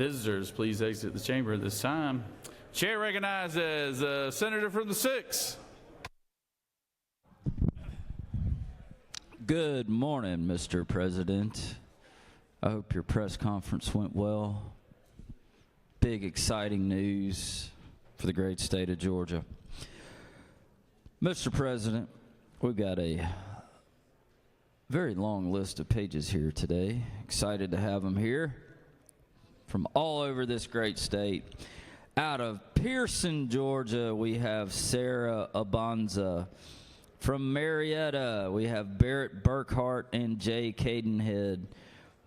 Visitors, please exit the chamber at this time. Chair recognizes Senator from the 6th. Good morning, Mr. President. I hope your press conference went well. Big, exciting news for the great state of Georgia. Mr. President, we've got a very long list of pages here today. Excited to have them here from all over this great state. Out of Pearson, Georgia, we have Sarah Abanza. From Marietta, we have Barrett Burkhart and Jay Cadenhead.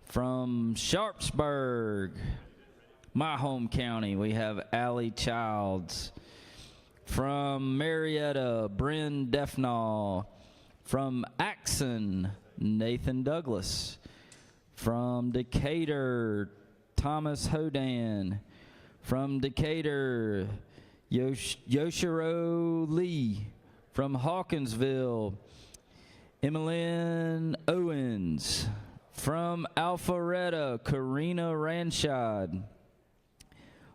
From Sharpsburg, my home county, we have Allie Childs. From Marietta, Bryn Defnall. From Axon, Nathan Douglas. From Decatur, Thomas Hodan. From Decatur, Yoshiro Lee. From Hawkinsville, Emmeline Owens. From Alpharetta, Karina Ranshad.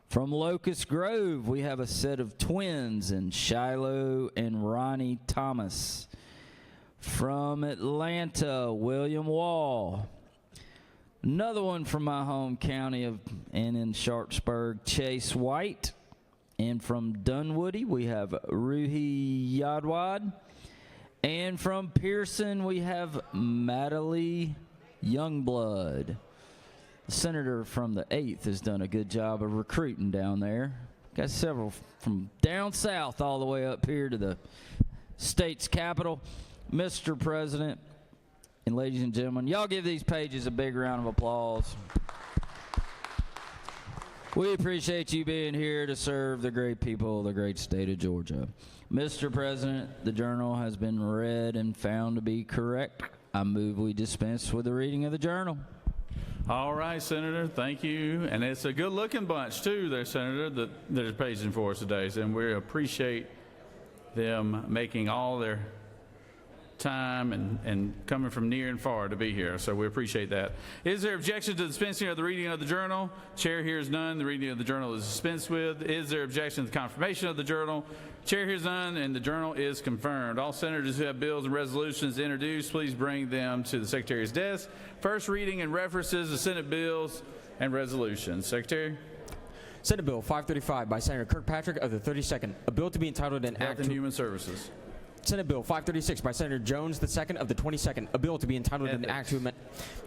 From Locust Grove, we have a set of twins in Shiloh and Ronnie Thomas. From Atlanta, William Wall. Another one from my home county and in Sharpsburg, Chase White. And from Dunwoody, we have Ruhi Yadwad. And from Pearson, we have Madeline Youngblood. The senator from the 8th has done a good job of recruiting down there. Got several from down south all the way up here to the state's capital. Mr. President and ladies and gentlemen, y'all give these pages a big round of applause. We appreciate you being here to serve the great people of the great state of Georgia. Mr. President, the journal has been read and found to be correct. I move we dispense with the reading of the journal. All right, Senator, thank you. And it's a good-looking bunch, too, there, Senator, that is paging for us today. And we appreciate them making all their time and coming from near and far to be here, so we appreciate that. Is there objection to the dispensing of the reading of the journal? Chair hears none. The reading of the journal is dispensed with. Is there objection to the confirmation of the journal? Chair hears none, and the journal is confirmed. All senators who have bills and resolutions introduced, please bring them to the Secretary's desk. First reading and references to Senate bills and resolutions. Secretary. Senate Bill 535 by Senator Kirkpatrick of the 32nd, a bill to be entitled an Health act and Human Services. Senate Bill 536 by Senator Jones II of the 22nd, a bill to be entitled an act to amend.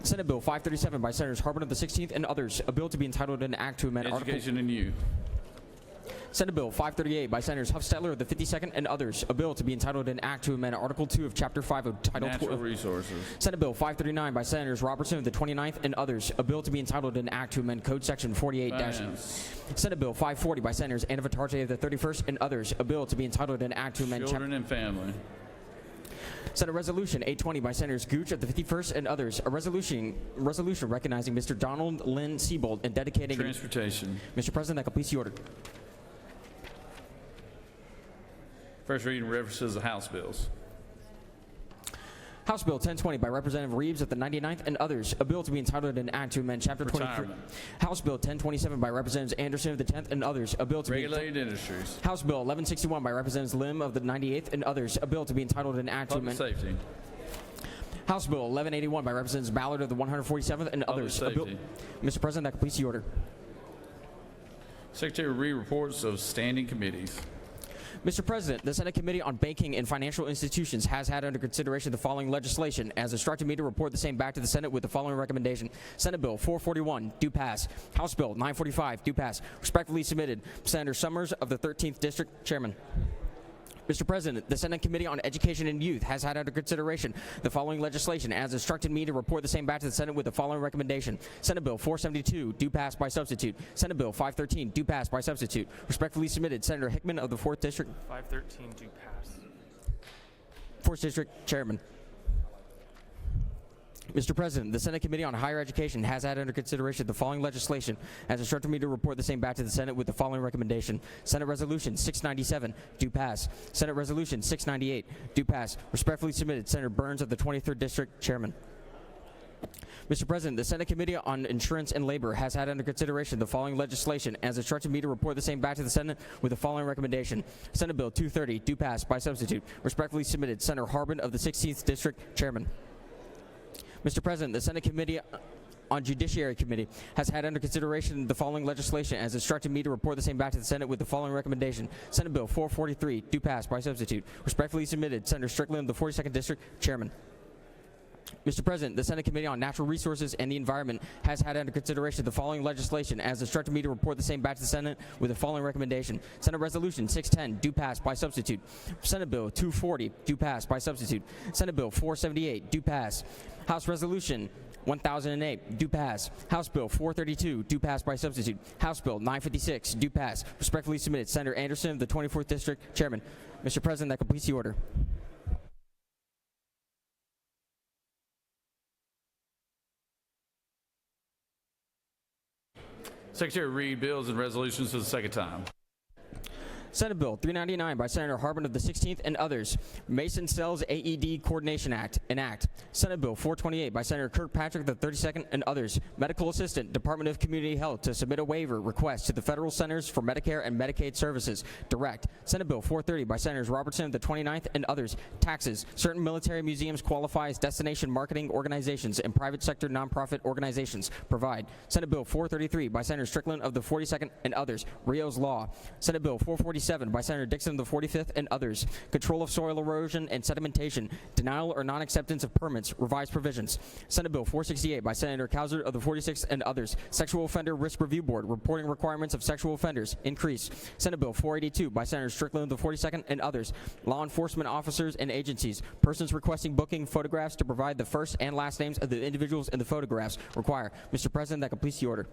Senate Bill 537 by Senators Harbin of the 16th and others, a bill to be entitled an act to amend Education and Youth. Senate Bill 538 by Senators Huffstetler of the 52nd and others, a bill to be entitled an act to amend Article 2 of Chapter 5 of Title Natural Resources. Senate Bill 539 by Senators Robertson of the 29th and others, a bill to be entitled an act to amend Code Section 48- Senate Bill 540 by Senators Anna Vitarte of the 31st and others, a bill to be entitled an act to amend Children and Family. Senate Resolution 820 by Senators Gooch of the 51st and others, a resolution recognizing Mr. Donald Lynn Siebold and dedicating Transportation. Mr. President, that completes the order. First reading references the House bills. House Bill 1020 by Representative Reeves of the 99th and others, a bill to be entitled an act to amend Chapter 23. House Bill 1027 by Representatives Anderson of the 10th and others, a bill to Regulated Industries. House Bill 1161 by Representatives Lim of the 98th and others, a bill to be entitled an act Public to amend Safety. House Bill 1181 by Representatives Ballard of the 147th and others, a bill. Mr. President, that completes the order. Secretary will read reports of standing committees. Mr. President, the Senate Committee on Banking and Financial Institutions has had under consideration the following legislation, as instructed me to report the same back to the Senate with the following recommendation. Senate Bill 441, do pass. House Bill 945, do pass. Respectfully submitted, Senator Summers of the 13th District, Chairman. Mr. President, the Senate Committee on Education and Youth has had under consideration the following legislation, as instructed me to report the same back to the Senate with the following recommendation. Senate Bill 472, do pass by substitute. Senate Bill 513, do pass by substitute. Respectfully submitted, Senator Hickman of the 4th District. 513, do pass. 4th District, Chairman. Mr. President, the Senate Committee on Higher Education has had under consideration the following legislation, as instructed me to report the same back to the Senate with the following recommendation. Senate Resolution 697, do pass. Senate Resolution 698, do pass. Respectfully submitted, Senator Burns of the 23rd District, Chairman. Mr. President, the Senate Committee on Insurance and Labor has had under consideration the following legislation and has instructed me to report the same back to the Senate with the following recommendation. Senate Bill 230, due pass by substitute. Respectfully submitted, Senator Harbin of the 16th District, Chairman. Mr. President, the Senate Committee on Judiciary Committee has had under consideration the following legislation and has instructed me to report the same back to the Senate with the following recommendation. Senate Bill 443, due pass by substitute. Respectfully submitted, Senator Strickland of the 42nd District, Chairman. Mr. President, the Senate Committee on Natural Resources and the Environment has had under consideration the following legislation and has instructed me to report the same back to the Senate with the following recommendation. Senate Resolution 610, due pass by substitute. Senate Bill 240, due pass by substitute. Senate Bill 478, due pass. House Resolution 1008, due pass. House Bill 432, due pass by substitute. House Bill 956, due pass. Respectfully submitted, Senator Anderson of the 24th District, Chairman. Mr. President, that completes the order. Secretary, read bills and resolutions for the second time. Senate Bill 399 by Senator Harbin of the 16th and others. Mason Cells AED Coordination Act, enact. Senate Bill 428 by Senator Kirkpatrick of the 32nd and others. Medical Assistant, Department of Community Health to submit a waiver request to the Federal Centers for Medicare and Medicaid Services, direct. Senate Bill 430 by Senators Robertson of the 29th and others. Taxes. Certain military museums qualify as destination marketing organizations and private sector nonprofit organizations, provide. Senate Bill 433 by Senator Strickland of the 42nd and others. Rio's Law. Senate Bill 447 by Senator Dixon of the 45th and others. Control of soil erosion and sedimentation. Denial or non-acceptance of permits. Revised provisions. Senate Bill 468 by Senator Cowser of the 46th and others. Sexual Offender Risk Review Board. Reporting requirements of sexual offenders. Increase. Senate Bill 482 by Senator Strickland of the 42nd and others. Law enforcement officers and agencies. Persons requesting booking photographs to provide the first and last names of the individuals in the photographs require. Mr. President, that completes the order.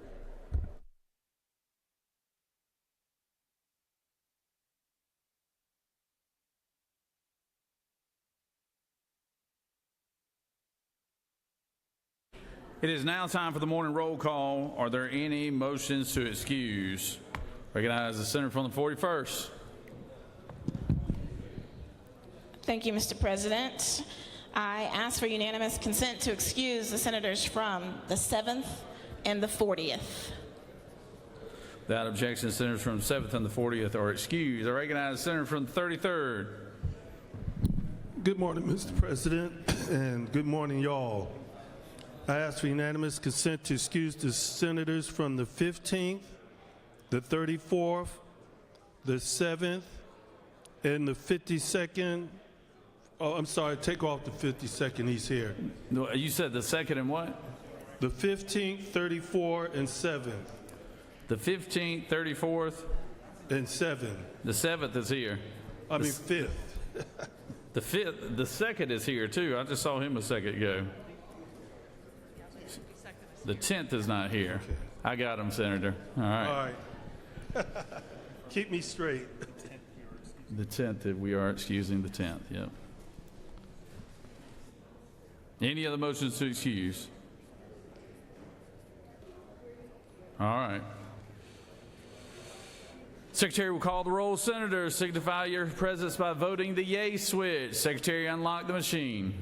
It is now time for the morning roll call. Are there any motions to excuse? Recognize the senator from the 41st. Thank you, Mr. President. I ask for unanimous consent to excuse the senators from the 7th and the 40th. Without objection, the senators from the 7th and the 40th are excused. I recognize the senator from the 33rd. Good morning, Mr. President, and good morning, y'all. I ask for unanimous consent to excuse the senators from the 15th, the 34th, the 7th, and the 52nd. Oh, I'm sorry, take off the 52nd, he's here. No, you said the 2nd and what? The 15th, 34th, and 7th. The 15th, 34th, And 7th. the 7th is here. I mean 5th. The 5th, the 2nd is here too. I just saw him a second ago. The 10th is not here. I got him, Senator. All right. All right. Keep me straight. The 10th, we are excusing the 10th, yep. Any other motions to excuse? All right. Secretary will call the roll. Senators, signify your presence by voting the yay switch. Secretary, unlock the machine.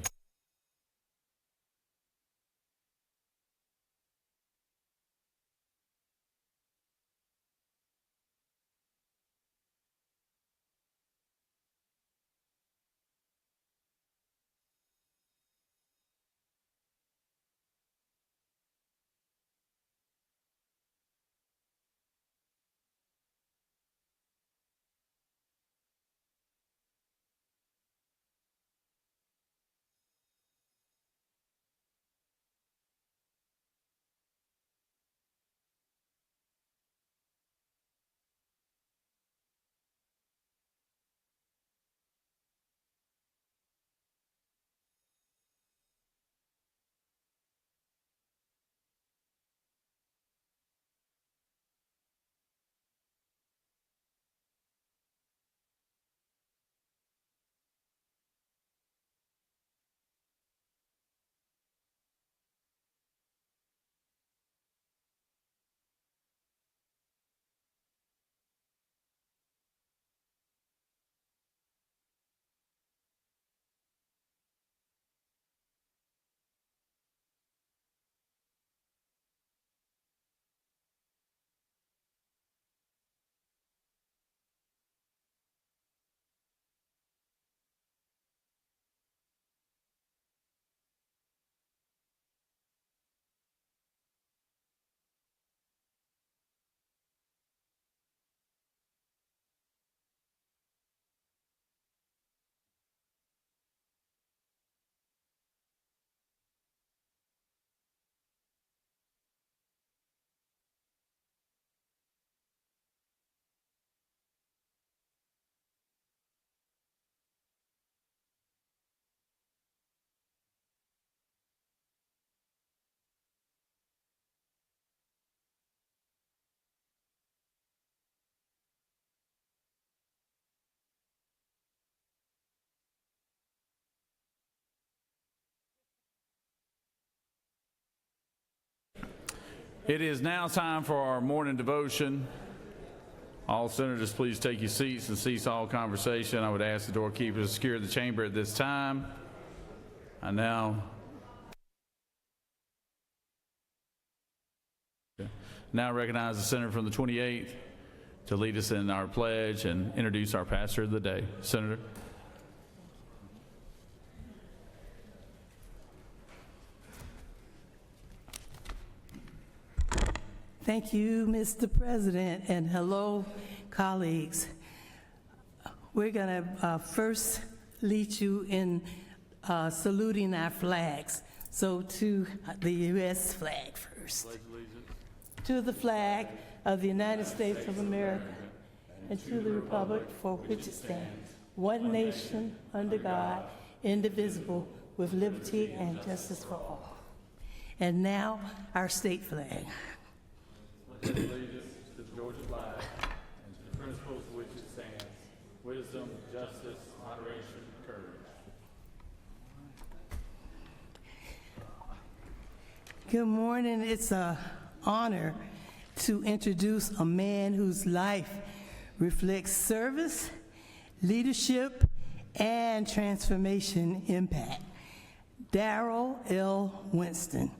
It is now time for our morning devotion. All senators, please take your seats and cease all conversation. I would ask the doorkeepers to secure the chamber at this time. I now recognize the senator from the 28th to lead us in our pledge and introduce our pastor of the day. Senator. Thank you, Mr. President, and hello, colleagues. We're going to first lead you in saluting our flags. So to the U.S. flag first. To the flag of the United States of America and to the republic for which it stands, one nation, under God, indivisible, with liberty and justice for all. And now, our state flag. Pledge allegiance to the Georgia flag and to the principles for which it stands, wisdom, justice, moderation, courage. Good morning. It's an honor to introduce a man whose life reflects service, leadership, and transformation impact. Darrell L. Winston,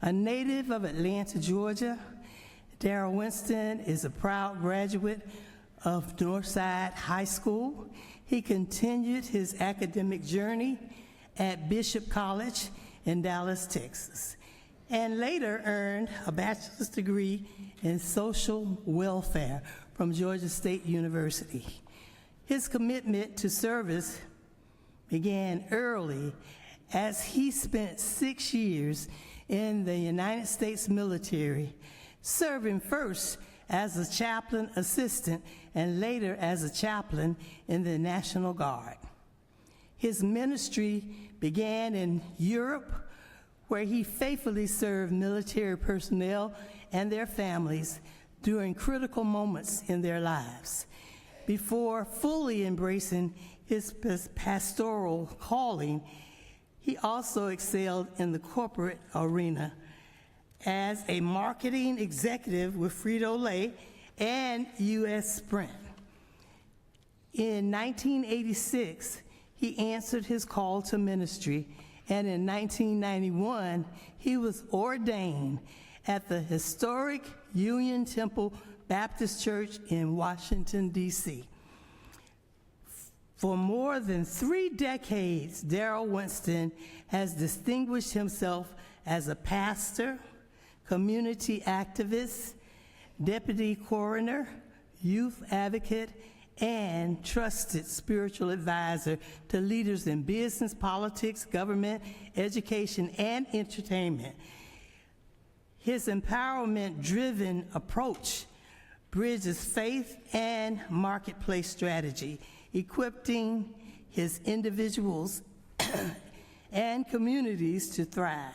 a native of Atlanta, Georgia. Darrell Winston is a proud graduate of Northside High School. He continued his academic journey at Bishop College in Dallas, Texas, and later earned a bachelor's degree in social welfare from Georgia State University. His commitment to service began early as he spent 6 years in the United States military, serving first as a chaplain assistant and later as a chaplain in the National Guard. His ministry began in Europe, where he faithfully served military personnel and their families during critical moments in their lives. Before fully embracing his pastoral calling, he also excelled in the corporate arena as a marketing executive with Frito-Lay and U.S. Sprint. In 1986, he answered his call to ministry, and in 1991, he was ordained at the historic Union Temple Baptist Church in Washington, D.C. For more than 3 decades, Darrell Winston has distinguished himself as a pastor, community activist, deputy coroner, youth advocate, and trusted spiritual advisor to leaders in business, politics, government, education, and entertainment. His empowerment-driven approach bridges faith and marketplace strategy, equipping his individuals and communities to thrive.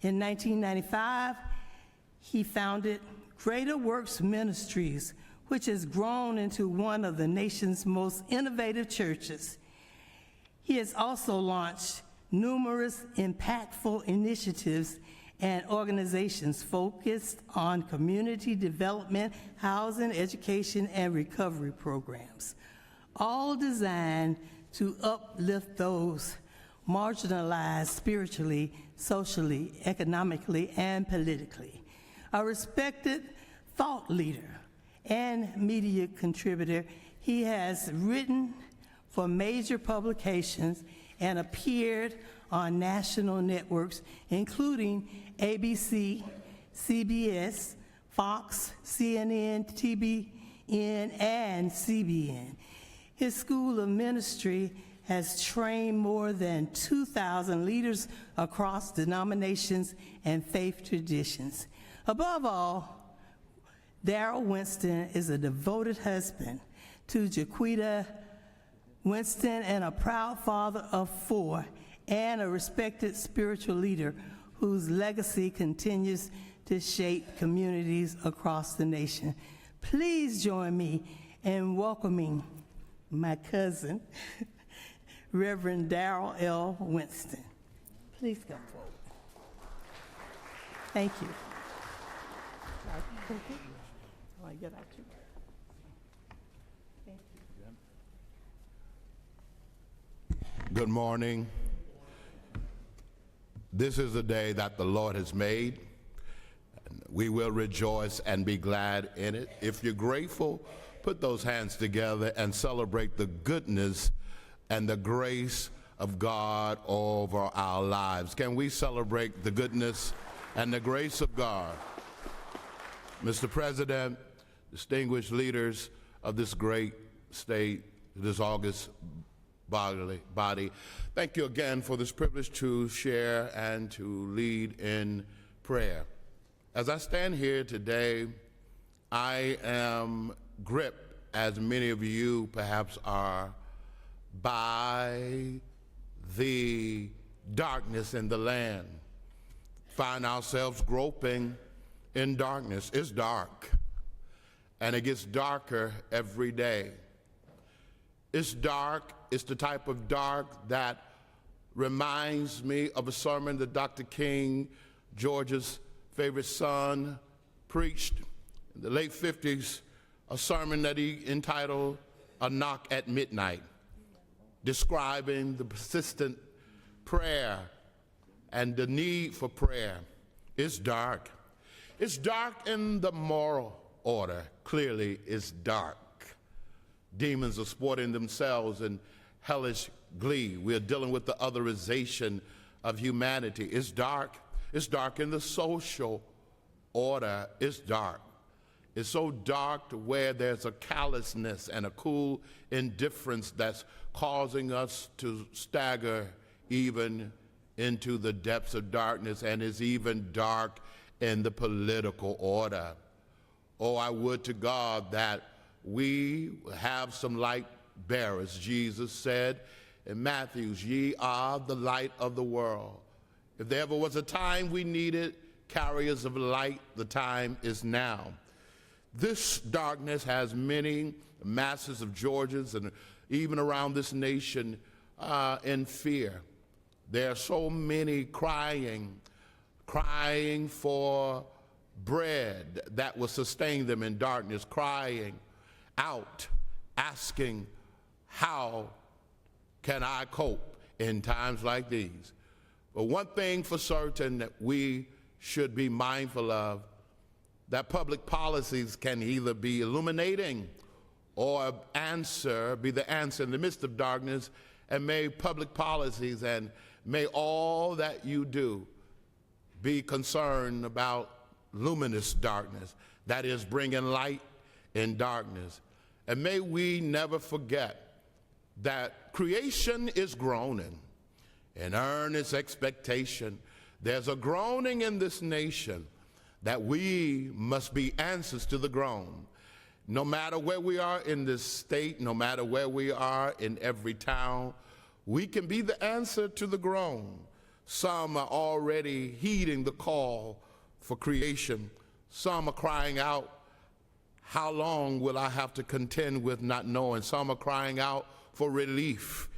In 1995, he founded Greater Works Ministries, which has grown into one of the nation's most innovative churches. He has also launched numerous impactful initiatives and organizations focused on community development, housing, education, and recovery programs, all designed to uplift those marginalized spiritually, socially, economically, and politically. A respected thought leader and media contributor, he has written for major publications and appeared on national networks, including ABC, CBS, Fox, CNN, TBN, and CBN. His School of Ministry has trained more than 2,000 leaders across denominations and faith traditions. Above all, Darrell Winston is a devoted husband to Jaquita Winston and a proud father of 4 and a respected spiritual leader whose legacy continues to shape communities across the nation. Please join me in welcoming my cousin, Reverend Darrell L. Winston. Please come forward. Thank you. Oh, I get out you. Thank you. Good morning. This is the day that the Lord has made. And we will rejoice and be glad in it. If you're grateful, put those hands together and celebrate the goodness and the grace of God over our lives. Can we celebrate the goodness and the grace of God? Mr. President, distinguished leaders of this great state, this august body, thank you again for this privilege to share and to lead in prayer. As I stand here today, I am gripped, as many of you perhaps are, by the darkness in the land. Find ourselves groping in darkness. It's dark, and it gets darker every day. It's dark. It's the type of dark that reminds me of a sermon that Dr. King, George's favorite son, preached in the late 50s, a sermon that he entitled "A Knock at Midnight," describing the persistent prayer and the need for prayer. It's dark. It's dark in the moral order. Clearly, it's dark. Demons are sporting themselves in hellish glee. We're dealing with the otherization of humanity. It's dark. It's dark in the social order. It's dark. It's so dark to where there's a callousness and a cool indifference that's causing us to stagger even into the depths of darkness, and it's even dark in the political order. Oh, I would to God that we have some light bearers. Jesus said in Matthew's, "Ye are the light of the world." If there ever was a time we needed carriers of light, the time is now. This darkness has many masses of Georgians and even around this nation in fear. There are so many crying for bread that will sustain them in darkness, crying out, asking, how can I cope in times like these? But one thing for certain that we should be mindful of, that public policies can either be illuminating or be the answer in the midst of darkness, and may public policies and may all that you do be concerned about luminous darkness, that is, bringing light in darkness. And may we never forget that creation is groaning in earnest expectation. There's a groaning in this nation that we must be answers to the groan. No matter where we are in this state, no matter where we are in every town, we can be the answer to the groan. Some are already heeding the call for creation. Some are crying out, how long will I have to contend with not knowing? Some are crying out for relief.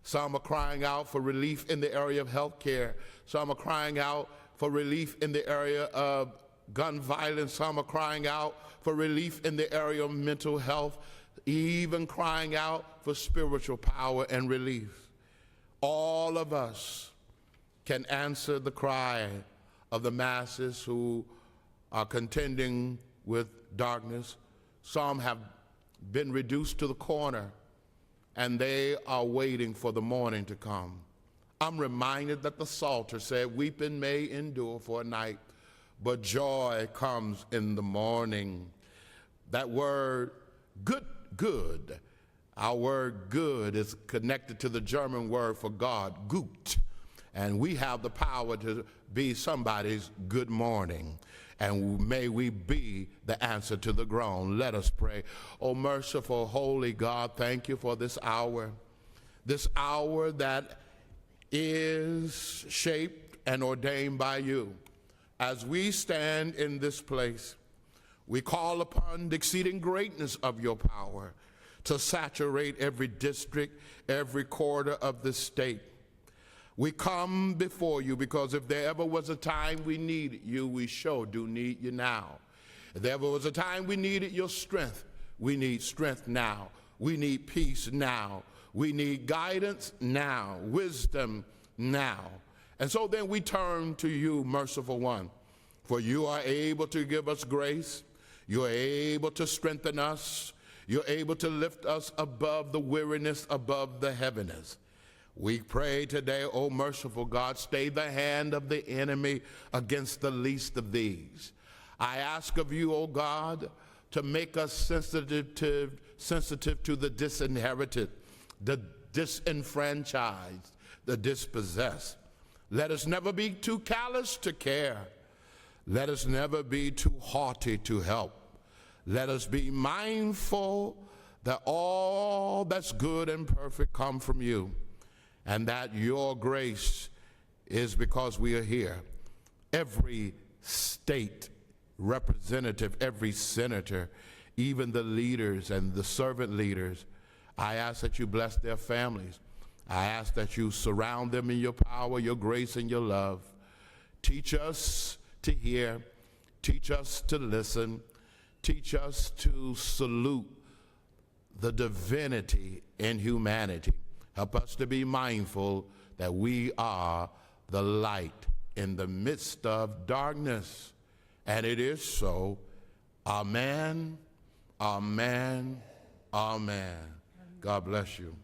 Some are crying out for relief in the area of health care. Some are crying out for relief in the area of gun violence. Some are crying out for relief in the area of mental health, even crying out for spiritual power and relief. All of us can answer the cry of the masses who are contending with darkness. Some have been reduced to the corner, and they are waiting for the morning to come. I'm reminded that the Psalter said, weeping may endure for a night, but joy comes in the morning. That word, good, our word good is connected to the German word for God, gut. And we have the power to be somebody's good morning. And may we be the answer to the groan. Let us pray. Oh, merciful, holy God, thank you for this hour that is shaped and ordained by you. As we stand in this place, we call upon the exceeding greatness of your power to saturate every district, every quarter of the state. We come before you because if there ever was a time we needed you, we sure do need you now. There was a time we needed your strength. We need strength now. We need peace now. We need guidance now, wisdom now. And so then we turn to you, merciful one, for you are able to give us grace. You are able to strengthen us. You're able to lift us above the weariness, above the heaviness. We pray today, O merciful God, stay the hand of the enemy against the least of these. I ask of you, O God, to make us sensitive to the disinherited, the disenfranchised, the dispossessed. Let us never be too callous to care. Let us never be too haughty to help. Let us be mindful that all that's good and perfect come from you, and that your grace is because we are here. Every state representative, every senator, even the leaders and the servant leaders, I ask that you bless their families. I ask that you surround them in your power, your grace, and your love. Teach us to hear. Teach us to listen. Teach us to salute the divinity in humanity. Help us to be mindful that we are the light in the midst of darkness. And it is so. Amen, amen, amen. God bless you.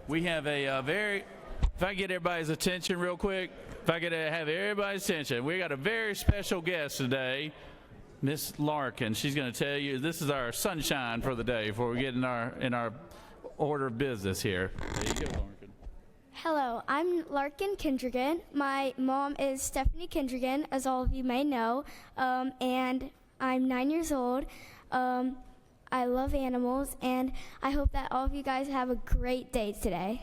We have a very if I get everybody's attention real quick, if I could have everybody's attention, we got a very special guest today, Miss Larkin. She's going to tell you this is our sunshine for the day before we get in our order of business here. There you go, Larkin. Hello, I'm Larkin Kendrigan. My mom is Stephanie Kendrigan, as all of you may know, and I'm 9 years old. I love animals, and I hope that all of you guys have a great day today.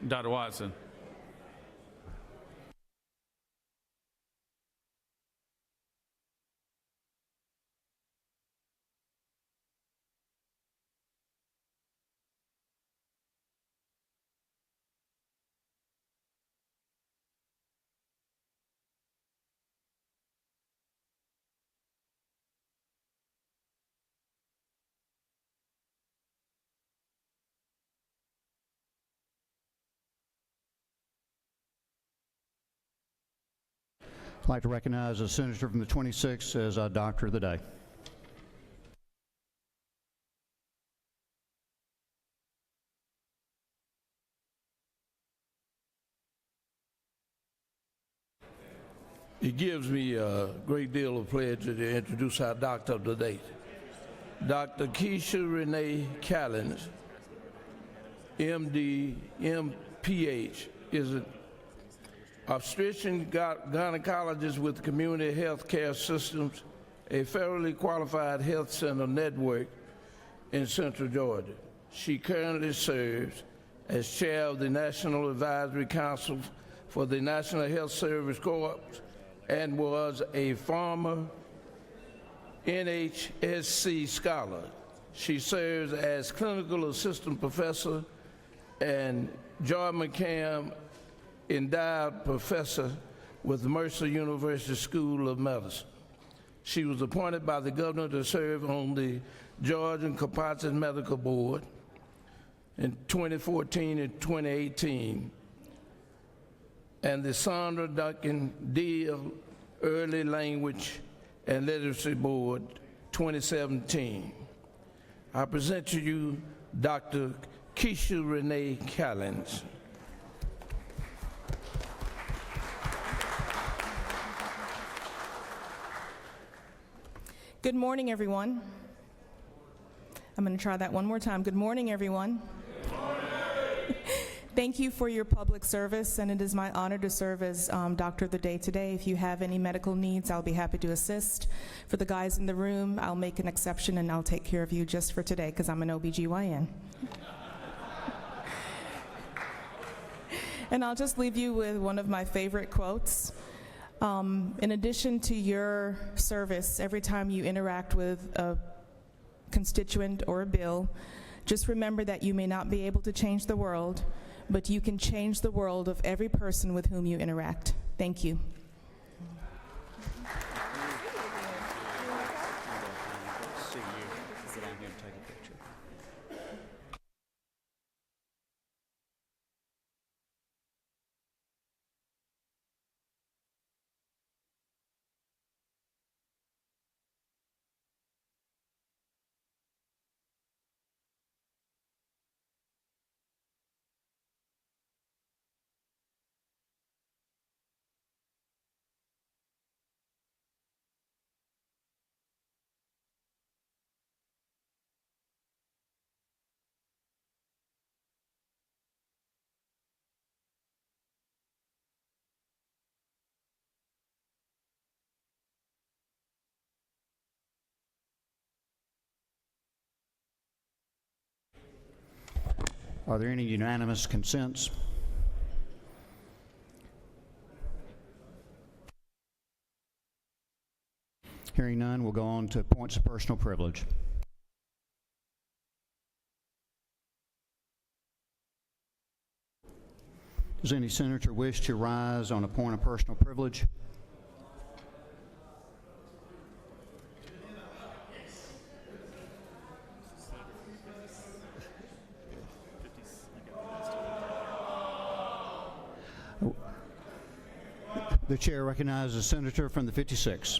Dr. Watson. I'd like to recognize a senator from the 26th as our Doctor of the Day. It gives me a great deal of pleasure to introduce our Doctor of the Day. Dr. Keisha Renee Callens, MD, MPH, is an obstetrician gynecologist with Community Health Care Systems, a federally qualified health center network in Central Georgia. She currently serves as chair of the National Advisory Council for the National Health Service Corps and was a former NHSC scholar. She serves as clinical assistant professor and Joy McCann endowed professor with Mercer University School of Medicine. She was appointed by the governor to serve on the Georgian Composite Medical Board in 2014 and 2018, and the Sandra Duncan Deal Early Language and Literacy Board 2017. I present to you Dr. Keisha Renee Callens. Good morning, everyone. I'm going to try that one more time. Good morning, everyone. Thank you for your public service, and it is my honor to serve as Doctor of the Day today. If you have any medical needs, I'll be happy to assist. For the guys in the room, I'll make an exception and I'll take care of you just for today because I'm an OBGYN. And I'll just leave you with one of my favorite quotes. In addition to your service, every time you interact with a constituent or a bill, just remember that you may not be able to change the world, but you can change the world of every person with whom you interact. Thank you. Are there any unanimous consents? Hearing none, we'll go on to points of personal privilege. Does any senator wish to rise on a point of personal privilege? The chair recognizes a senator from the 56th.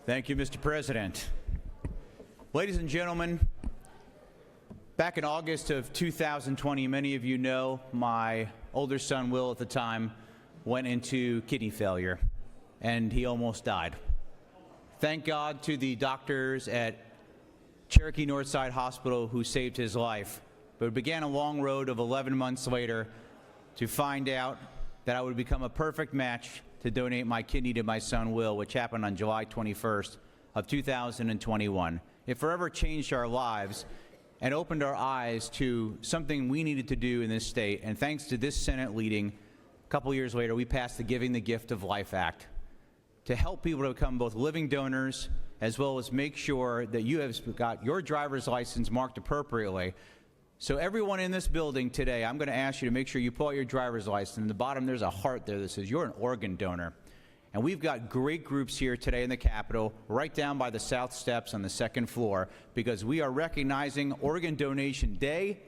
Thank you, Mr. President. Ladies and gentlemen, back in August of 2020, many of you know my older son, Will, at the time, went into kidney failure, and he almost died. Thank God to the doctors at Cherokee Northside Hospital who saved his life. But it began a long road of 11 months later to find out that I would become a perfect match to donate my kidney to my son, Will, which happened on July 21st of 2021. It forever changed our lives and opened our eyes to something we needed to do in this state. And thanks to this Senate leading, a couple years later, we passed the Giving the Gift of Life Act to help people to become both living donors as well as make sure that you have got your driver's license marked appropriately. So everyone in this building today, I'm going to ask you to make sure you pull out your driver's license. In the bottom, there's a heart there that says you're an organ donor. And we've got great groups here today in the Capitol, right down by the south steps on the second floor, because we are recognizing Organ Donation Day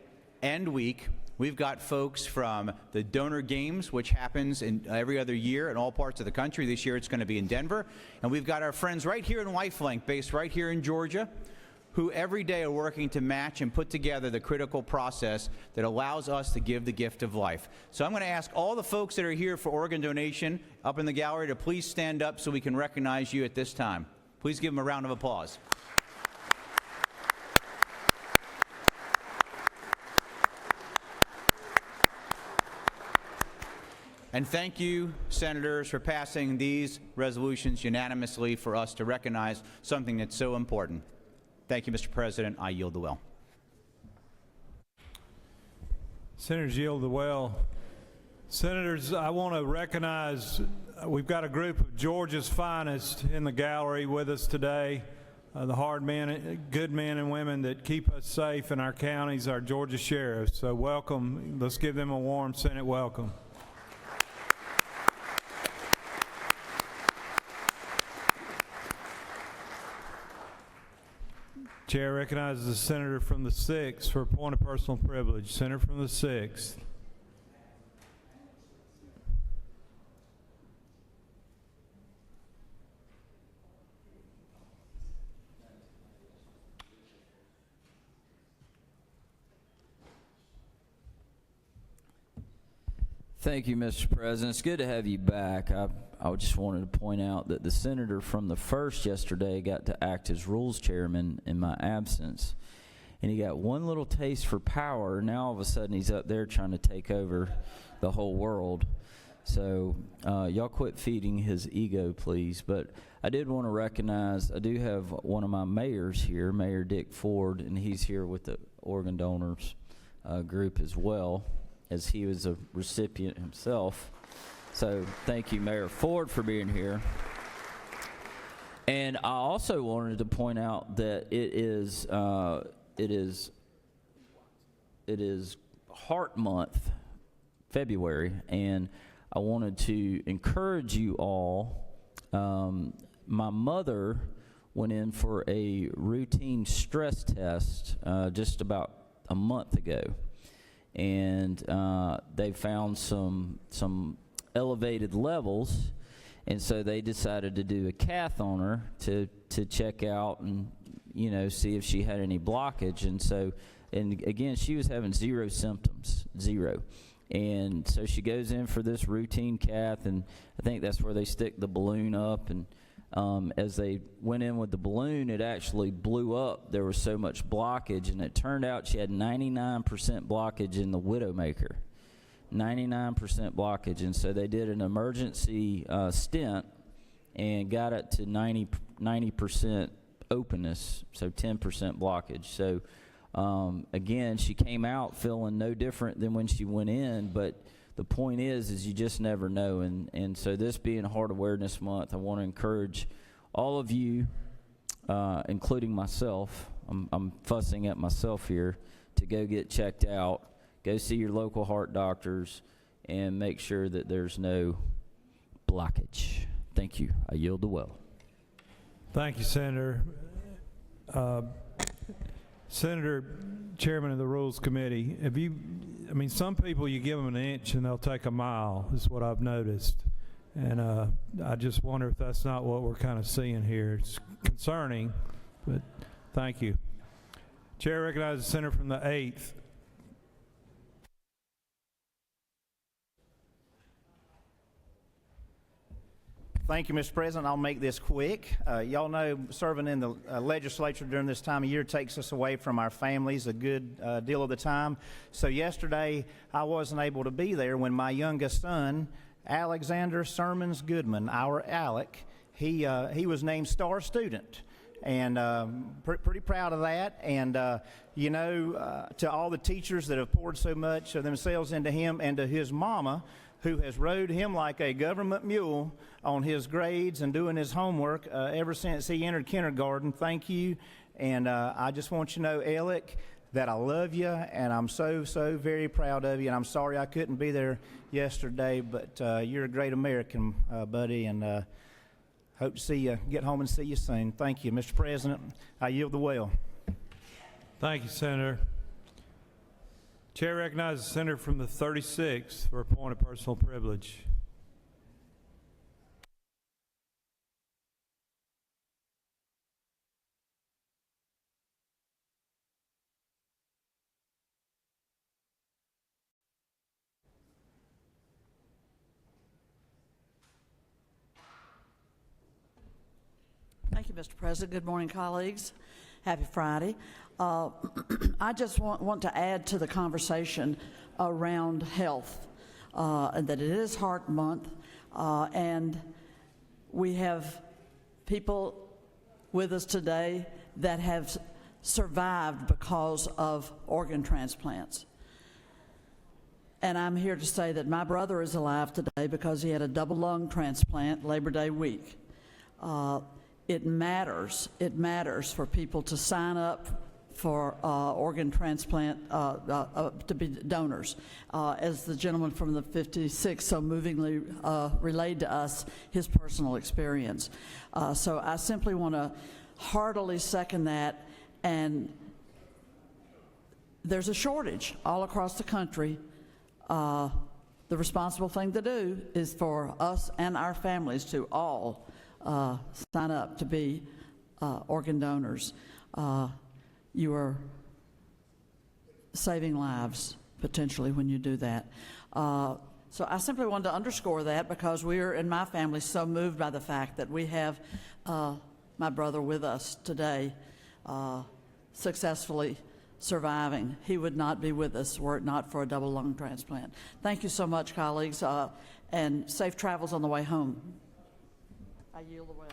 and week. We've got folks from the Donor Games, which happens in every other year in all parts of the country. This year it's going to be in Denver. And we've got our friends right here in Lifelink, based right here in Georgia, who every day are working to match and put together the critical process that allows us to give the gift of life. So I'm going to ask all the folks that are here for organ donation up in the gallery to please stand up so we can recognize you at this time. Please give them a round of applause. And thank you, Senators, for passing these resolutions unanimously for us to recognize something that's so important. Thank you, Mr. President. I yield the well. Senators yield the well. Senators, I want to recognize we've got a group of Georgia's finest in the gallery with us today. The hard men, good men and women that keep us safe in our counties, our Georgia sheriffs. So welcome. Let's give them a warm Senate welcome. Chair recognizes the senator from the 6th for a point of personal privilege. Senator from the 6th. Thank you, Mr. President. It's good to have you back. I just wanted to point out that the senator from the 1st yesterday got to act as rules chairman in my absence. And he got one little taste for power. Now all of a sudden he's up there trying to take over the whole world. So y'all quit feeding his ego, please. But I did want to recognize, I do have one of my mayors here, Mayor Dick Ford, and he's here with the organ donors group as well, as he was a recipient himself. So thank you, Mayor Ford, for being here. And I also wanted to point out that it is Heart Month, February, and I wanted to encourage you all. My mother went in for a routine stress test just about a month ago, and they found some elevated levels, and so they decided to do a cath on her to check out and see if she had any blockage. And so, and again, she was having zero symptoms, zero. And so she goes in for this routine cath, and I think that's where they stick the balloon up. And as they went in with the balloon, it actually blew up. There was so much blockage, and it turned out she had 99% blockage in the Widowmaker. 99% blockage. And so they did an emergency stent and got it to 90% openness, so 10% blockage. So again, she came out feeling no different than when she went in, but the point is you just never know. And so this being Heart Awareness Month, I want to encourage all of you, including myself, I'm fussing at myself here, to go get checked out, go see your local heart doctors, and make sure that there's no blockage. Thank you. I yield the well. Thank you, Senator. Senator, Chairman of the Rules Committee, some people you give them an inch and they'll take a mile, is what I've noticed. And I just wonder if that's not what we're kind of seeing here. It's concerning, but thank you. Chair recognizes the senator from the 8th. Thank you, Mr. President. I'll make this quick. Y'all know serving in the legislature during this time of year takes us away from our families a good deal of the time. So yesterday, I wasn't able to be there when my youngest son, Alexander Sermons Goodman, our Alec, he was named Star Student. And pretty proud of that. And, to all the teachers that have poured so much of themselves into him, and to his mama, who has rode him like a government mule on his grades and doing his homework ever since he entered kindergarten. Thank you. And I just want you to know, Alec, that I love you, and I'm so, so very proud of you. And I'm sorry I couldn't be there yesterday, but you're a great American, buddy, and hope to see you, get home and see you soon. Thank you, Mr. President. I yield the well. Thank you, Senator. Chair recognizes the senator from the 36th for a point of personal privilege. Mr. President. Good morning, colleagues. Happy Friday. I just want to add to the conversation around health, and that it is Heart Month, and we have people with us today that have survived because of organ transplants. And I'm here to say that my brother is alive today because he had a double lung transplant Labor Day week. It matters for people to sign up for organ transplant, to be donors. As the gentleman from the 56 so movingly relayed to us his personal experience. So I simply want to heartily second that, and there's a shortage all across the country. The responsible thing to do is for us and our families to all sign up to be organ donors. You are saving lives potentially when you do that. So I simply wanted to underscore that because we are, in my family, so moved by the fact that we have my brother with us today, successfully surviving. He would not be with us were it not for a double lung transplant. Thank you so much, colleagues, and safe travels on the way home. I yield the well.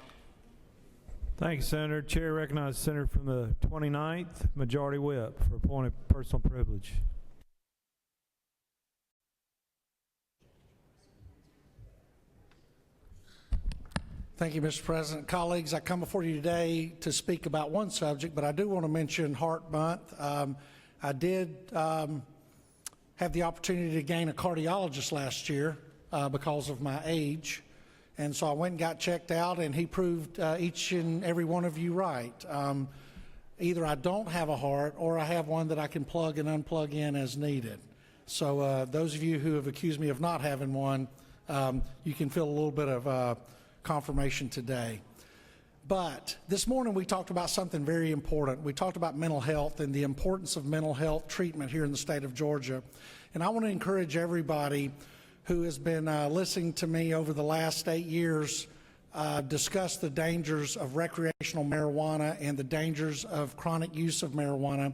Thank you, Senator. Chair recognizes the Senator from the 29th, Majority Whip, for appointed personal privilege. Thank you, Mr. President. Colleagues, I come before you today to speak about one subject, but I do want to mention Heart Month. I did have the opportunity to gain a cardiologist last year because of my age. And so I went and got checked out, and he proved each and every one of you right. Either I don't have a heart or I have one that I can plug and unplug in as needed. So those of you who have accused me of not having one, you can feel a little bit of confirmation today. But this morning we talked about something very important. We talked about mental health and the importance of mental health treatment here in the state of Georgia. And I want to encourage everybody who has been listening to me over the last 8 years discuss the dangers of recreational marijuana and the dangers of chronic use of marijuana.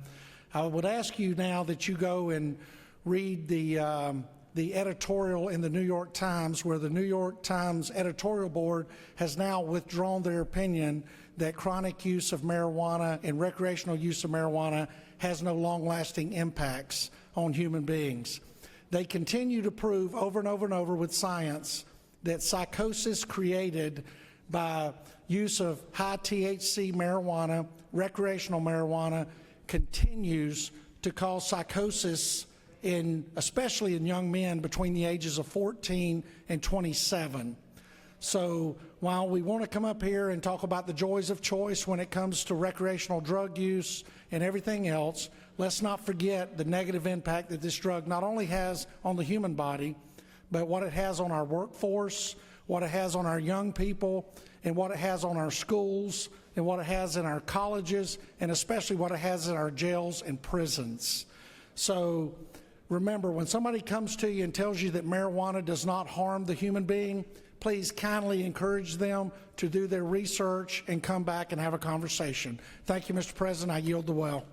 I would ask you now that you go and read the editorial in the New York Times, where the New York Times editorial board has now withdrawn their opinion that chronic use of marijuana and recreational use of marijuana has no long-lasting impacts on human beings. They continue to prove over and over and over with science that psychosis created by use of high THC marijuana, recreational marijuana, continues to cause psychosis especially in young men between the ages of 14 and 27. So while we want to come up here and talk about the joys of choice when it comes to recreational drug use and everything else, let's not forget the negative impact that this drug not only has on the human body, but what it has on our workforce, what it has on our young people, and what it has on our schools, and what it has in our colleges, and especially what it has in our jails and prisons. So remember, when somebody comes to you and tells you that marijuana does not harm the human being, please kindly encourage them to do their research and come back and have a conversation. Thank you, Mr. President. I yield the well.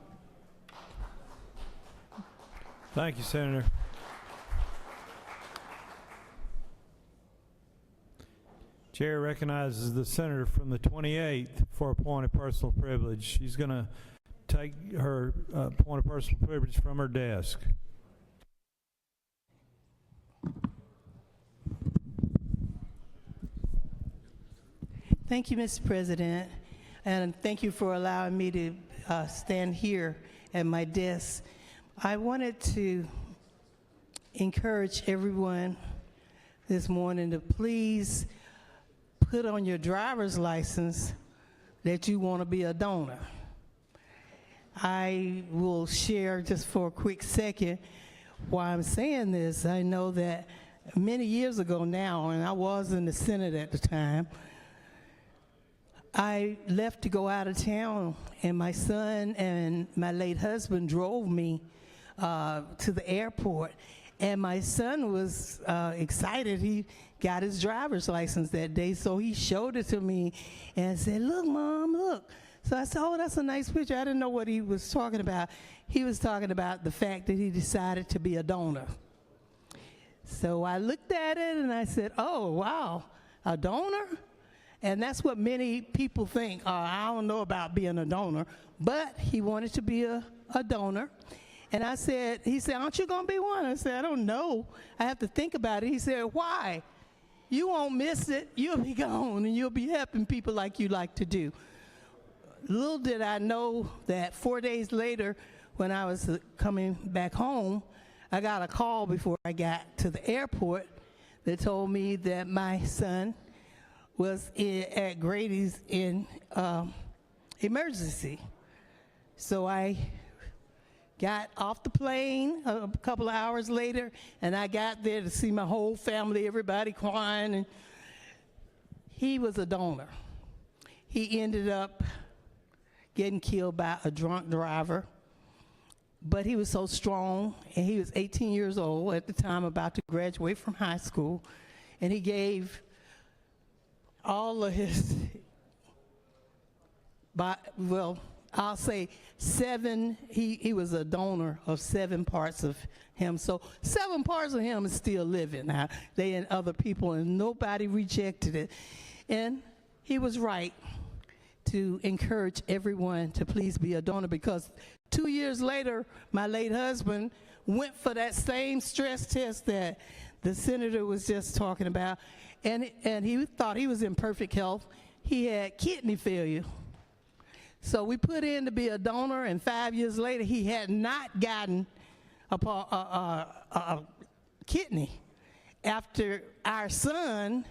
Thank you, Senator. Chair recognizes the senator from the 28th for appointed personal privilege. She's going to take her appointed personal privilege from her desk. Thank you, Mr. President, and thank you for allowing me to stand here at my desk. I wanted to encourage everyone this morning to please put on your driver's license that you want to be a donor. I will share just for a quick second why I'm saying this. I know that many years ago now, and I was in the Senate at the time, I left to go out of town, and my son and my late husband drove me to the airport, And my son was excited. He got his driver's license that day, so he showed it to me and said, "Look, Mom, look." So I said, "Oh, that's a nice picture." I didn't know what he was talking about. He was talking about the fact that he decided to be a donor. So I looked at it and I said, "Oh, wow, a donor?" And that's what many people think. I don't know about being a donor, but he wanted to be a donor. And I said, he said, "Aren't you going to be one?" I said, "I don't know. I have to think about it." He said, "Why? You won't miss it. You'll be gone, and you'll be helping people like you like to do." Little did I know that 4 days later, when I was coming back home, I got a call before I got to the airport that told me that my son was at Grady's in emergency. So I got off the plane a couple of hours later, and I got there to see my whole family, everybody crying, and he was a donor. He ended up getting killed by a drunk driver, but he was so strong, and he was 18 years old at the time, about to graduate from high school, and he gave all of his, well, I'll say 7, he was a donor of 7 parts of him. So 7 parts of him is still living now. They and other people, and nobody rejected it. And he was right to encourage everyone to please be a donor, because 2 years later, my late husband went for that same stress test that the senator was just talking about, and he thought he was in perfect health. He had kidney failure. So we put in to be a donor, and 5 years later, he had not gotten a kidney after our son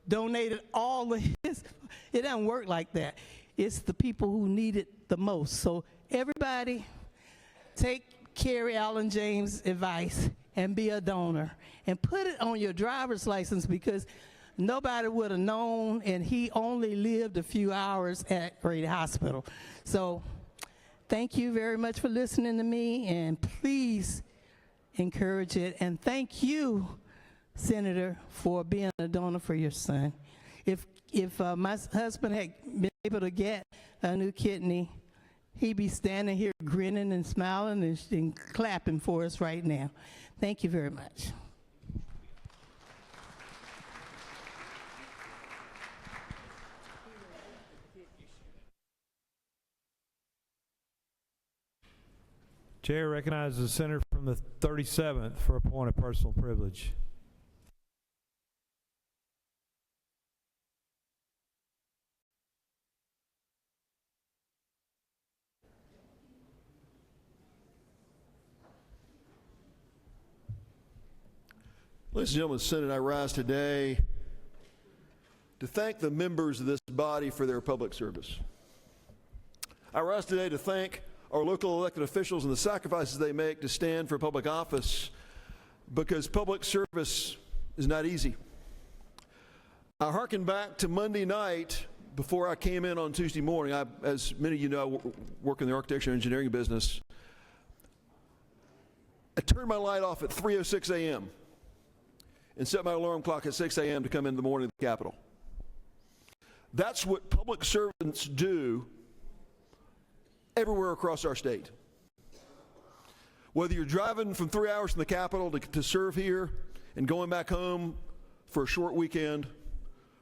donated all of his. It doesn't work like that. It's the people who need it the most. So everybody, take Carrie Allen James' advice and be a donor, and put it on your driver's license, because nobody would have known, and he only lived a few hours at Grady Hospital. So thank you very much for listening to me, and please encourage it. And thank you, Senator, for being a donor for your son. If my husband had been able to get a new kidney, he'd be standing here grinning and smiling and clapping for us right now. Thank you very much. Chair recognizes the senator from the 37th for a point of personal privilege. Ladies and gentlemen, Senate, I rise today to thank the members of this body for their public service. I rise today to thank our local elected officials and the sacrifices they make to stand for public office, because public service is not easy. I hearken back to Monday night before I came in on Tuesday morning. As many of you know, I work in the architecture and engineering business. I turned my light off at 3:06 a.m. and set my alarm clock at 6 a.m. to come in the morning to the Capitol. That's what public servants do everywhere across our state. Whether you're driving from 3 hours from the Capitol to serve here and going back home for a short weekend,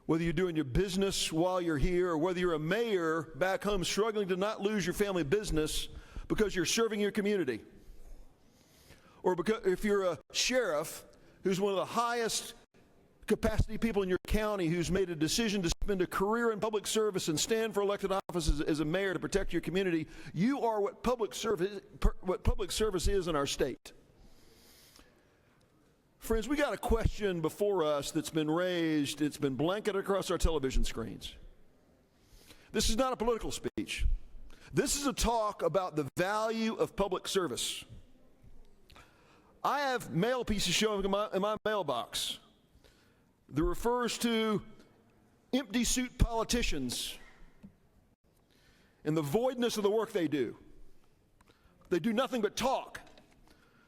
whether you're doing your business while you're here, or whether you're a mayor back home struggling to not lose your family business because you're serving your community, or because if you're a sheriff who's one of the highest capacity people in your county, who's made a decision to spend a career in public service and stand for elected office as a mayor to protect your community, you are what public service is in our state. Friends, we got a question before us that's been raised, it's been blanketed across our television screens. This is not a political speech. This is a talk about the value of public service. I have mail pieces showing in my mailbox that refers to empty suit politicians and the voidness of the work they do. They do nothing but talk.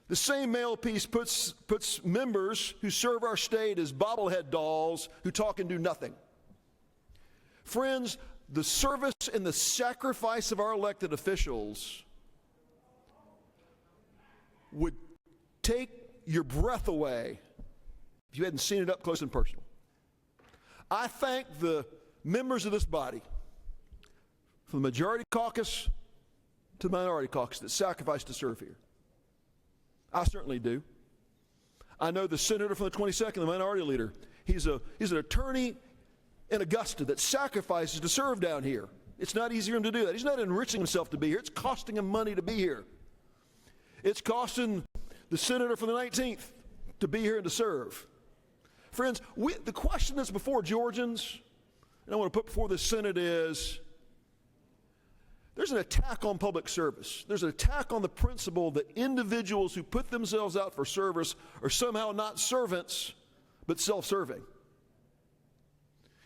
The same mailpiece puts members who serve our state as bobblehead dolls who talk and do nothing. Friends, the service and the sacrifice of our elected officials would take your breath away if you hadn't seen it up close and personal. I thank the members of this body, from the majority caucus to the minority caucus, that sacrificed to serve here. I certainly do. I know the senator from the 22nd, the minority leader. He's an attorney in Augusta that sacrifices to serve down here. It's not easy for him to do that. He's not enriching himself to be here. It's costing him money to be here. It's costing the senator from the 19th to be here and to serve. Friends, the question that's before Georgians, and I want to put before the Senate, is there's an attack on public service. There's an attack on the principle that individuals who put themselves out for service are somehow not servants, but self-serving.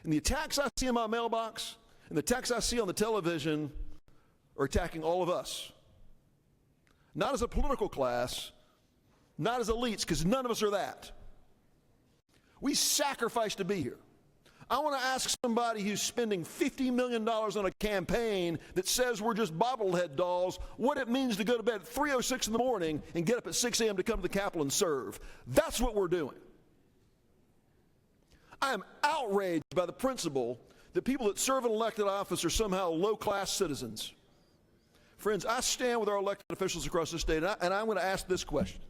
And the attacks I see in my mailbox and the attacks I see on the television are attacking all of us. Not as a political class, not as elites, because none of us are that. We sacrifice to be here. I want to ask somebody who's spending $50 million on a campaign that says we're just bobblehead dolls what it means to go to bed at 3:06 in the morning and get up at 6 a.m. to come to the Capitol and serve. That's what we're doing. I am outraged by the principle that people that serve an elected office are somehow low-class citizens. Friends, I stand with our elected officials across the state, and I'm going to ask this question.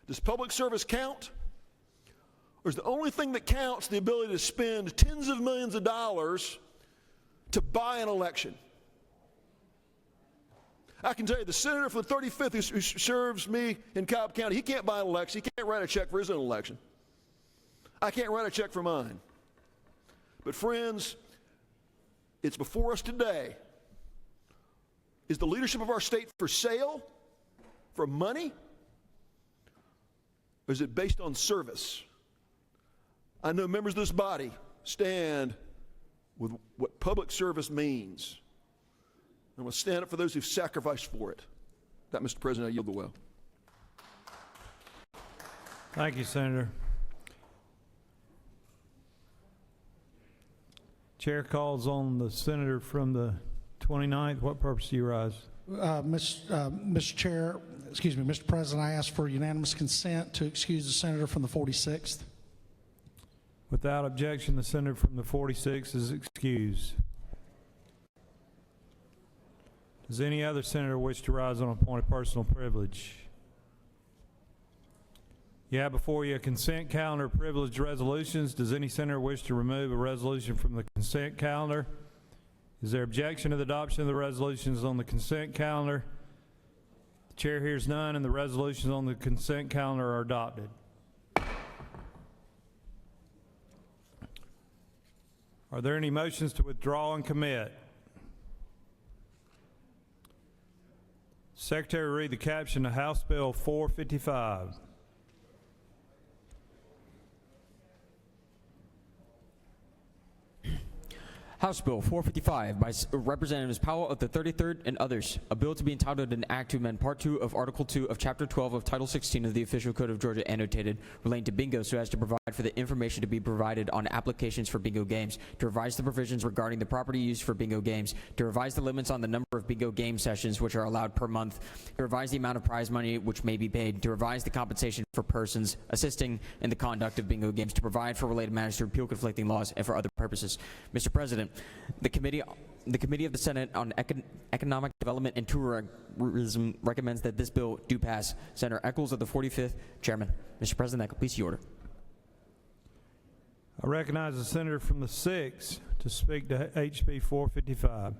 Does public service count? Or is the only thing that counts the ability to spend tens of millions of dollars to buy an election? I can tell you, the senator from the 35th who serves me in Cobb County, he can't buy an election. He can't write a check for his own election. I can't write a check for mine. But friends, it's before us today. Is the leadership of our state for sale? For money? Or is it based on service? I know members of this body stand with what public service means. I'm going to stand up for those who've sacrificed for it. That, Mr. President, I yield the well. Thank you, Senator. Chair calls on the senator from the 29th. What purpose do you rise? Mr. Chair, excuse me, Mr. President, I ask for unanimous consent to excuse the senator from the 46th. Without objection, the senator from the 46th is excused. Does any other senator wish to rise on a point of personal privilege? You have before you a consent calendar of privileged resolutions. Does any senator wish to remove a resolution from the consent calendar? Is there objection to the adoption of the resolutions on the consent calendar? The chair hears none, and the resolutions on the consent calendar are adopted. Are there any motions to withdraw and commit? Secretary, read the caption of House Bill 455. House Bill 455 by Representatives Powell of the 33rd and others. A bill to be entitled an act to amend Part 2 of Article 2 of Chapter 12 of Title 16 of the Official Code of Georgia annotated relating to bingo so as to provide for the information to be provided on applications for bingo games, to revise the provisions regarding the property used for bingo games, to revise the limits on the number of bingo game sessions which are allowed per month, to revise the amount of prize money which may be paid, to revise the compensation for persons assisting in the conduct of bingo games, to provide for related matters, to repeal conflicting laws, and for other purposes. Mr. President, the Committee of the Senate on Economic Development and Tourism recommends that this bill do pass. Senator Eccles of the 45th, Chairman. Mr. President, that completes the order. I recognize the senator from the 6th to speak to HB 455.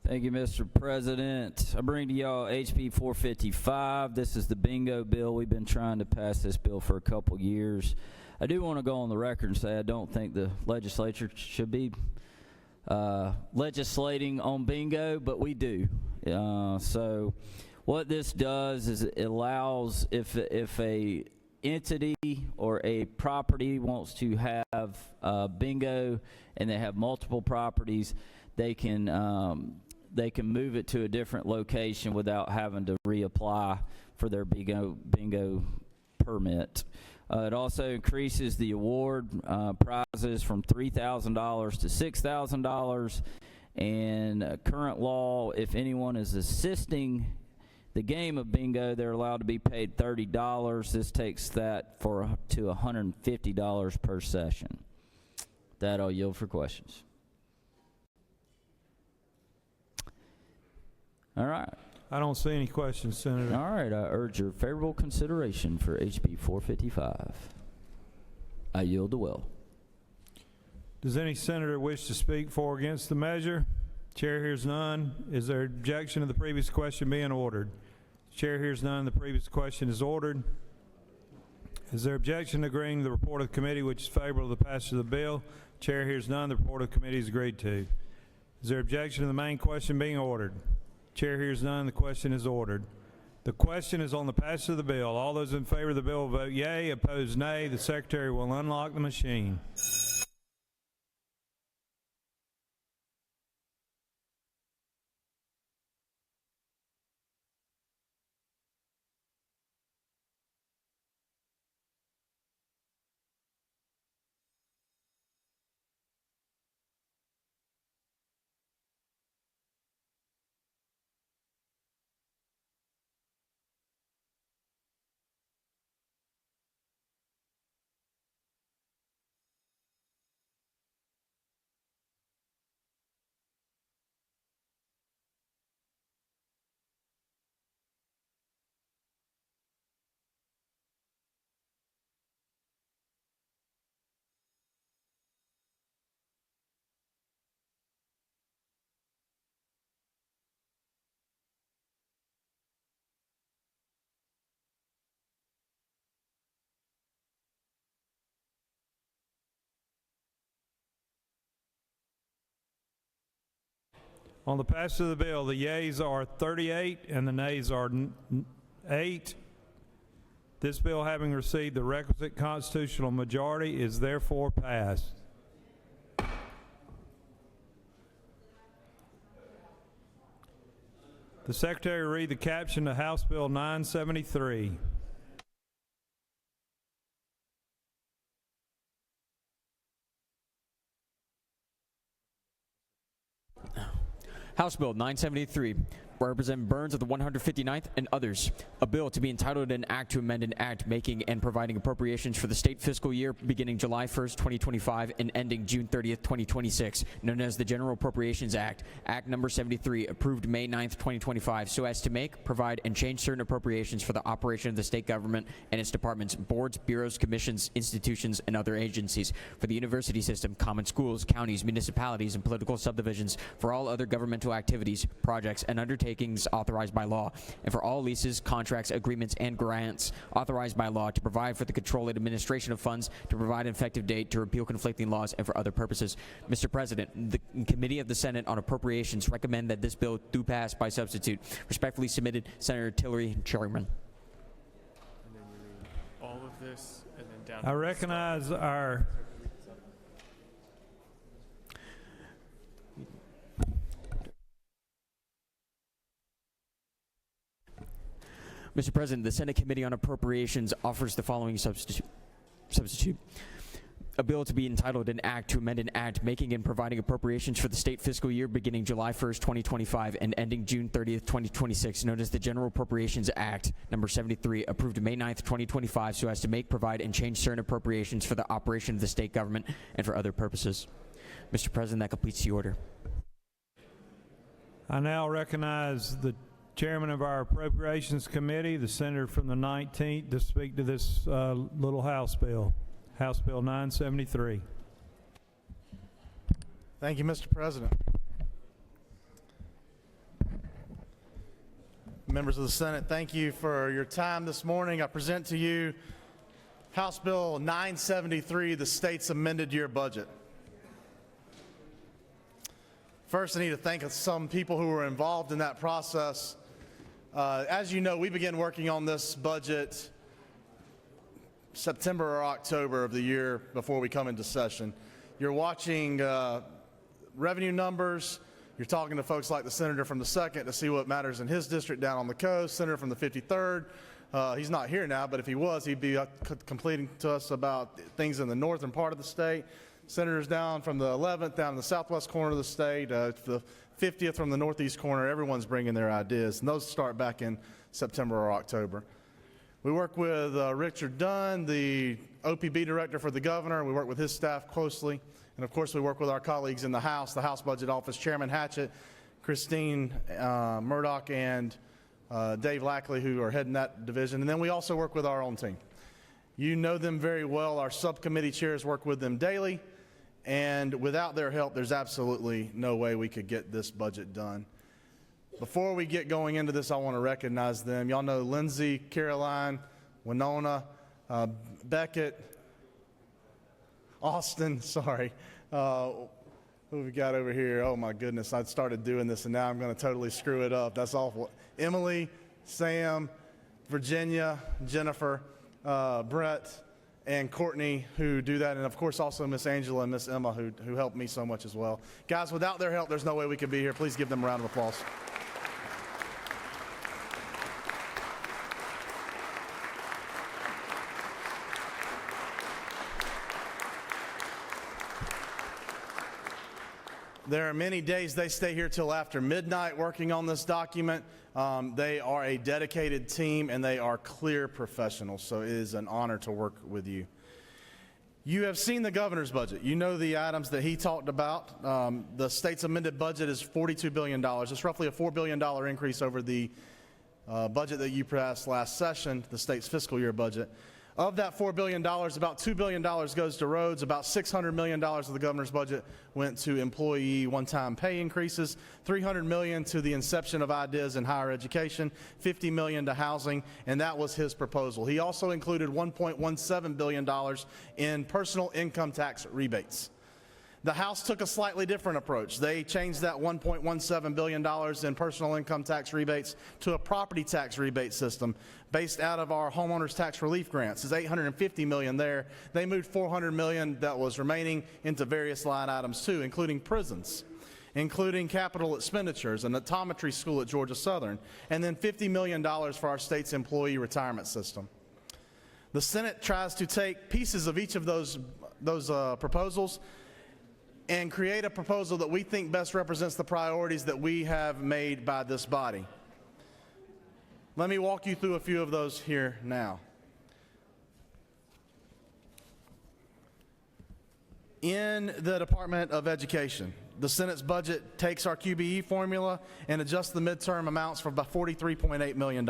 Thank you, Mr. President. I bring to y'all HB 455. This is the bingo bill. We've been trying to pass this bill for a couple years. I do want to go on the record and say I don't think the legislature should be legislating on bingo, but we do. So what this does is it allows if a entity or a property wants to have bingo and they have multiple properties, they can move it to a different location without having to reapply for their bingo permit. It also increases the award prizes from $3,000 to $6,000. And current law, if anyone is assisting the game of bingo, they're allowed to be paid $30. This takes that to $150 per session. That I'll yield for questions. All right. I don't see any questions, Senator. All right. I urge your favorable consideration for HB 455. I yield the will. Does any senator wish to speak for or against the measure? Chair hears none. Is there objection to the previous question being ordered? Chair hears none. The previous question is ordered. Is there objection to agreeing to the report of the committee which is favorable to the passage of the bill? Chair hears none. The report of the committee is agreed to. Is there objection to the main question being ordered? Chair hears none. The question is ordered. The question is on the passage of the bill. All those in favor of the bill will vote yea. Opposed, nay. The secretary will unlock the machine. On the passage of the bill, the yeas are 38 and the nays are 8. This bill, having received the requisite constitutional majority, is therefore passed. The Secretary will read the caption to House Bill 973. House Bill 973, Representative Burns of the 159th and others. A bill to be entitled an act to amend an act making and providing appropriations for the state fiscal year beginning July 1st, 2025 and ending June 30th, 2026, known as the General Appropriations Act, Act Number 73, approved May 9th, 2025, so as to make, provide, and change certain appropriations for the operation of the state government and its departments, boards, bureaus, commissions, institutions, and other agencies, for the university system, common schools, counties, municipalities, and political subdivisions, for all other governmental activities, projects, and undertakings authorized by law, and for all leases, contracts, agreements, and grants authorized by law, to provide for the control and administration of funds, to provide an effective date, to repeal conflicting laws, and for other purposes. Mr. President, the Committee of the Senate on Appropriations recommend that this bill do pass by substitute. Respectfully submitted, Senator Tillery, Chairman. And then you read all of this, and then down. I recognize our Mr. President, the Senate Committee on Appropriations offers the following substitute. A bill to be entitled an act to amend an act making and providing appropriations for the state fiscal year beginning July 1st, 2025 and ending June 30th, 2026, known as the General Appropriations Act, Number 73, approved May 9th, 2025, so as to make, provide, and change certain appropriations for the operation of the state government and for other purposes. Mr. President, that completes the order. I now recognize the Chairman of our Appropriations Committee, the Senator from the 19th, to speak to this little House bill, House Bill 973. Thank you, Mr. President. Members of the Senate, thank you for your time this morning. I present to you House Bill 973, the state's amended year budget. First, I need to thank some people who were involved in that process. As you know, we began working on this budget September or October of the year before we come into session. You're watching revenue numbers You're talking to folks like the senator from the 2nd to see what matters in his district down on the coast, senator from the 53rd. He's not here now, but if he was, he'd be completing to us about things in the northern part of the state. Senators down from the 11th, down in the southwest corner of the state, the 50th from the northeast corner, everyone's bringing their ideas, and those start back in September or October. We work with Richard Dunn, the OPB director for the governor. We work with his staff closely. And of course, we work with our colleagues in the House Budget Office, Chairman Hatchett, Christine Murdoch, and Dave Lackley, who are heading that division. And then we also work with our own team. You know them very well. Our subcommittee chairs work with them daily. And without their help, there's absolutely no way we could get this budget done. Before we get going into this, I want to recognize them. Y'all know Lindsay, Caroline, Winona, Beckett, Austin, sorry. Who we got over here? Oh my goodness, I started doing this and now I'm going to totally screw it up. That's awful. Emily, Sam, Virginia, Jennifer, Brett, and Courtney, who do that, and of course also Miss Angela and Miss Emma, who helped me so much as well. Guys, without their help, there's no way we could be here. Please give them a round of applause. There are many days they stay here till after midnight working on this document. They are a dedicated team and they are clear professionals, so it is an honor to work with you. You have seen the governor's budget. You know the items that he talked about. The state's amended budget is $42 billion. It's roughly a $4 billion increase over the budget that you passed last session, the state's fiscal year budget. Of that $4 billion, about $2 billion goes to roads. About $600 million of the governor's budget went to employee one-time pay increases, $300 million to the inception of ideas in higher education, $50 million to housing, and that was his proposal. He also included $1.17 billion in personal income tax rebates. The House took a slightly different approach. They changed that $1.17 billion in personal income tax rebates to a property tax rebate system based out of our homeowners tax relief grants. There's $850 million there. They moved $400 million that was remaining into various line items too, including prisons, including capital expenditures, an optometry school at Georgia Southern, and then $50 million for our state's employee retirement system. The Senate tries to take pieces of each of those proposals and create a proposal that we think best represents the priorities that we have made by this body. Let me walk you through a few of those here now. In the Department of Education, the Senate's budget takes our QBE formula and adjusts the midterm amounts for about $43.8 million.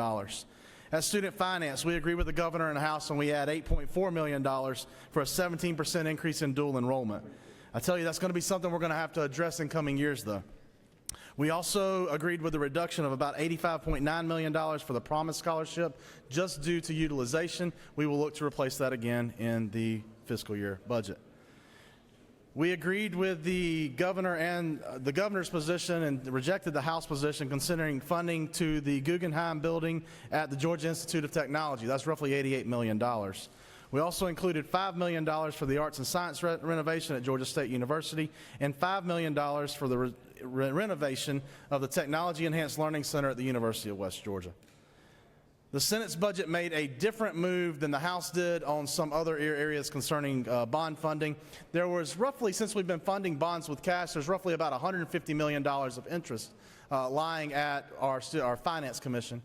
At Student Finance, we agree with the governor and the House and we add $8.4 million for a 17% increase in dual enrollment. I tell you, that's going to be something we're going to have to address in coming years, though. We also agreed with a reduction of about $85.9 million for the Promise Scholarship, just due to utilization. We will look to replace that again in the fiscal year budget. We agreed with the governor and the governor's position and rejected the House position considering funding to the Guggenheim building at the Georgia Institute of Technology. That's roughly $88 million. We also included $5 million for the arts and science renovation at Georgia State University and $5 million for the renovation of the Technology Enhanced Learning Center at the University of West Georgia. The Senate's budget made a different move than the House did on some other areas concerning bond funding. There was roughly, since we've been funding bonds with cash, there's roughly about $150 million of interest lying at our Finance Commission.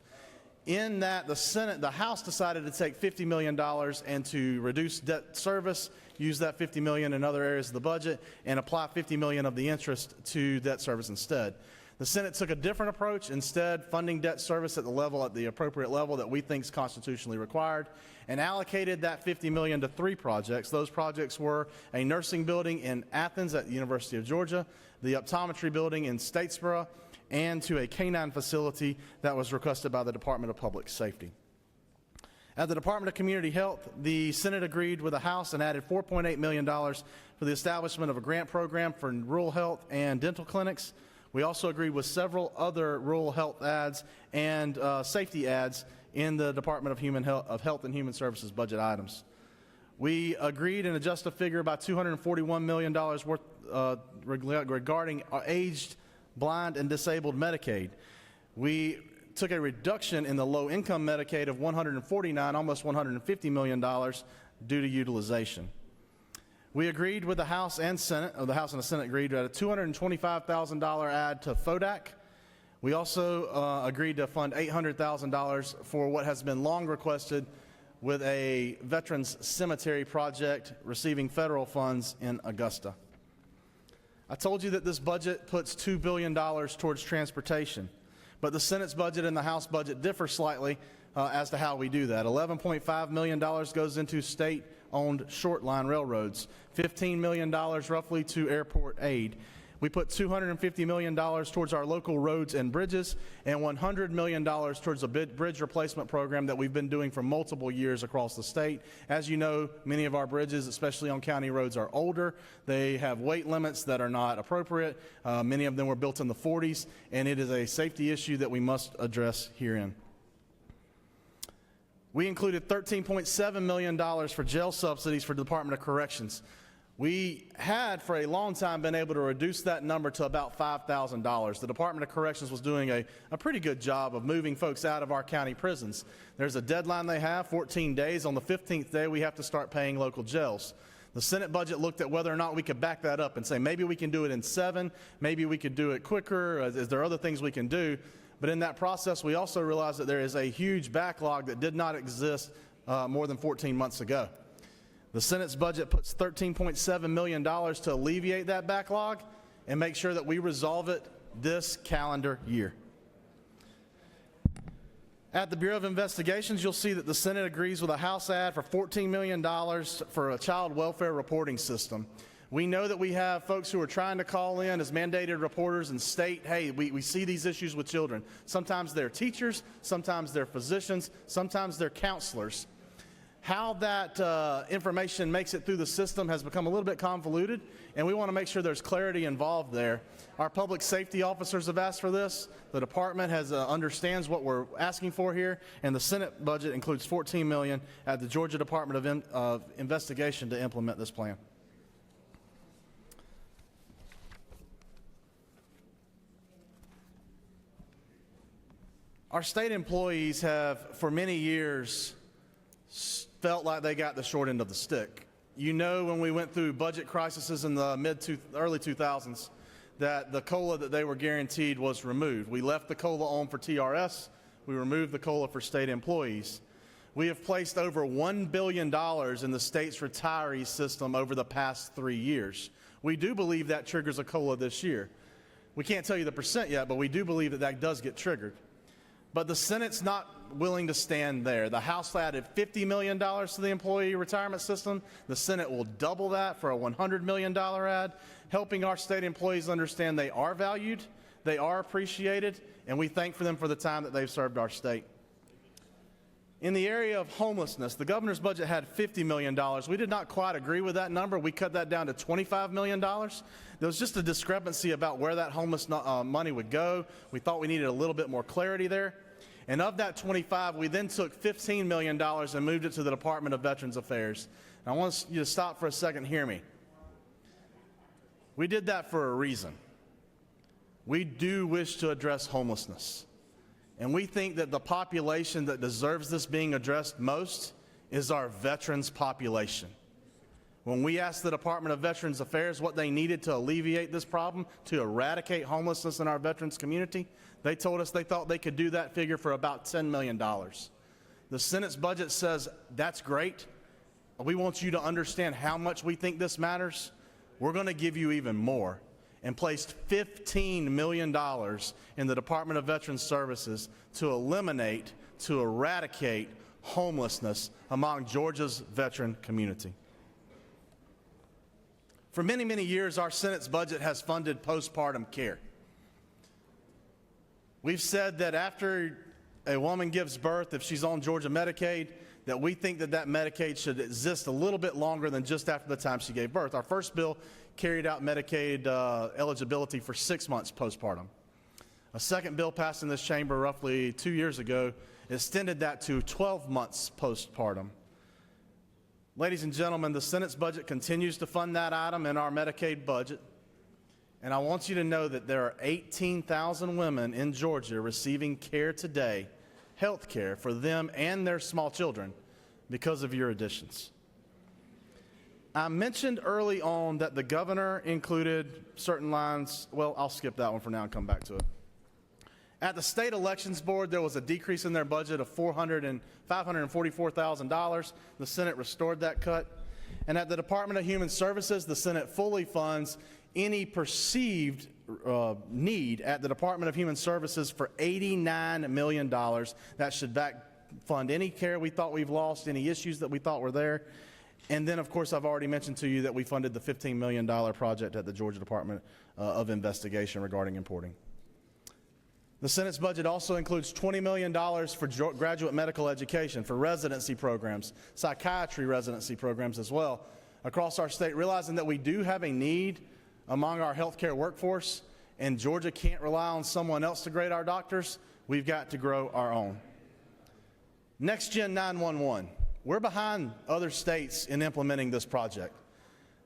In that, the House decided to take $50 million and to reduce debt service, use that $50 million in other areas of the budget, and apply $50 million of the interest to debt service instead. The Senate took a different approach, instead funding debt service at the appropriate level that we think is constitutionally required, and allocated that $50 million to 3 projects. Those projects were a nursing building in Athens at the University of Georgia, the optometry building in Statesboro, and to a canine facility that was requested by the Department of Public Safety. At the Department of Community Health, the Senate agreed with the House and added $4.8 million for the establishment of a grant program for rural health and dental clinics. We also agreed with several other rural health ads and safety ads in the Department of Health and Human Services budget items. We agreed and adjusted a figure about $241 million worth regarding aged blind, and disabled Medicaid. We took a reduction in the low-income Medicaid of $149, almost $150 million due to utilization. We agreed with the House and Senate, or the House and the Senate agreed at a $225,000 add to FODAC. We also agreed to fund $800,000 for what has been long requested with a Veterans Cemetery project receiving federal funds in Augusta. I told you that this budget puts $2 billion towards transportation, but the Senate's budget and the House budget differ slightly as to how we do that. $11.5 million goes into state-owned short-line railroads, $15 million roughly to airport aid. We put $250 million towards our local roads and bridges, and $100 million towards a bridge replacement program that we've been doing for multiple years across the state. As you know, many of our bridges, especially on county roads, are older. They have weight limits that are not appropriate. Many of them were built in the 40s, and it is a safety issue that we must address herein. We included $13.7 million for jail subsidies for the Department of Corrections. We had, for a long time, been able to reduce that number to about $5,000. The Department of Corrections was doing a pretty good job of moving folks out of our county prisons. There's a deadline they have, 14 days. On the 15th day, we have to start paying local jails. The Senate budget looked at whether or not we could back that up and say maybe we can do it in 7, maybe we could do it quicker, is there other things we can do? But in that process, we also realized that there is a huge backlog that did not exist more than 14 months ago. The Senate's budget puts $13.7 million to alleviate that backlog and make sure that we resolve it this calendar year. At the Bureau of Investigations, you'll see that the Senate agrees with a House ad for $14 million for a child welfare reporting system. We know that we have folks who are trying to call in as mandated reporters and state, hey, we see these issues with children. Sometimes they're teachers, sometimes they're physicians, sometimes they're counselors. How that information makes it through the system has become a little bit convoluted, and we want to make sure there's clarity involved there. Our public safety officers have asked for this. The department understands what we're asking for here, and the Senate budget includes $14 million at the Georgia Department of Investigation to implement this plan. Our state employees have, for many years, felt like they got the short end of the stick. You know, when we went through budget crises in the early 2000s, that the COLA that they were guaranteed was removed. We left the COLA on for TRS. We removed the COLA for state employees. We have placed over $1 billion in the state's retiree system over the past 3 years. We do believe that triggers a COLA this year. We can't tell you the percent yet, but we do believe that that does get triggered. But the Senate's not willing to stand there. The House added $50 million to the employee retirement system. The Senate will double that for a $100 million add, helping our state employees understand they are valued, they are appreciated, and we thank them for the time that they've served our state. In the area of homelessness, the governor's budget had $50 million. We did not quite agree with that number. We cut that down to $25 million. There was just a discrepancy about where that homeless money would go. We thought we needed a little bit more clarity there. And of that 25, we then took $15 million and moved it to the Department of Veterans Affairs. And I want you to stop for a second and hear me. We did that for a reason. We do wish to address homelessness. And we think that the population that deserves this being addressed most is our veterans population. When we asked the Department of Veterans Affairs what they needed to alleviate this problem, to eradicate homelessness in our veterans community, they told us they thought they could do that figure for about $10 million. The Senate's budget says that's great. We want you to understand how much we think this matters. We're going to give you even more, and placed $15 million in the Department of Veterans Services to eradicate homelessness among Georgia's veteran community. For many, many years, our Senate's budget has funded postpartum care. We've said that after a woman gives birth, if she's on Georgia Medicaid, that we think that that Medicaid should exist a little bit longer than just after the time she gave birth. Our first bill carried out Medicaid eligibility for 6 months postpartum. A second bill passed in this chamber roughly 2 years ago extended that to 12 months postpartum. Ladies and gentlemen, the Senate's budget continues to fund that item in our Medicaid budget. And I want you to know that there are 18,000 women in Georgia receiving care today, health care for them and their small children, because of your additions. I mentioned early on that the governor included certain lines. Well, I'll skip that one for now and come back to it. At the State Elections Board, there was a decrease in their budget of $544,000. The Senate restored that cut. And at the Department of Human Services, the Senate fully funds any perceived need at the Department of Human Services for $89 million. That should fund any care we thought we've lost, any issues that we thought were there. And then, of course, I've already mentioned to you that we funded the $15 million project at the Georgia Department of Investigation regarding importing. The Senate's budget also includes $20 million for graduate medical education, for residency programs, psychiatry residency programs as well across our state, realizing that we do have a need among our healthcare workforce, and Georgia can't rely on someone else to grade our doctors. We've got to grow our own. Next Gen 911. We're behind other states in implementing this project.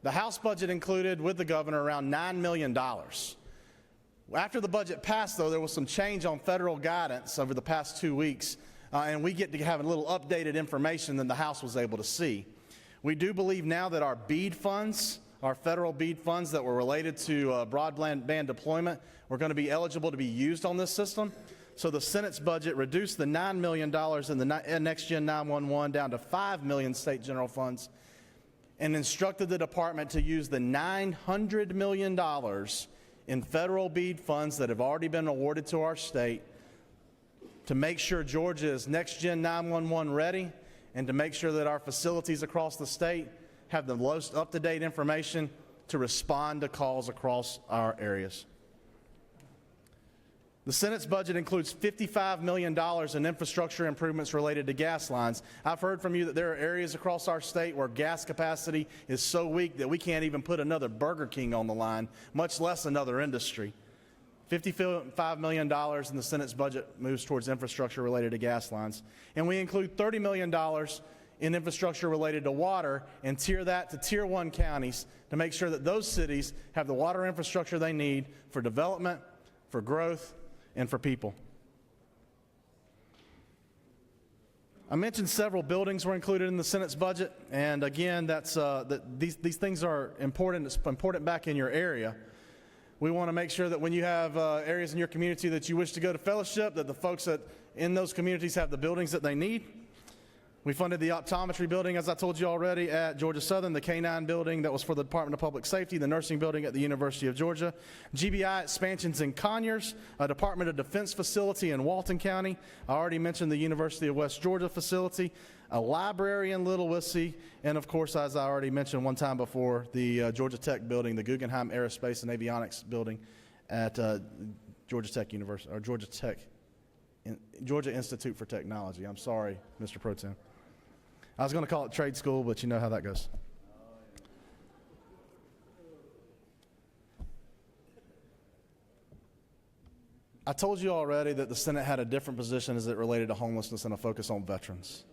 The House budget included, with the governor, around $9 million. After the budget passed, though, there was some change on federal guidance over the past 2 weeks, and we get to have a little updated information than the House was able to see. We do believe now that our BEAD funds, our federal BEAD funds that were related to broadband deployment, were going to be eligible to be used on this system. So the Senate's budget reduced the $9 million in the Next Gen 911 down to $5 million state general funds, and instructed the department to use the $900 million in federal BEAD funds that have already been awarded to our state to make sure Georgia is Next Gen 911 ready, and to make sure that our facilities across the state have the most up-to-date information to respond to calls across our areas. The Senate's budget includes $55 million in infrastructure improvements related to gas lines. I've heard from you that there are areas across our state where gas capacity is so weak that we can't even put another Burger King on the line, much less another industry. $55 million in the Senate's budget moves towards infrastructure related to gas lines. And we include $30 million in infrastructure related to water, and tier that to Tier 1 counties to make sure that those cities have the water infrastructure they need for development, for growth, and for people. I mentioned several buildings were included in the Senate's budget, and again, these things are important. It's important back in your area. We want to make sure that when you have areas in your community that you wish to go to fellowship, that the folks in those communities have the buildings that they need. We funded the optometry building, as I told you already, at Georgia Southern, the K-9 building that was for the Department of Public Safety, the nursing building at the University of Georgia, GBI expansions in Conyers, a Department of Defense facility in Walton County. I already mentioned the University of West Georgia facility, a library in Little Wissey, and of course, as I already mentioned one time before, the Georgia Tech building, the Guggenheim Aerospace and Avionics building at Georgia Tech University, or Georgia Institute for Technology. I'm sorry, Mr. Pro Tem. I was going to call it trade school, but you know how that goes. I told you already that the Senate had a different position as it related to homelessness and a focus on veterans.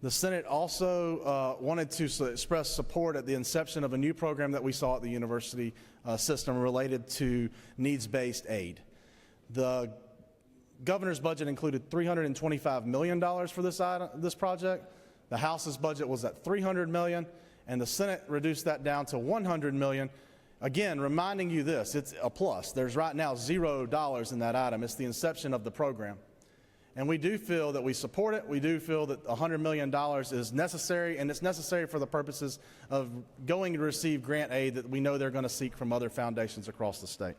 The Senate also wanted to express support at the inception of a new program that we saw at the university system related to needs-based aid. The governor's budget included $325 million for this project. The House's budget was at $300 million, and the Senate reduced that down to $100 million. Again, reminding you this, it's a plus. There's right now $0 in that item. It's the inception of the program. And we do feel that we support it. We do feel that $100 million is necessary, and it's necessary for the purposes of going to receive grant aid that we know they're going to seek from other foundations across the state.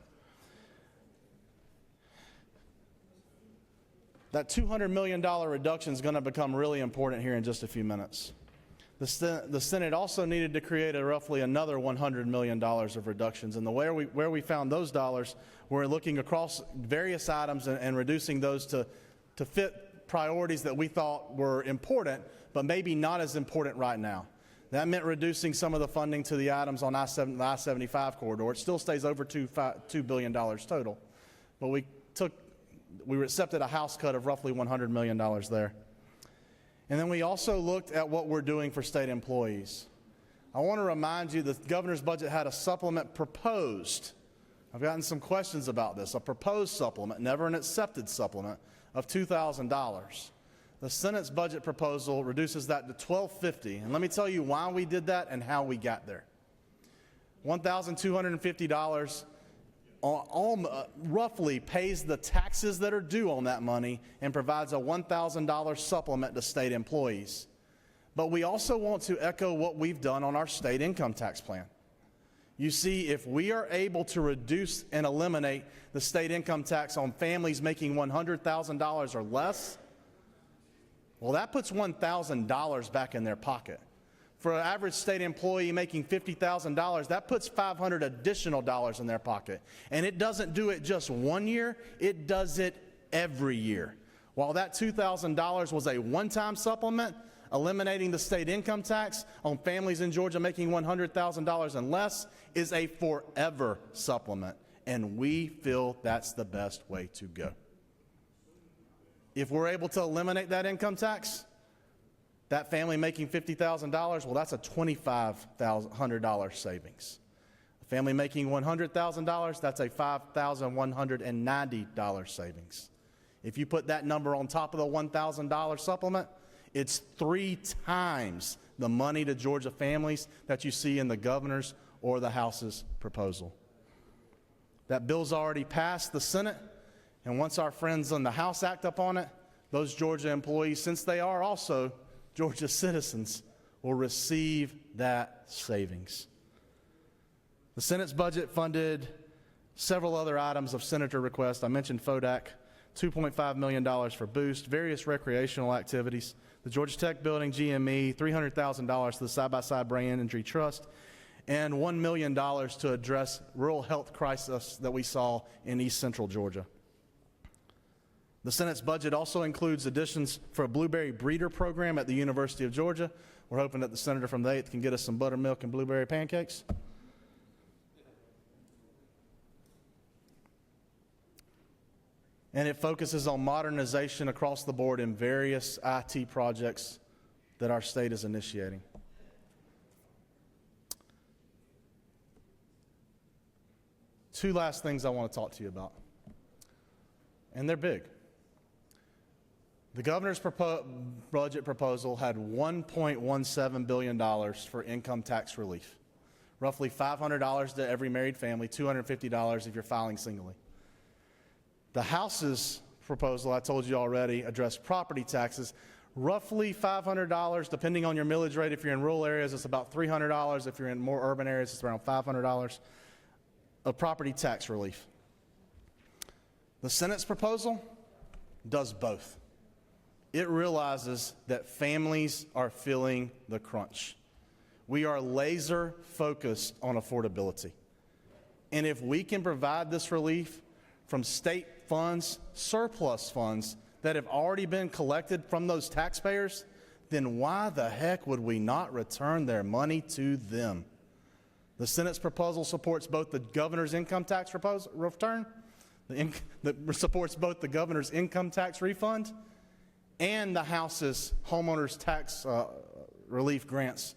That $200 million reduction is going to become really important here in just a few minutes. The Senate also needed to create roughly another $100 million of reductions. And where we found those dollars, we're looking across various items and reducing those to fit priorities that we thought were important, but maybe not as important right now. That meant reducing some of the funding to the items on the I-75 corridor. It still stays over $2 billion total, but we accepted a House cut of roughly $100 million there. And then we also looked at what we're doing for state employees. I want to remind you that the governor's budget had a supplement proposed I've gotten some questions about this. A proposed supplement, never an accepted supplement, of $2,000. The Senate's budget proposal reduces that to $1,250. And let me tell you why we did that and how we got there. $1,250 roughly pays the taxes that are due on that money and provides a $1,000 supplement to state employees. But we also want to echo what we've done on our state income tax plan. You see, if we are able to reduce and eliminate the state income tax on families making $100,000 or less, well, that puts $1,000 back in their pocket. For an average state employee making $50,000, that puts $500 additional dollars in their pocket. And it doesn't do it just one year, it does it every year. While that $2,000 was a one-time supplement, eliminating the state income tax on families in Georgia making $100,000 and less is a forever supplement, and we feel that's the best way to go. If we're able to eliminate that income tax, that family making $50,000, well, that's a $2,500 savings. A family making $100,000, that's a $5,190 savings. If you put that number on top of the $1,000 supplement, it's 3 times the money to Georgia families that you see in the governor's or the House's proposal. That bill's already passed the Senate, and once our friends in the House act upon it, those Georgia employees, since they are also Georgia citizens, will receive that savings. The Senate's budget funded several other items of Senator requests. I mentioned FODAC, $2.5 million for Boost, various recreational activities, the Georgia Tech building, GME, $300,000 to the Side-by-Side Brain Injury Trust, and $1 million to address rural health crisis that we saw in East Central Georgia. The Senate's budget also includes additions for a blueberry breeder program at the University of Georgia. We're hoping that the senator from the 8th can get us some buttermilk and blueberry pancakes. And it focuses on modernization across the board in various IT projects that our state is initiating. Two last things I want to talk to you about, and they're big. The governor's budget proposal had $1.17 billion for income tax relief, roughly $500 to every married family, $250 if you're filing singly. The House's proposal, I told you already, addressed property taxes, roughly $500, depending on your millage rate. If you're in rural areas, it's about $300. If you're in more urban areas, it's around $500 of property tax relief. The Senate's proposal does both. It realizes that families are feeling the crunch. We are laser focused on affordability. And if we can provide this relief from state funds, surplus funds that have already been collected from those taxpayers, then why the heck would we not return their money to them? The Senate's proposal supports both the governor's income tax return, that supports both the governor's income tax refund and the House's homeowners tax relief grants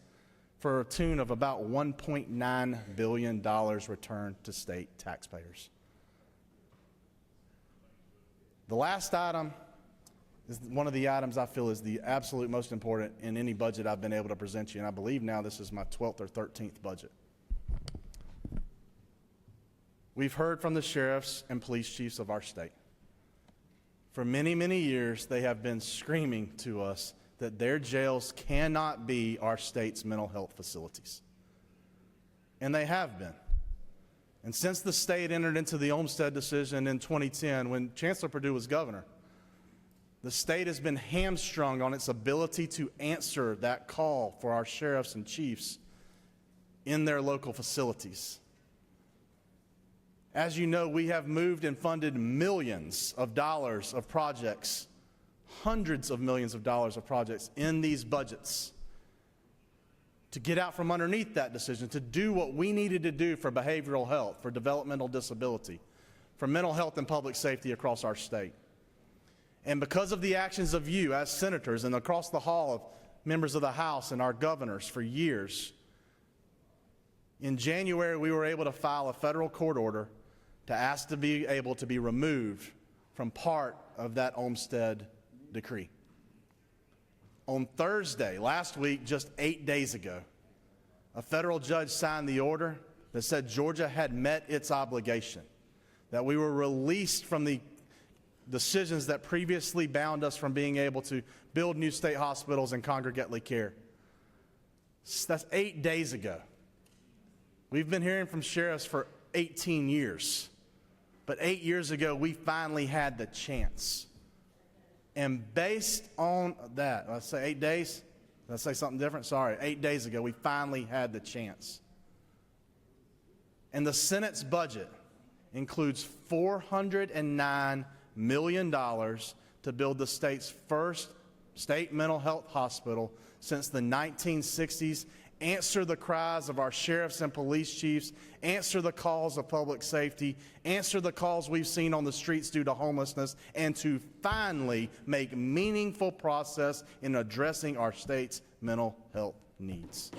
for a tune of about $1.9 billion returned to state taxpayers. The last item is one of the items I feel is the absolute most important in any budget I've been able to present you, and I believe now this is my 12th or 13th budget. We've heard from the sheriffs and police chiefs of our state. For many, many years, they have been screaming to us that their jails cannot be our state's mental health facilities. And they have been. And since the state entered into the Olmstead decision in 2010, when Chancellor Perdue was governor, the state has been hamstrung on its ability to answer that call for our sheriffs and chiefs in their local facilities. As you know, we have moved and funded millions of dollars of projects, hundreds of millions of dollars of projects in these budgets to get out from underneath that decision, to do what we needed to do for behavioral health, for developmental disability, for mental health and public safety across our state. And because of the actions of you as senators and across the hall of members of the House and our governors for years, in January we were able to file a federal court order to ask to be able to be removed from part of that Olmstead decree. On Thursday, last week, just 8 days ago, a federal judge signed the order that said Georgia had met its obligation, that we were released from the decisions that previously bound us from being able to build new state hospitals and congregately care. That's 8 days ago. We've been hearing from sheriffs for 18 years. But 8 years ago, we finally had the chance. And based on that, let's say 8 days, let's say something different. Sorry, 8 days ago, we finally had the chance. And the Senate's budget includes $409 million to build the state's first state mental health hospital since the 1960s, answer the cries of our sheriffs and police chiefs, answer the calls of public safety, answer the calls we've seen on the streets due to homelessness, and to finally make meaningful progress in addressing our state's mental health needs.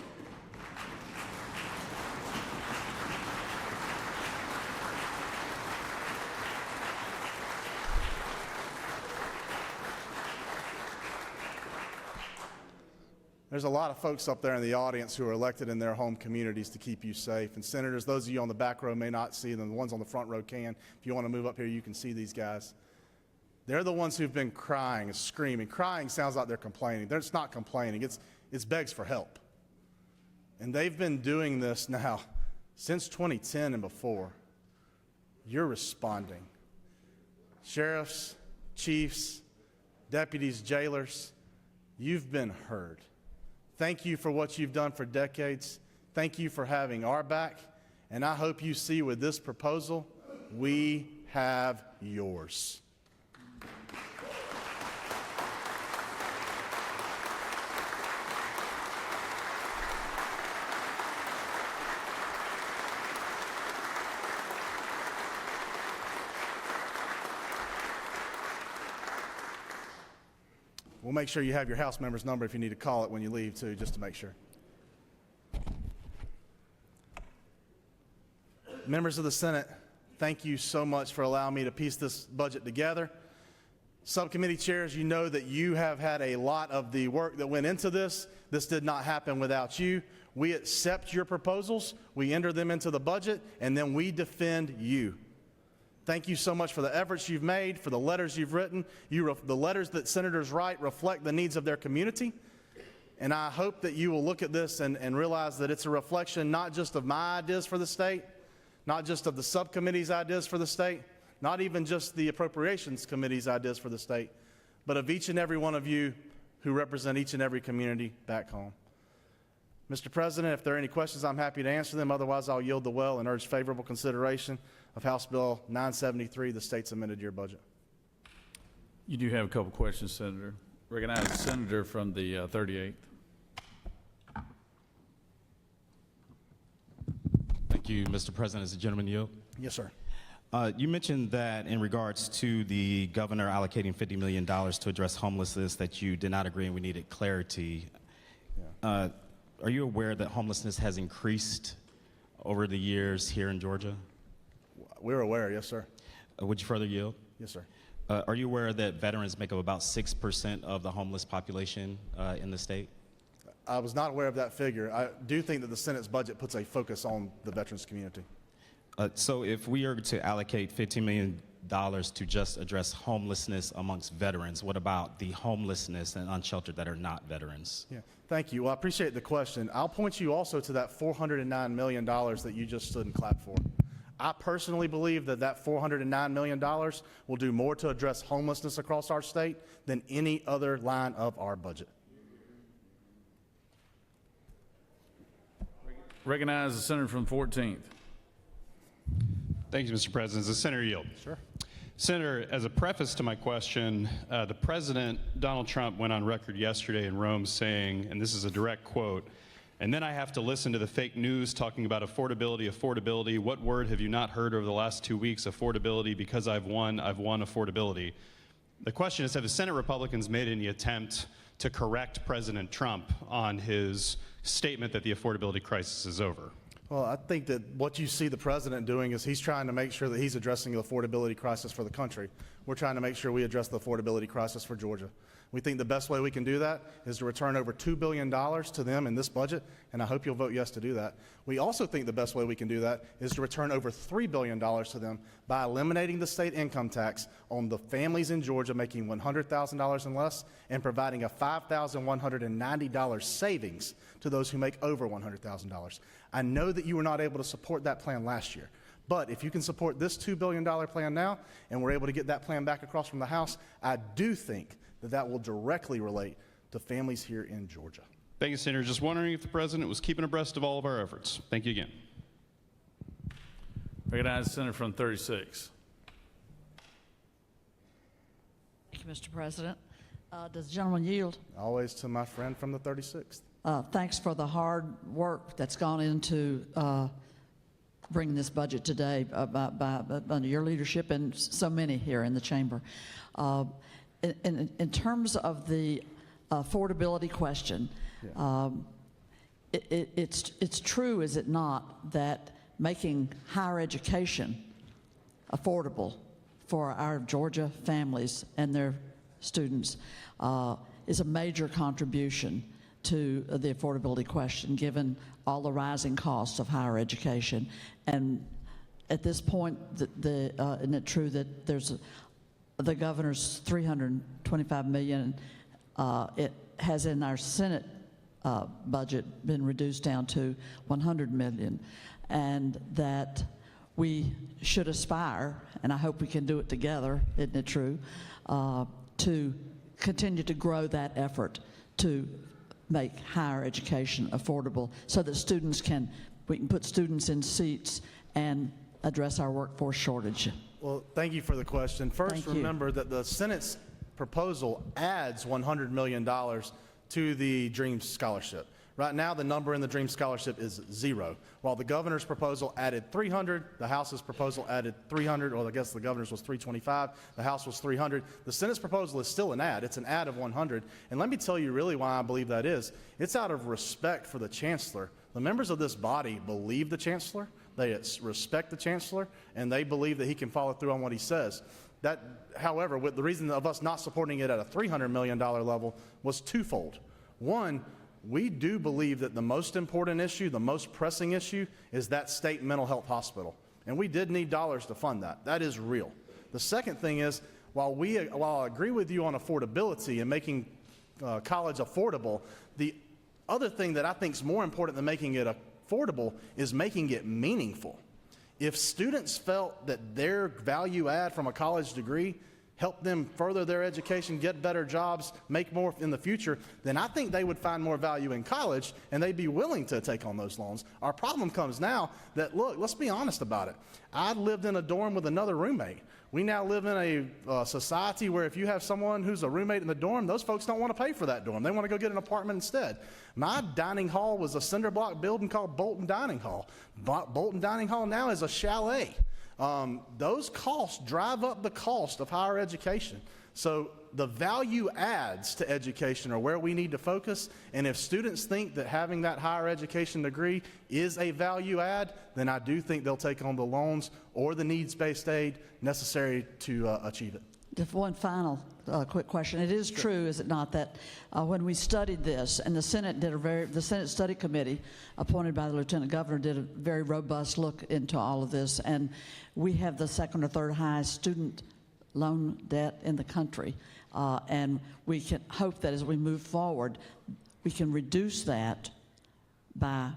There's a lot of folks up there in the audience who are elected in their home communities to keep you safe. And senators, those of you on the back row may not see them. The ones on the front row can. If you want to move up here, you can see these guys. They're the ones who've been crying and screaming. Crying sounds like they're complaining. It's not complaining. It's begs for help. And they've been doing this now since 2010 and before. You're responding. Sheriffs, chiefs, deputies, jailers, you've been heard. Thank you for what you've done for decades. Thank you for having our back. And I hope you see with this proposal, we have yours. We'll make sure you have your House member's number if you need to call it when you leave, too, just to make sure. Members of the Senate, thank you so much for allowing me to piece this budget together. Subcommittee chairs, you know that you have had a lot of the work that went into this. This did not happen without you. We accept your proposals, we enter them into the budget, and then we defend you. Thank you so much for the efforts you've made, for the letters you've written. The letters that senators write reflect the needs of their community. And I hope that you will look at this and realize that it's a reflection not just of my ideas for the state, not just of the subcommittee's ideas for the state, not even just the Appropriations Committee's ideas for the state, but of each and every one of you who represent each and every community back home. Mr. President, if there are any questions, I'm happy to answer them. Otherwise, I'll yield the well and urge favorable consideration of House Bill 973, the state's amended year budget. You do have a couple questions, Senator. Recognize the senator from the 38th. Thank you, Mr. President. As the gentleman yield? Yes, sir. You mentioned that in regards to the governor allocating $50 million to address homelessness, that you did not agree and we needed clarity. Yeah. Are you aware that homelessness has increased over the years here in Georgia? We're aware, yes, sir. Would you further yield? Yes, sir. Are you aware that veterans make up about 6% of the homeless population in the state? I was not aware of that figure. I do think that the Senate's budget puts a focus on the veterans community. So if we are to allocate $15 million to just address homelessness amongst veterans, what about the homelessness and unsheltered that are not veterans? Yeah, thank you. Well, I appreciate the question. I'll point you also to that $409 million that you just stood and clapped for. I personally believe that that $409 million will do more to address homelessness across our state than any other line of our budget. Recognize the senator from the 14th. Thank you, Mr. President. Does the senator yield? Sure. Senator, as a preface to my question, the President, Donald Trump, went on record yesterday in Rome saying, and this is a direct quote, "And then I have to listen to the fake news talking about affordability, affordability. What word have you not heard over the last 2 weeks? Affordability. Because I've won affordability." The question is, have the Senate Republicans made any attempt to correct President Trump on his statement that the affordability crisis is over? Well, I think that what you see the president doing is he's trying to make sure that he's addressing the affordability crisis for the country. We're trying to make sure we address the affordability crisis for Georgia. We think the best way we can do that is to return over $2 billion to them in this budget, and I hope you'll vote yes to do that. We also think the best way we can do that is to return over $3 billion to them by eliminating the state income tax on the families in Georgia making $100,000 and less and providing a $5,190 savings to those who make over $100,000. I know that you were not able to support that plan last year. But if you can support this $2 billion plan now, and we're able to get that plan back across from the House, I do think that that will directly relate to families here in Georgia. Thank you, Senator. Just wondering if the president was keeping abreast of all of our efforts. Thank you again. Recognize the senator from 36. Thank you, Mr. President. Does the gentleman yield? Always to my friend from the 36th. Thanks for the hard work that's gone into bringing this budget today under your leadership and so many here in the chamber. In terms of the affordability question, it's true, is it not, that making higher education affordable for our Georgia families and their students is a major contribution to the affordability question, given all the rising costs of higher education. And at this point, isn't it true that there's the governor's $325 million, it has in our Senate budget been reduced down to $100 million, and that we should aspire, and I hope we can do it together, isn't it true, to continue to grow that effort to make higher education affordable so that we can put students in seats and address our workforce shortage. Well, thank you for the question. First, remember that the Senate's proposal adds $100 million to the Dream Scholarship. Right now, the number in the Dream Scholarship is 0. While the governor's proposal added 300, the House's proposal added 300, or I guess the governor's was 325, the House was 300. The Senate's proposal is still an add. It's an add of 100. And let me tell you really why I believe that is. It's out of respect for the chancellor. The members of this body believe the chancellor, they respect the chancellor, and they believe that he can follow through on what he says. That, however, with the reason of us not supporting it at a $300 million level was twofold. One, we do believe that the most important issue, the most pressing issue, is that state mental health hospital. And we did need dollars to fund that. That is real. The second thing is, while I agree with you on affordability and making college affordable, the other thing that I think is more important than making it affordable is making it meaningful. If students felt that their value add from a college degree help them further their education, get better jobs, make more in the future, then I think they would find more value in college and they'd be willing to take on those loans. Our problem comes now that, look, let's be honest about it. I lived in a dorm with another roommate. We now live in a society where if you have someone who's a roommate in the dorm, those folks don't want to pay for that dorm. They want to go get an apartment instead. My dining hall was a cinder block building called Bolton Dining Hall. Bolton Dining Hall now is a chalet. Those costs drive up the cost of higher education. So the value adds to education are where we need to focus. And if students think that having that higher education degree is a value add, then I do think they'll take on the loans or the needs-based aid necessary to achieve it. Just one final quick question. It is true, is it not, that when we studied this, and the Senate the Senate Study Committee, appointed by the Lieutenant Governor, did a very robust look into all of this, and we have the second or third highest student loan debt in the country, and we can hope that as we move forward, we can reduce that by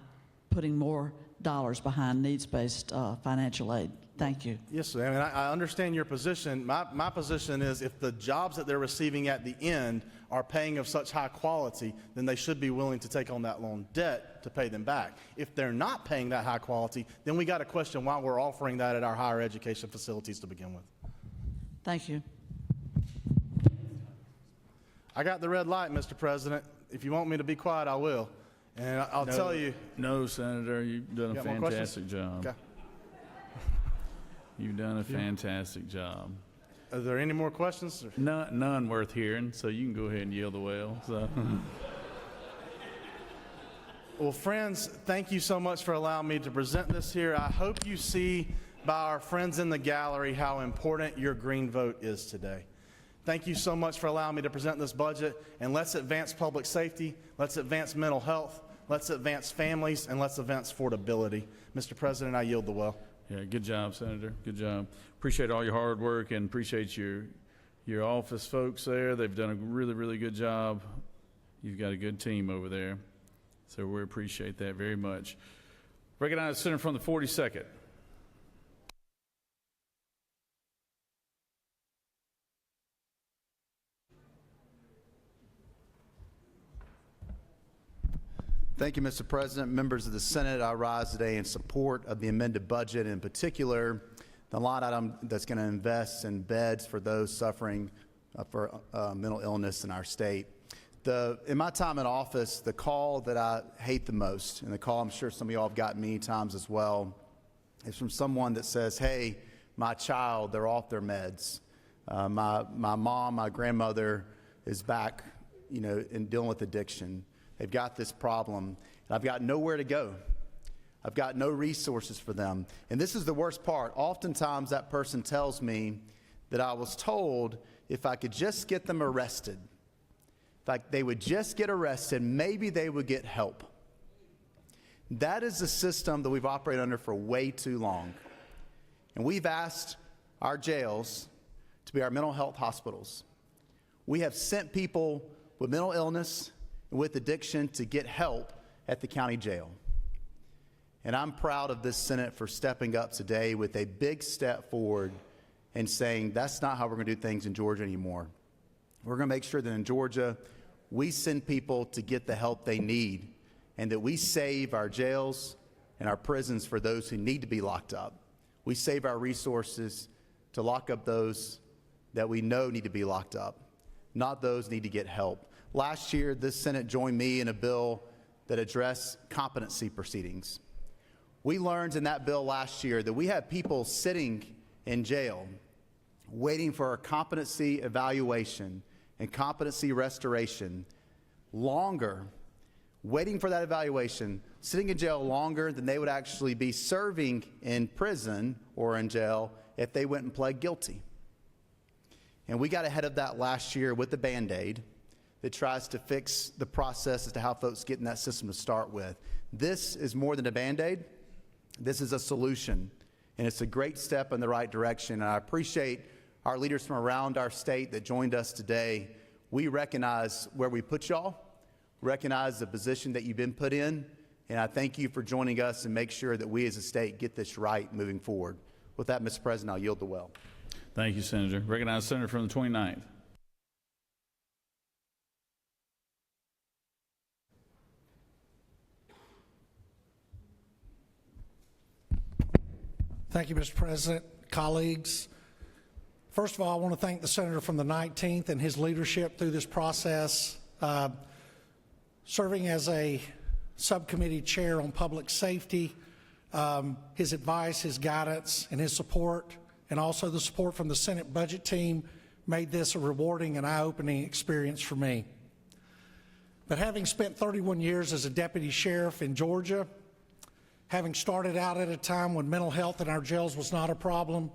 putting more dollars behind needs-based financial aid. Thank you. Yes, sir. I mean, I understand your position. My position is if the jobs that they're receiving at the end are paying of such high quality, then they should be willing to take on that loan debt to pay them back. If they're not paying that high quality, then we got to question why we're offering that at our higher education facilities to begin with. Thank you. I got the red light, Mr. President. If you want me to be quiet, I will. And I'll tell you. No, Senator, you've done a fantastic job. Okay. You've done a fantastic job. Are there any more questions? None worth hearing, so you can go ahead and yield the well. So. Well, friends, thank you so much for allowing me to present this here. I hope you see by our friends in the gallery how important your green vote is today. Thank you so much for allowing me to present this budget, and let's advance public safety, let's advance mental health, let's advance families, and let's advance affordability. Mr. President, I yield the well. Yeah, good job, Senator. Good job. Appreciate all your hard work and appreciate your office folks there. They've done a really, really good job. You've got a good team over there. So we appreciate that very much. Recognize the Senator from the 42nd. Thank you, Mr. President. Members of the Senate, I rise today in support of the amended budget, in particular, the line item that's going to invest in beds for those suffering for mental illness in our state. In my time in office, the call that I hate the most, and the call I'm sure some of y'all have gotten many times as well, is from someone that says, hey, my child, they're off their meds. My mom, my grandmother is back, in dealing with addiction. They've got this problem, and I've got nowhere to go. I've got no resources for them. And this is the worst part. Oftentimes that person tells me that I was told if I could just get them arrested, if they would just get arrested, maybe they would get help. That is the system that we've operated under for way too long. And we've asked our jails to be our mental health hospitals. We have sent people with mental illness and with addiction to get help at the county jail. And I'm proud of this Senate for stepping up today with a big step forward and saying that's not how we're going to do things in Georgia anymore. We're going to make sure that in Georgia we send people to get the help they need and that we save our jails and our prisons for those who need to be locked up. We save our resources to lock up those that we know need to be locked up, not those who need to get help. Last year, this Senate joined me in a bill that addressed competency proceedings. We learned in that bill last year that we have people sitting in jail waiting for a competency evaluation and competency restoration waiting for that evaluation, sitting in jail longer than they would actually be serving in prison or in jail if they went and pled guilty. And we got ahead of that last year with the Band-Aid that tries to fix the process as to how folks get in that system to start with. This is more than a Band-Aid. This is a solution, and it's a great step in the right direction. And I appreciate our leaders from around our state that joined us today. We recognize where we put y'all, recognize the position that you've been put in, and I thank you for joining us and make sure that we as a state get this right moving forward. With that, Mr. President, I'll yield the well. Thank you, Senator. Recognize the Senator from the 29th. Thank you, Mr. President, colleagues. First of all, I want to thank the senator from the 19th and his leadership through this process. Serving as a subcommittee chair on public safety, his advice, his guidance, and his support, and also the support from the Senate budget team made this a rewarding and eye-opening experience for me. But having spent 31 years as a deputy sheriff in Georgia, having started out at a time when mental health in our jails was not a problem,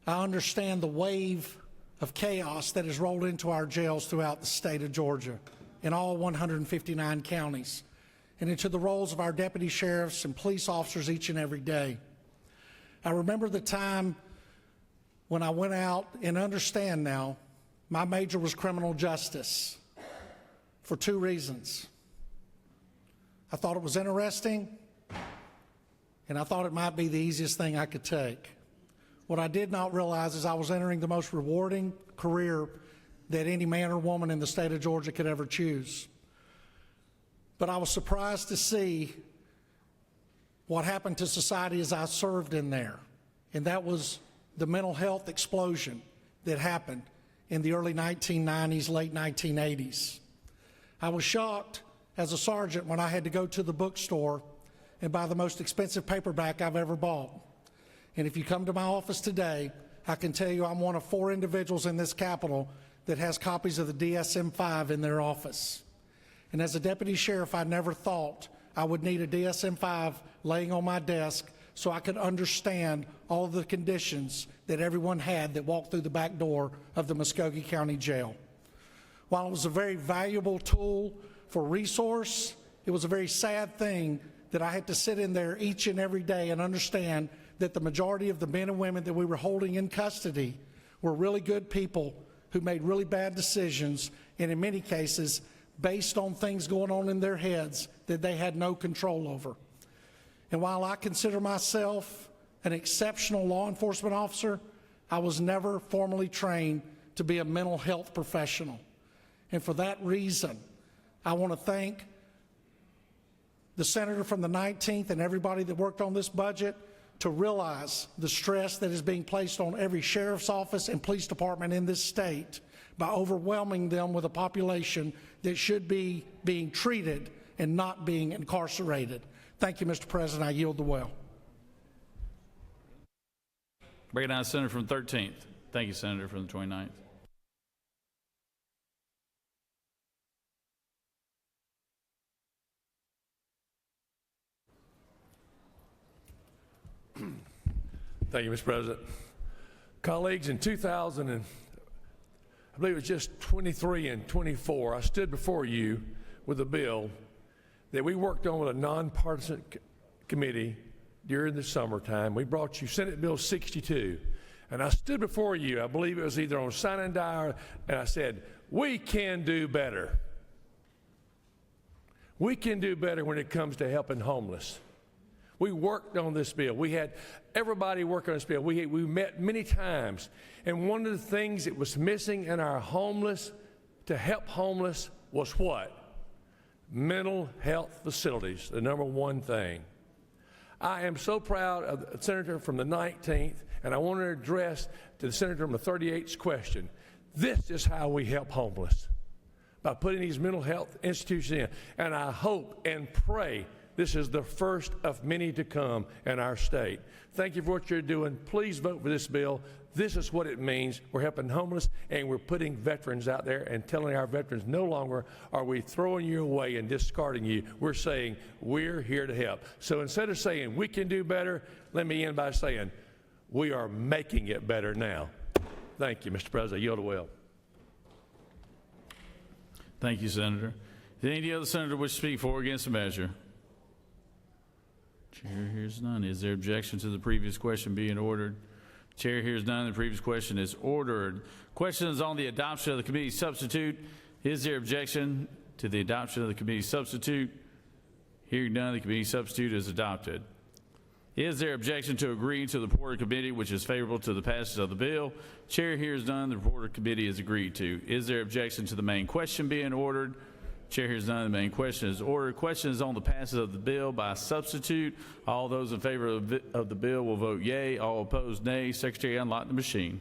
I understand the wave of chaos that has rolled into our jails throughout the state of Georgia in all 159 counties, and into the roles of our deputy sheriffs and police officers each and every day. I remember the time when I went out and understand now my major was criminal justice for two reasons. I thought it was interesting, and I thought it might be the easiest thing I could take. What I did not realize is I was entering the most rewarding career that any man or woman in the state of Georgia could ever choose. But I was surprised to see what happened to society as I served in there, and that was the mental health explosion that happened in the early 1990s, late 1980s. I was shocked as a sergeant when I had to go to the bookstore and buy the most expensive paperback I've ever bought. And if you come to my office today, I can tell you I'm one of 4 individuals in this Capitol that has copies of the DSM-5 in their office. And as a deputy sheriff, I never thought I would need a DSM-5 laying on my desk so I could understand all of the conditions that everyone had that walked through the back door of the Muskogee County Jail. While it was a very valuable tool for resource, it was a very sad thing that I had to sit in there each and every day and understand that the majority of the men and women that we were holding in custody were really good people who made really bad decisions, and in many cases, based on things going on in their heads that they had no control over. And while I consider myself an exceptional law enforcement officer, I was never formally trained to be a mental health professional. And for that reason, I want to thank the senator from the 19th and everybody that worked on this budget to realize the stress that is being placed on every sheriff's office and police department in this state by overwhelming them with a population that should be being treated and not being incarcerated. Thank you, Mr. President. I yield the well. Recognize Senator from the 13th. Thank you, Senator from the 29th. Thank you, Mr. President. Colleagues, in 2000, and I believe it was just 23 and 24, I stood before you with a bill that we worked on with a nonpartisan committee during the summertime. We brought you Senate Bill 62. And I stood before you, I believe it was either on sign and die, and I said, we can do better. We can do better when it comes to helping homeless. We worked on this bill. We had everybody work on this bill. We met many times. And one of the things that was missing in our homeless, to help homeless, was what? Mental health facilities, the number one thing. I am so proud of the senator from the 19th, and I want to address to the senator from the 38th's question. This is how we help homeless, by putting these mental health institutions in. And I hope and pray this is the first of many to come in our state. Thank you for what you're doing. Please vote for this bill. This is what it means. We're helping homeless, and we're putting veterans out there and telling our veterans no longer are we throwing you away and discarding you. We're saying we're here to help. So instead of saying we can do better, let me end by saying we are making it better now. Thank you, Mr. President. I yield the well. Thank you, Senator. Did any other senator wish to speak for or against the measure? Chair hears none. Is there objection to the previous question being ordered? Chair hears none. The previous question is ordered. Question is on the adoption of the committee substitute. Is there objection to the adoption of the committee substitute? Hearing none, the committee substitute is adopted. Is there objection to agreeing to the report of committee which is favorable to the passage of the bill? Chair hears none. The report of committee is agreed to. Is there objection to the main question being ordered? Chair hears none. The main question is ordered. Question is on the passage of the bill by substitute. All those in favor of the bill will vote yea. All opposed, nay. Secretary, unlock the machine.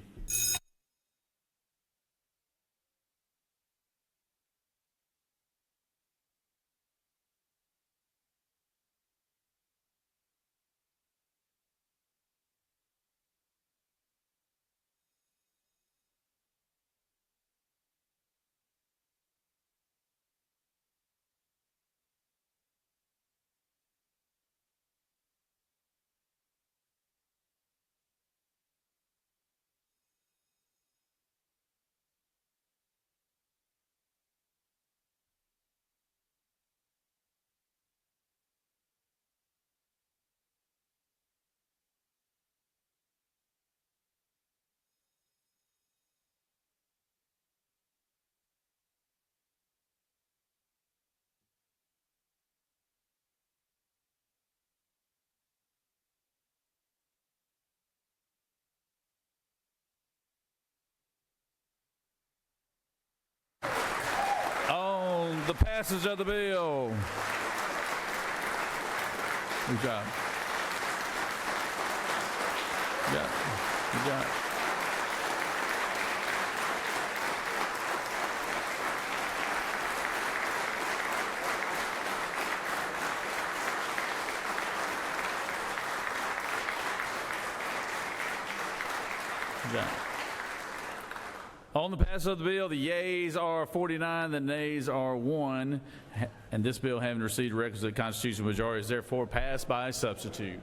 On the passage of the bill. Good job. Good job. Good job. Good job. On the pass of the bill, the yeas are 49, the nays are 1, and this bill, having received a requisite constitutional majority, is therefore passed by substitute.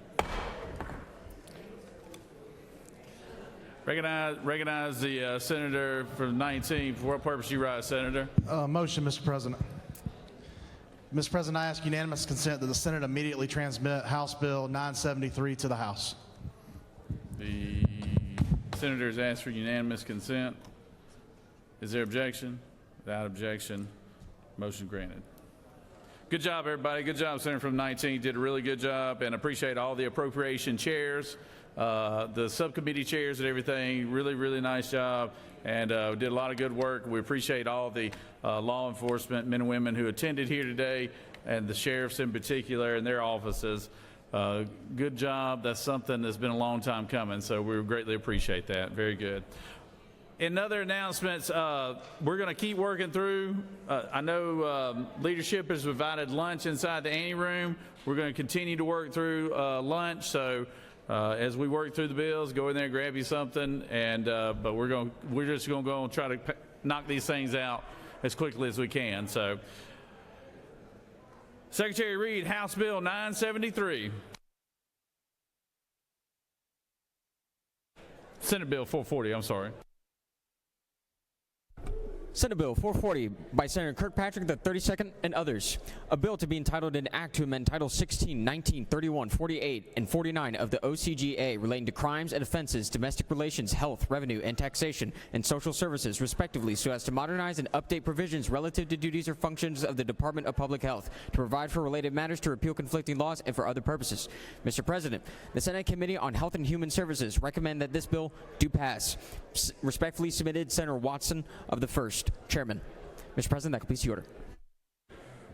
Recognize the senator from 19. For what purpose you rise, Senator? Motion, Mr. President. Mr. President, I ask unanimous consent that the Senate immediately transmit House Bill 973 to the House. The senator has asked for unanimous consent. Is there objection? Without objection, motion granted. Good job, everybody. Good job, Senator from 19. Did a really good job, and appreciate all the appropriation chairs, the subcommittee chairs and everything. Really, really nice job, and did a lot of good work. We appreciate all the law enforcement men and women who attended here today, and the sheriffs in particular and their offices. Good job. That's something that's been a long time coming, so we greatly appreciate that. Very good. In other announcements, we're going to keep working through. I know leadership has provided lunch inside the ante room. We're going to continue to work through lunch. So as we work through the bills, go in there and grab you something. And but we're just going to go and try to knock these things out as quickly as we can. So, Secretary Reed, House Bill 973. Senate Bill 440. I'm sorry. Senate Bill 440 by Senator Kirkpatrick, the 32nd, and others. A bill to be entitled an act to amend Title 16, 19, 31, 48, and 49 of the OCGA relating to crimes and offenses, domestic relations, health, revenue, and taxation, and social services, respectively, so as to modernize and update provisions relative to duties or functions of the Department of Public Health, to provide for related matters, to repeal conflicting laws, and for other purposes. Mr. President, the Senate Committee on Health and Human Services recommend that this bill do pass. Respectfully submitted, Senator Watson of the 1st. Chairman. Mr. President, that completes the order.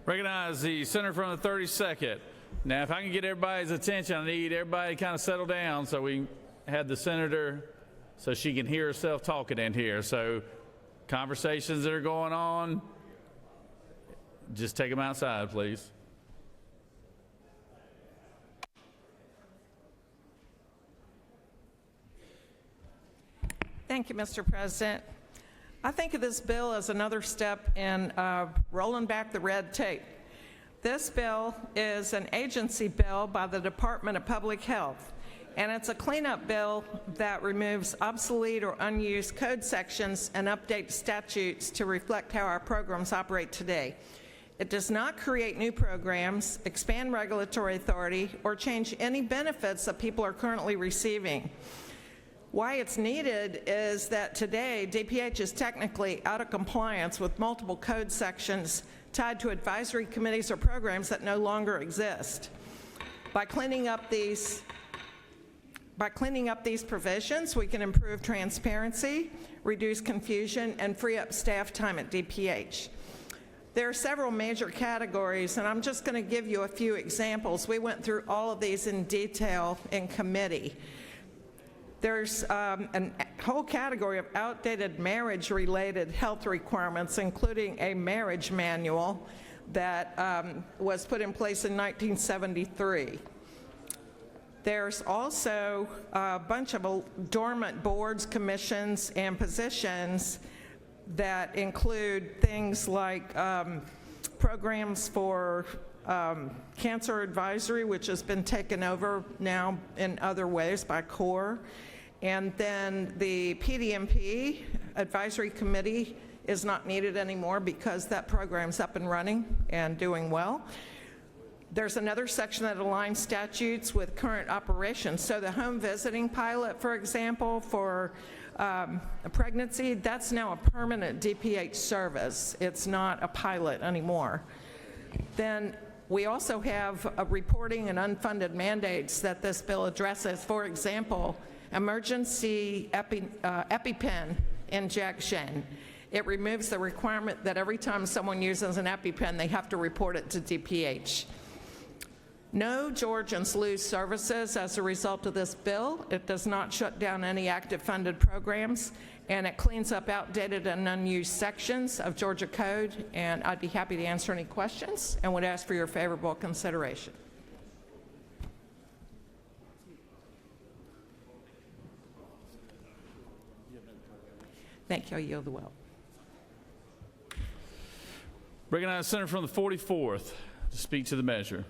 Recognize the senator from the 32nd. Now, if I can get everybody's attention, I need everybody to kind of settle down so we have the senator so she can hear herself talking in here. So conversations that are going on, just take them outside, please. Thank you, Mr. President. I think of this bill as another step in rolling back the red tape. This bill is an agency bill by the Department of Public Health, and it's a cleanup bill that removes obsolete or unused code sections and updates statutes to reflect how our programs operate today. It does not create new programs, expand regulatory authority, or change any benefits that people are currently receiving. Why it's needed is that today DPH is technically out of compliance with multiple code sections tied to advisory committees or programs that no longer exist. By cleaning up these provisions, we can improve transparency, reduce confusion, and free up staff time at DPH. There are several major categories, and I'm just going to give you a few examples. We went through all of these in detail in committee. There's a whole category of outdated marriage-related health requirements, including a marriage manual that was put in place in 1973. There's also a bunch of dormant boards, commissions, and positions that include things like programs for cancer advisory, which has been taken over now in other ways by CORE. And then the PDMP advisory committee is not needed anymore because that program's up and running and doing well. There's another section that aligns statutes with current operations. So the home visiting pilot, for example, for a pregnancy, that's now a permanent DPH service. It's not a pilot anymore. Then we also have reporting and unfunded mandates that this bill addresses. For example, emergency EpiPen injection. It removes the requirement that every time someone uses an EpiPen, they have to report it to DPH. No Georgians lose services as a result of this bill. It does not shut down any active funded programs, and it cleans up outdated and unused sections of Georgia Code, and I'd be happy to answer any questions and would ask for your favorable consideration. Thank you. I yield the will. Recognize the senator from the 44th to speak to the measure.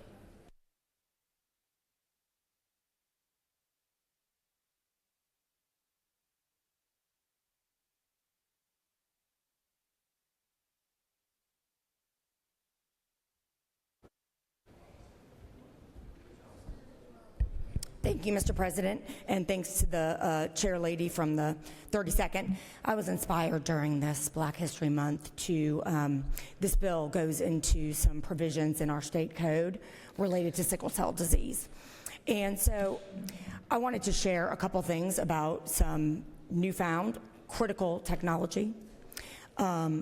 Thank you, Mr. President, and thanks to the chair lady from the 32nd. I was inspired during this Black History Month to, this bill goes into some provisions in our state code related to sickle cell disease. And so I wanted to share a couple things about some newfound critical technology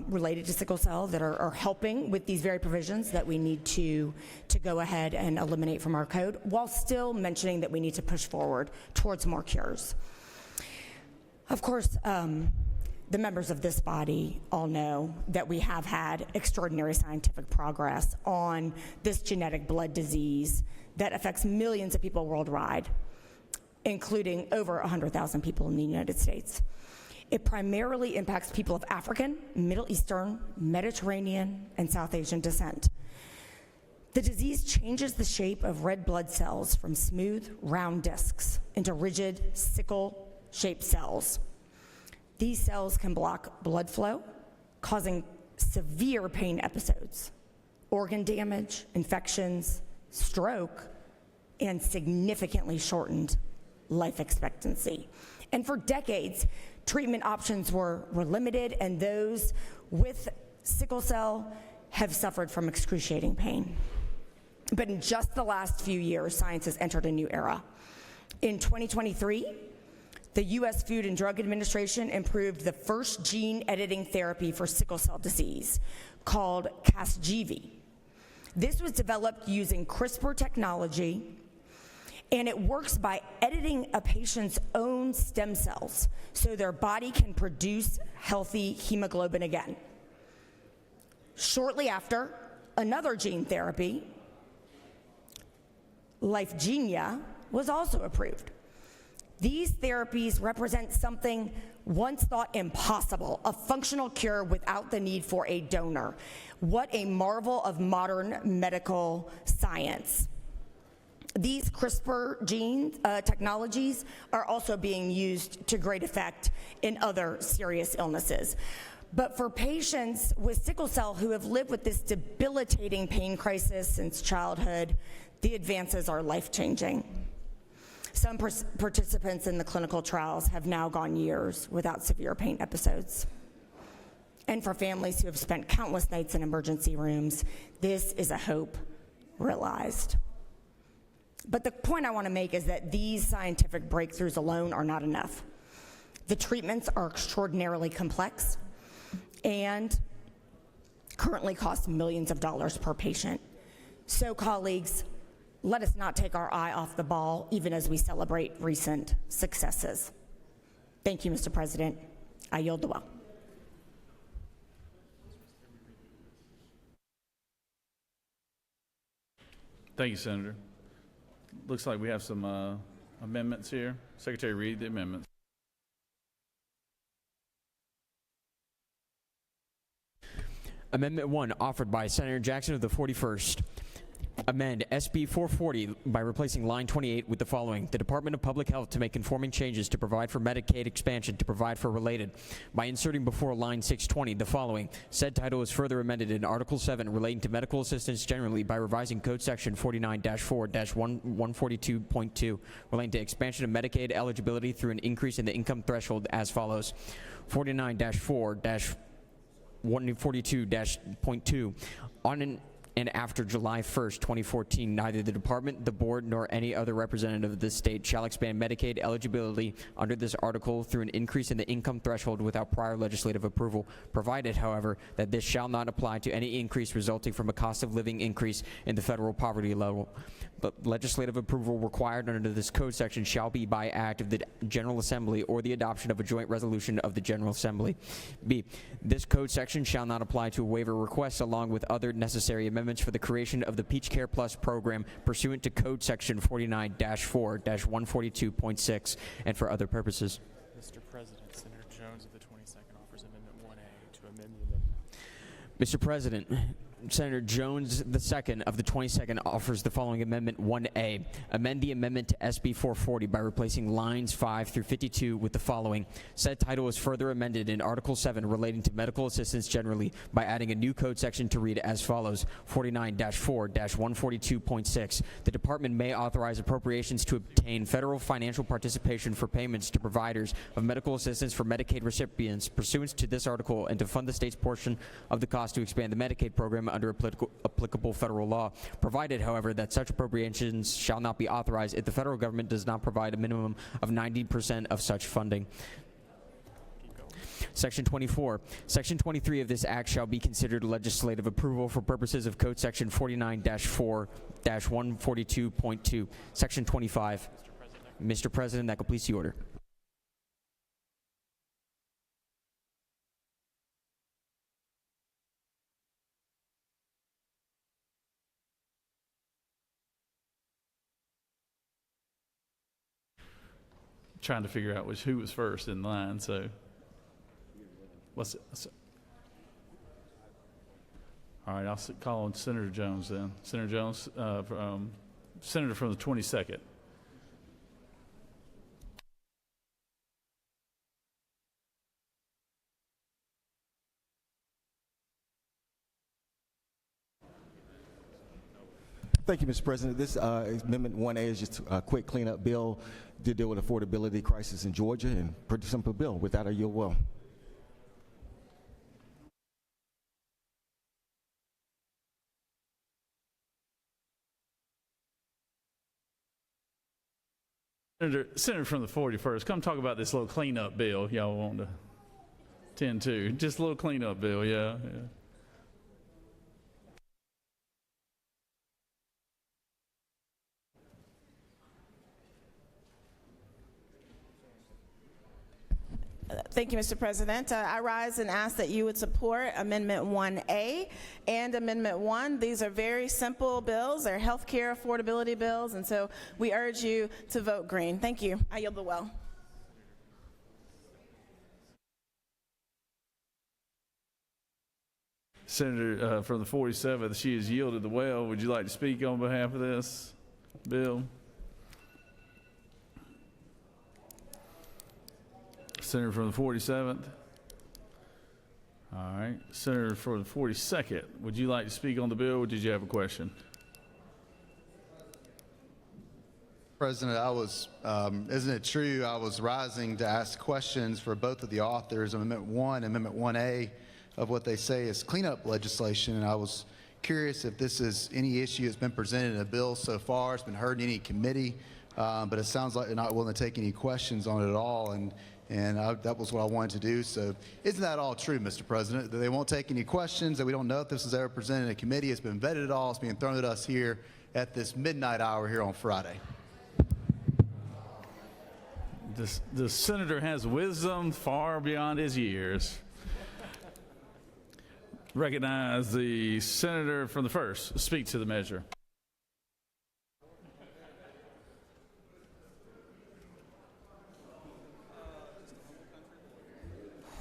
related to sickle cell that are helping with these very provisions that we need to go ahead and eliminate from our code, while still mentioning that we need to push forward towards more cures. Of course, the members of this body all know that we have had extraordinary scientific progress on this genetic blood disease that affects millions of people worldwide, including over 100,000 people in the United States. It primarily impacts people of African, Middle Eastern, Mediterranean, and South Asian descent. The disease changes the shape of red blood cells from smooth, round discs into rigid, sickle-shaped cells. These cells can block blood flow, causing severe pain episodes, organ damage, infections, stroke, and significantly shortened life expectancy. And for decades, treatment options were limited, and those with sickle cell have suffered from excruciating pain. But in just the last few years, science has entered a new era. In 2023, the U.S. Food and Drug Administration approved the first gene editing therapy for sickle cell disease, called Casgevy. This was developed using CRISPR technology, and it works by editing a patient's own stem cells so their body can produce healthy hemoglobin again. Shortly after, another gene therapy, Lyfgenia, was also approved. These therapies represent something once thought impossible, a functional cure without the need for a donor. What a marvel of modern medical science. These CRISPR gene technologies are also being used to great effect in other serious illnesses. But for patients with sickle cell who have lived with this debilitating pain crisis since childhood, the advances are life-changing. Some participants in the clinical trials have now gone years without severe pain episodes. And for families who have spent countless nights in emergency rooms, this is a hope realized. But the point I want to make is that these scientific breakthroughs alone are not enough. The treatments are extraordinarily complex and currently cost millions of dollars per patient. So, colleagues, let us not take our eye off the ball even as we celebrate recent successes. Thank you, Mr. President. I yield the will. Thank you, Senator. Looks like we have some amendments here. Secretary, read the amendments. Amendment 1, offered by Senator Jackson of the 41st. Amend SB 440 by replacing line 28 with the following: the Department of Public Health to make conforming changes to provide for Medicaid expansion to provide for related, by inserting before line 620 the following: said title is further amended in Article 7 relating to medical assistance generally by revising Code Section 49-4-142.2 relating to expansion of Medicaid eligibility through an increase in the income threshold as follows: 49-4-142.2 on and after July 1st, 2014, neither the department, the board, nor any other representative of the state shall expand Medicaid eligibility under this article through an increase in the income threshold without prior legislative approval, provided, however, that this shall not apply to any increase resulting from a cost of living increase in the federal poverty level. But legislative approval required under this code section shall be by act of the General Assembly or the adoption of a joint resolution of the General Assembly. B, this code section shall not apply to waiver requests along with other necessary amendments for the creation of the Peach Care Plus program pursuant to Code Section 49-4-142.6 and for other purposes. Mr. President, Senator Jones of the 22nd offers Mr. President, Senator Jones II of the 22nd offers the following Amendment 1A. Amend the amendment to SB 440 by replacing lines 5 through 52 with the following. Said title is further amended in Article 7 relating to medical assistance generally by adding a new code section to read as follows. 49-4-142.6. The Department may authorize appropriations to obtain federal financial participation for payments to providers of medical assistance for Medicaid recipients pursuant to this article and to fund the state's portion of the cost to expand the Medicaid program under applicable federal law, provided, however, that such appropriations shall not be authorized if the federal government does not provide a minimum of 90% of such funding. Section 24. Section 23 of this act shall be considered legislative approval for purposes of Code Section 49-4-142.2. Section 25. Mr. President, that completes the order. Trying to figure out who was first in line, so what's it? All right, I'll call on Senator Jones then. Senator Jones, Senator from the 22nd. Thank you, Mr. President. This Amendment 1A is just a quick cleanup bill to deal with affordability crisis in Georgia, and pretty simple bill. With that, I yield well. Senator from the 41st, come talk about this little cleanup bill y'all want to tend to. Just a little cleanup bill, yeah. Thank you, Mr. President. I rise and ask that you would support Amendment 1A and Amendment 1. These are very simple bills. They're health care affordability bills, and so we urge you to vote green. Thank you. I yield the well. Senator from the 47th, she has yielded the well. Would you like to speak on behalf of this bill? Senator from the 47th. All right. Senator for the 42nd, would you like to speak on the bill, or did you have a question? President, isn't it true, I was rising to ask questions for both of the authors of Amendment 1 and Amendment 1A of what they say is cleanup legislation, and I was curious if this is any issue that's been presented in a bill so far, it's been heard in any committee, but it sounds like they're not willing to take any questions on it at all, and that was what I wanted to do. So isn't that all true, Mr. President, that they won't take any questions, that we don't know if this is ever presented in a committee, it's been vetted at all, it's being thrown at us here at this midnight hour here on Friday? The senator has wisdom far beyond his years. Recognize the senator from the 1st. Speak to the measure.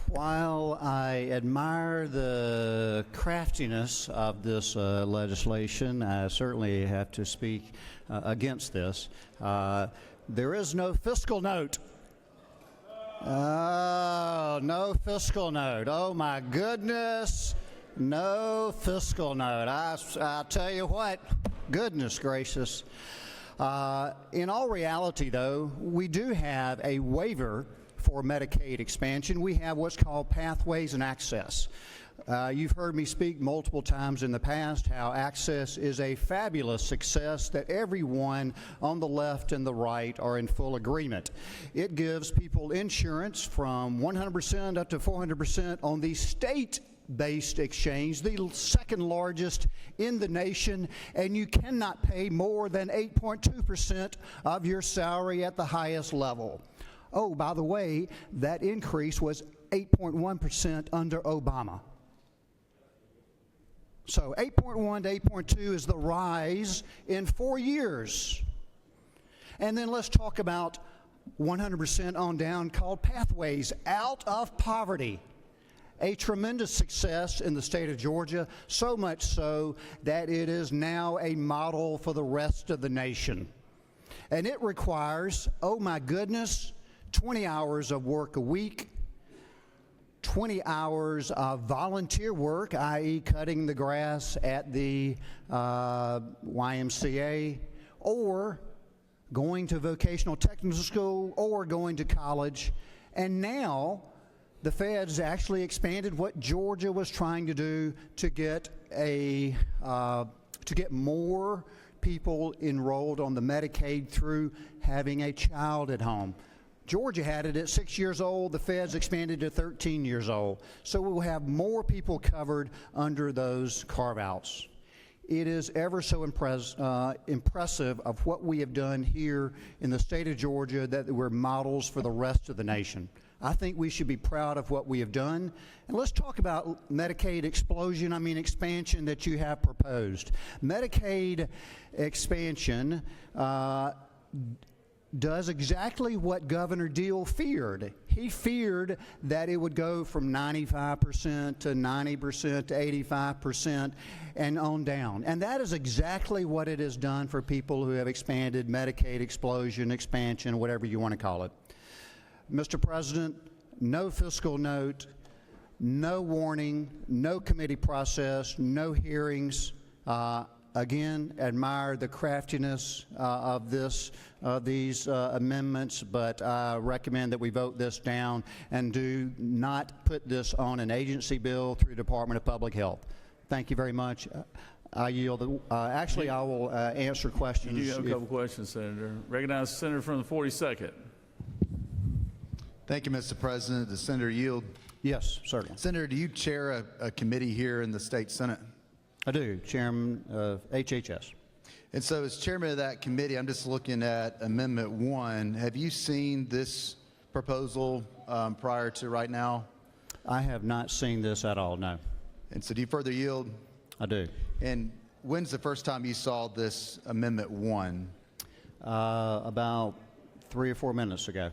While I admire the craftiness of this legislation, I certainly have to speak against this. There is no fiscal note. Oh, no fiscal note. Oh, my goodness. No fiscal note. I'll tell you what, goodness gracious. In all reality, though, we do have a waiver for Medicaid expansion. We have what's called pathways and access. You've heard me speak multiple times in the past how access is a fabulous success that everyone on the left and the right are in full agreement. It gives people insurance from 100% up to 400% on the state-based exchange, the second largest in the nation, and you cannot pay more than 8.2% of your salary at the highest level. Oh, by the way, that increase was 8.1% under Obama. So 8.1 to 8.2 is the rise in 4 years. And then let's talk about 100% on down, called pathways out of poverty. a tremendous success in the state of Georgia, so much so that it is now a model for the rest of the nation. And it requires, oh my goodness, 20 hours of work a week, 20 hours of volunteer work, i.e. cutting the grass at the YMCA, or going to vocational technical school, or going to college. And now the feds actually expanded what Georgia was trying to do to get more people enrolled on the Medicaid through having a child at home. Georgia had it at 6 years old. The feds expanded to 13 years old. So we will have more people covered under those carve-outs. It is ever so impressive of what we have done here in the state of Georgia, that we're models for the rest of the nation. I think we should be proud of what we have done. And let's talk about Medicaid expansion that you have proposed. Medicaid expansion does exactly what Governor Deal feared. He feared that it would go from 95% to 90% to 85% and on down. And that is exactly what it has done for people who have expanded Medicaid expansion, whatever you want to call it. Mr. President, no fiscal note, no warning, no committee process, no hearings. Again, admire the craftiness of these amendments, but I recommend that we vote this down and do not put this on an agency bill through the Department of Public Health. Thank you very much. I yield. Actually, I will answer questions. You do have a couple questions, Senator. Recognize the senator from the 42nd. Thank you, Mr. President. The senator yield. Yes, sir. Senator, do you chair a committee here in the state Senate? I do, Chairman of HHS. And so as chairman of that committee, I'm just looking at Amendment 1. Have you seen this proposal prior to right now? I have not seen this at all, no. And so do you further yield? I do. And when's the first time you saw this Amendment 1? About 3 or 4 minutes ago.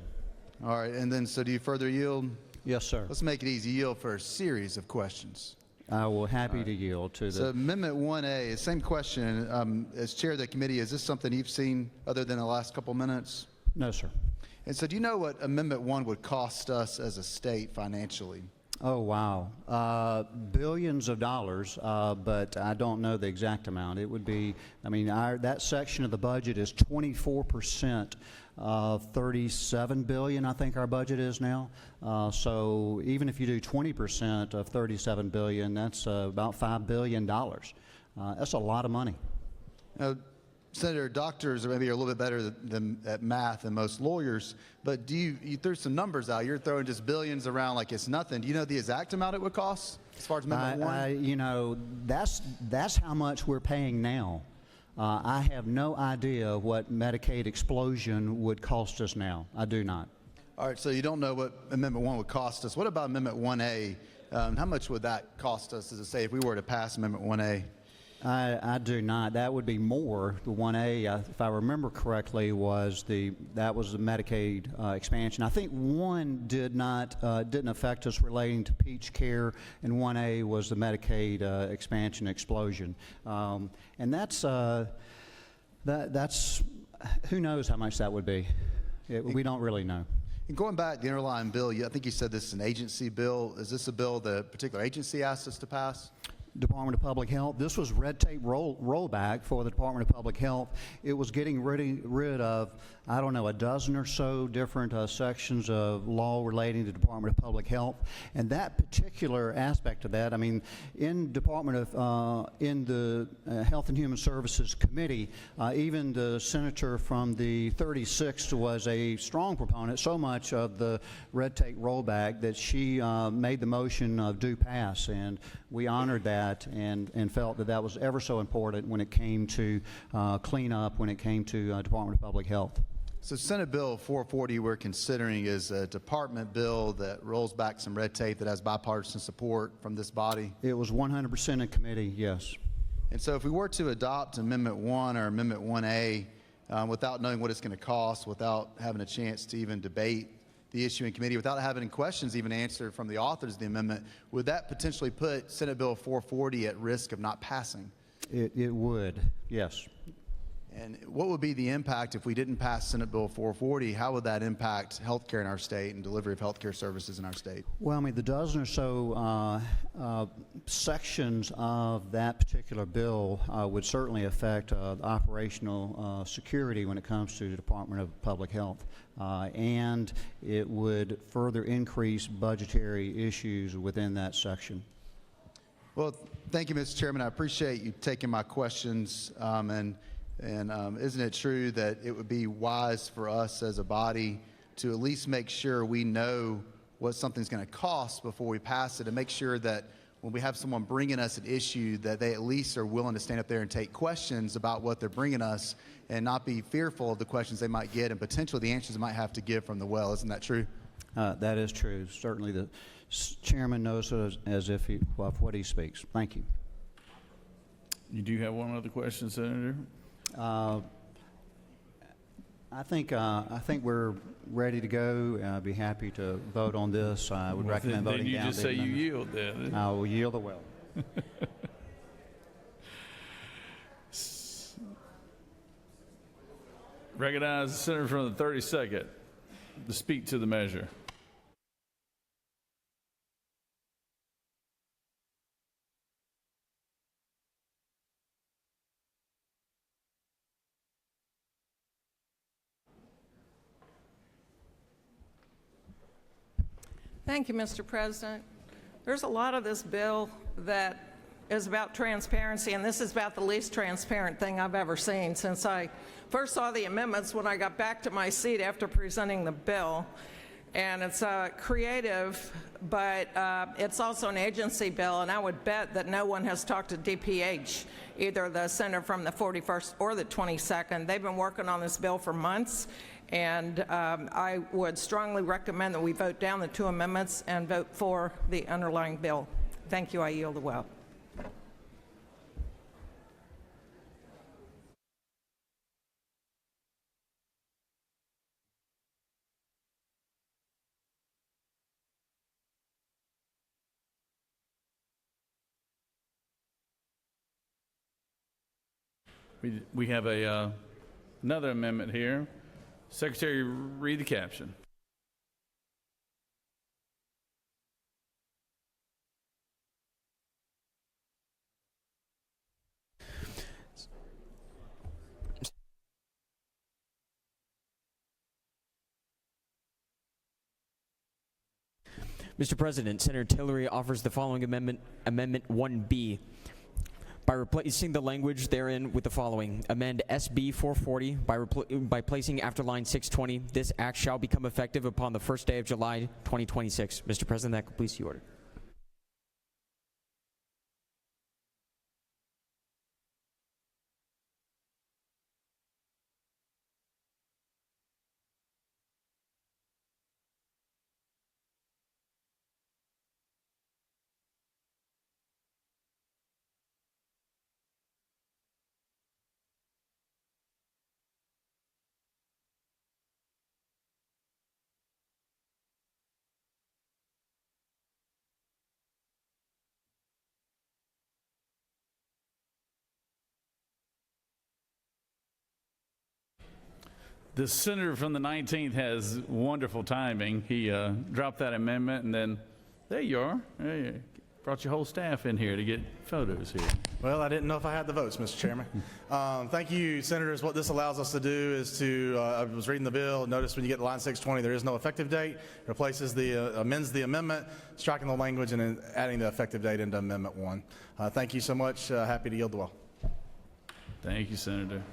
All right, and then so do you further yield? Yes, sir. Let's make it easy. Yield for a series of questions. I will happy to yield to the... So Amendment 1A, same question. As chair of the committee, is this something you've seen other than the last couple minutes? No, sir. And so do you know what Amendment 1 would cost us as a state financially? Oh, wow. Billions of dollars, but I don't know the exact amount. It would be, that section of the budget is 24% of $37 billion, I think our budget is now. So even if you do 20% of $37 billion, that's about $5 billion. That's a lot of money. Now, Senator, doctors are maybe a little bit better at math than most lawyers, but you threw some numbers out. You're throwing just billions around like it's nothing. Do you know the exact amount it would cost as far as Amendment 1? That's how much we're paying now. I have no idea what Medicaid explosion would cost us now. I do not. All right, so you don't know what Amendment 1 would cost us. What about Amendment 1A? How much would that cost us, as I say, if we were to pass Amendment 1A? I do not. That would be more. The 1A, if I remember correctly, that was the Medicaid expansion. I think 1 didn't affect us relating to Peach Care, and 1A was the Medicaid expansion explosion. And that's who knows how much that would be. We don't really know. And going back to the underlying bill, I think you said this is an agency bill. Is this a bill that a particular agency asked us to pass? Department of Public Health. This was red tape rollback for the Department of Public Health. It was getting rid of, I don't know, a dozen or so different sections of law relating to the Department of Public Health. And that particular aspect of that, in the Health and Human Services Committee, even the senator from the 36th was a strong proponent, so much of the red tape rollback that she made the motion of due pass. And we honored that and felt that was ever so important when it came to cleanup, when it came to Department of Public Health. So Senate Bill 440 we're considering is a department bill that rolls back some red tape that has bipartisan support from this body? It was 100% in committee, yes. And so if we were to adopt Amendment 1 or Amendment 1A without knowing what it's going to cost, without having a chance to even debate the issue in committee without having questions even answered from the authors of the amendment, would that potentially put Senate Bill 440 at risk of not passing? It would, yes. And what would be the impact if we didn't pass Senate Bill 440? How would that impact healthcare in our state and delivery of healthcare services in our state? Well, I mean, the dozen or so sections of that particular bill would certainly affect the operational security when it comes to the Department of Public Health. And it would further increase budgetary issues within that section. Well, thank you, Mr. Chairman. I appreciate you taking my questions. And isn't it true that it would be wise for us as a body to at least make sure we know what something's going to cost before we pass it, and make sure that when we have someone bringing us an issue that they at least are willing to stand up there and take questions about what they're bringing us and not be fearful of the questions they might get and potentially the answers they might have to give from the well. Isn't that true? That is true. Certainly the chairman knows it as if of what he speaks. Thank you. You do have one other question, Senator? I think we're ready to go. I'd be happy to vote on this. I would recommend voting down. Then you just say you yield then. I will yield the well. Recognize the senator from the 32nd to speak to the measure. Thank you, Mr. President. There's a lot of this bill that is about transparency, and this is about the least transparent thing I've ever seen since I first saw the amendments when I got back to my seat after presenting the bill. And it's creative, but it's also an agency bill, and I would bet that no one has talked to DPH, either the senator from the 41st or the 22nd. They've been working on this bill for months, and I would strongly recommend that we vote down the two amendments and vote for the underlying bill. Thank you. I yield the well. We have another amendment here. Secretary, read the caption. Mr. President, Senator Tillery offers the following amendment, Amendment 1B. By replacing the language therein with the following: amend SB 440 by placing after line 620, this act shall become effective upon the first day of July 2026. Mr. President, that completes the order. The senator from the 19th has wonderful timing. He dropped that amendment, and then there you are. Hey, brought your whole staff in here to get photos here. Well, I didn't know if I had the votes, Mr. Chairman. Thank you, Senators. What this allows us to do is to, I was reading the bill, notice when you get to line 620, there is no effective date. It replaces amends the amendment, striking the language, and then adding the effective date into Amendment 1. Thank you so much. Happy to yield the well. Thank you, Senator.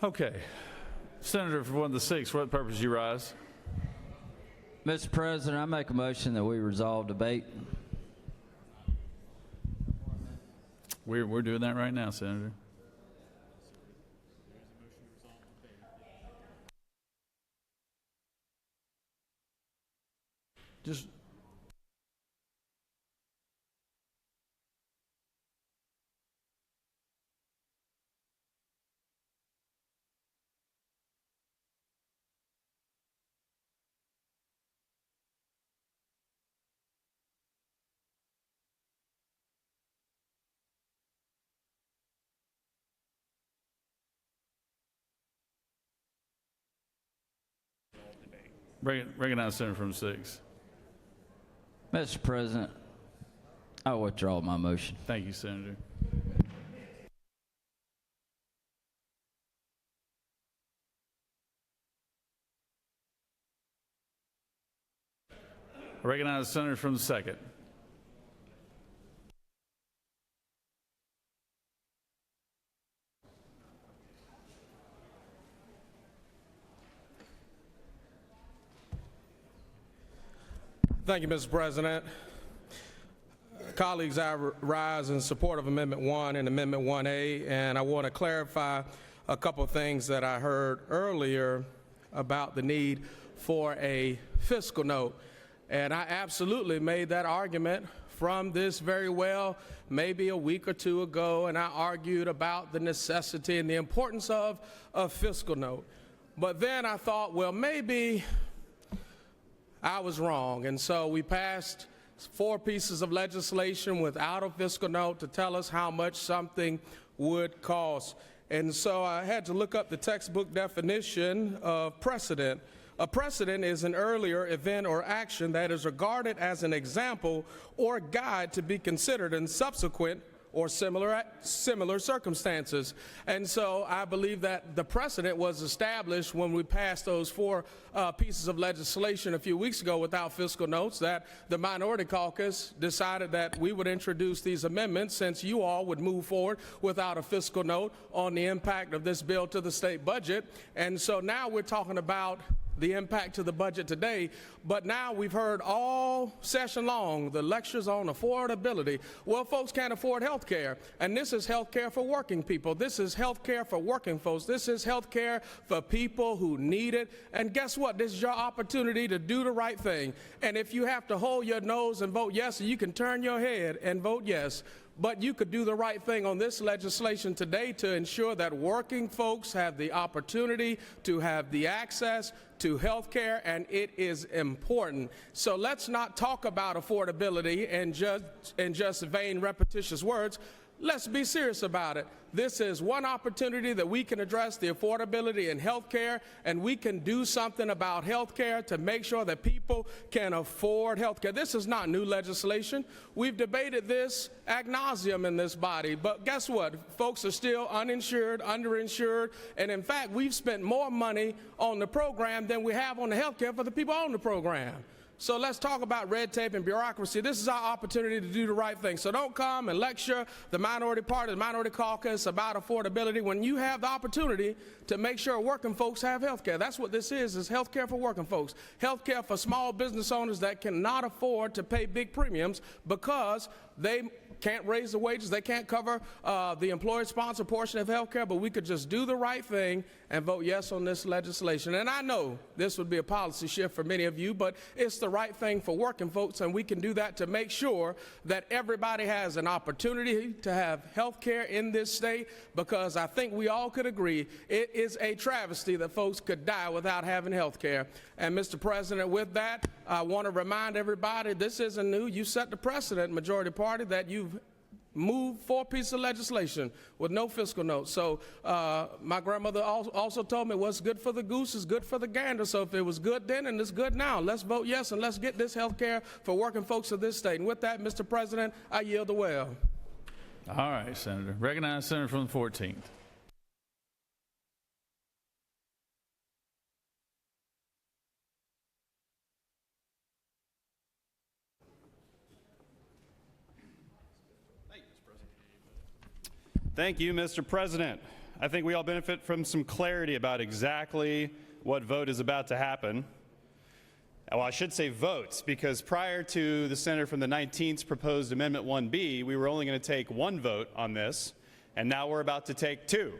Okay. Senator from the 6th, for what purpose you rise? Mr. President, I make a motion that we resolve debate. We're doing that right now, Senator. Just recognize Senator from the 6th. Mr. President, I withdraw my motion. Thank you, Senator. I recognize the Senator from the 2nd. Thank you, Mr. President. Colleagues, I rise in support of Amendment 1 and Amendment 1A, and I want to clarify a couple of things that I heard earlier about the need for a fiscal note. And I absolutely made that argument from this very well maybe a week or two ago, and I argued about the necessity and the importance of a fiscal note. But then I thought, well, maybe I was wrong, and so we passed 4 pieces of legislation without a fiscal note to tell us how much something would cost. And so I had to look up the textbook definition of precedent. A precedent is an earlier event or action that is regarded as an example or guide to be considered in subsequent or similar circumstances. And so I believe that the precedent was established when we passed those 4 pieces of legislation a few weeks ago without fiscal notes, that the minority caucus decided that we would introduce these amendments since you all would move forward without a fiscal note on the impact of this bill to the state budget. And so now we're talking about the impact to the budget today, but now we've heard all session long the lectures on affordability. Well, folks can't afford health care, and this is health care for working people. This is health care for working folks. This is health care for people who need it, and guess what? This is your opportunity to do the right thing, and if you have to hold your nose and vote yes, you can turn your head and vote yes. But you could do the right thing on this legislation today to ensure that working folks have the opportunity to have the access to health care, and it is important. So let's not talk about affordability and just vain, repetitious words. Let's be serious about it. This is one opportunity that we can address the affordability in health care, and we can do something about health care to make sure that people can afford health care. This is not new legislation. We've debated this ad nauseum in this body, but guess what? Folks are still uninsured, underinsured, and in fact, we've spent more money on the program than we have on the health care for the people on the program. So let's talk about red tape and bureaucracy. This is our opportunity to do the right thing. So don't come and lecture the minority party, the minority caucus about affordability when you have the opportunity to make sure working folks have health care. That's what this is health care for working folks. Health care for small business owners that cannot afford to pay big premiums because they can't raise the wages, they can't cover the employer-sponsored portion of health care, but we could just do the right thing and vote yes on this legislation. And I know this would be a policy shift for many of you, but it's the right thing for working folks, and we can do that to make sure that everybody has an opportunity to have health care in this state, because I think we all could agree it is a travesty that folks could die without having health care. And Mr. President, with that, I want to remind everybody this isn't new. You set the precedent, majority party, that you've moved 4 pieces of legislation with no fiscal note. So my grandmother also told me what's good for the goose is good for the gander. So if it was good then and it's good now, let's vote yes and let's get this health care for working folks of this state. And with that, Mr. President, I yield the well. All right, Senator. Recognize Senator from the 14th. Thank you, Mr. President. I think we all benefit from some clarity about exactly what vote is about to happen. Well, I should say votes, because prior to the senator from the 19th's proposed Amendment 1B, we were only going to take one vote on this, and now we're about to take two.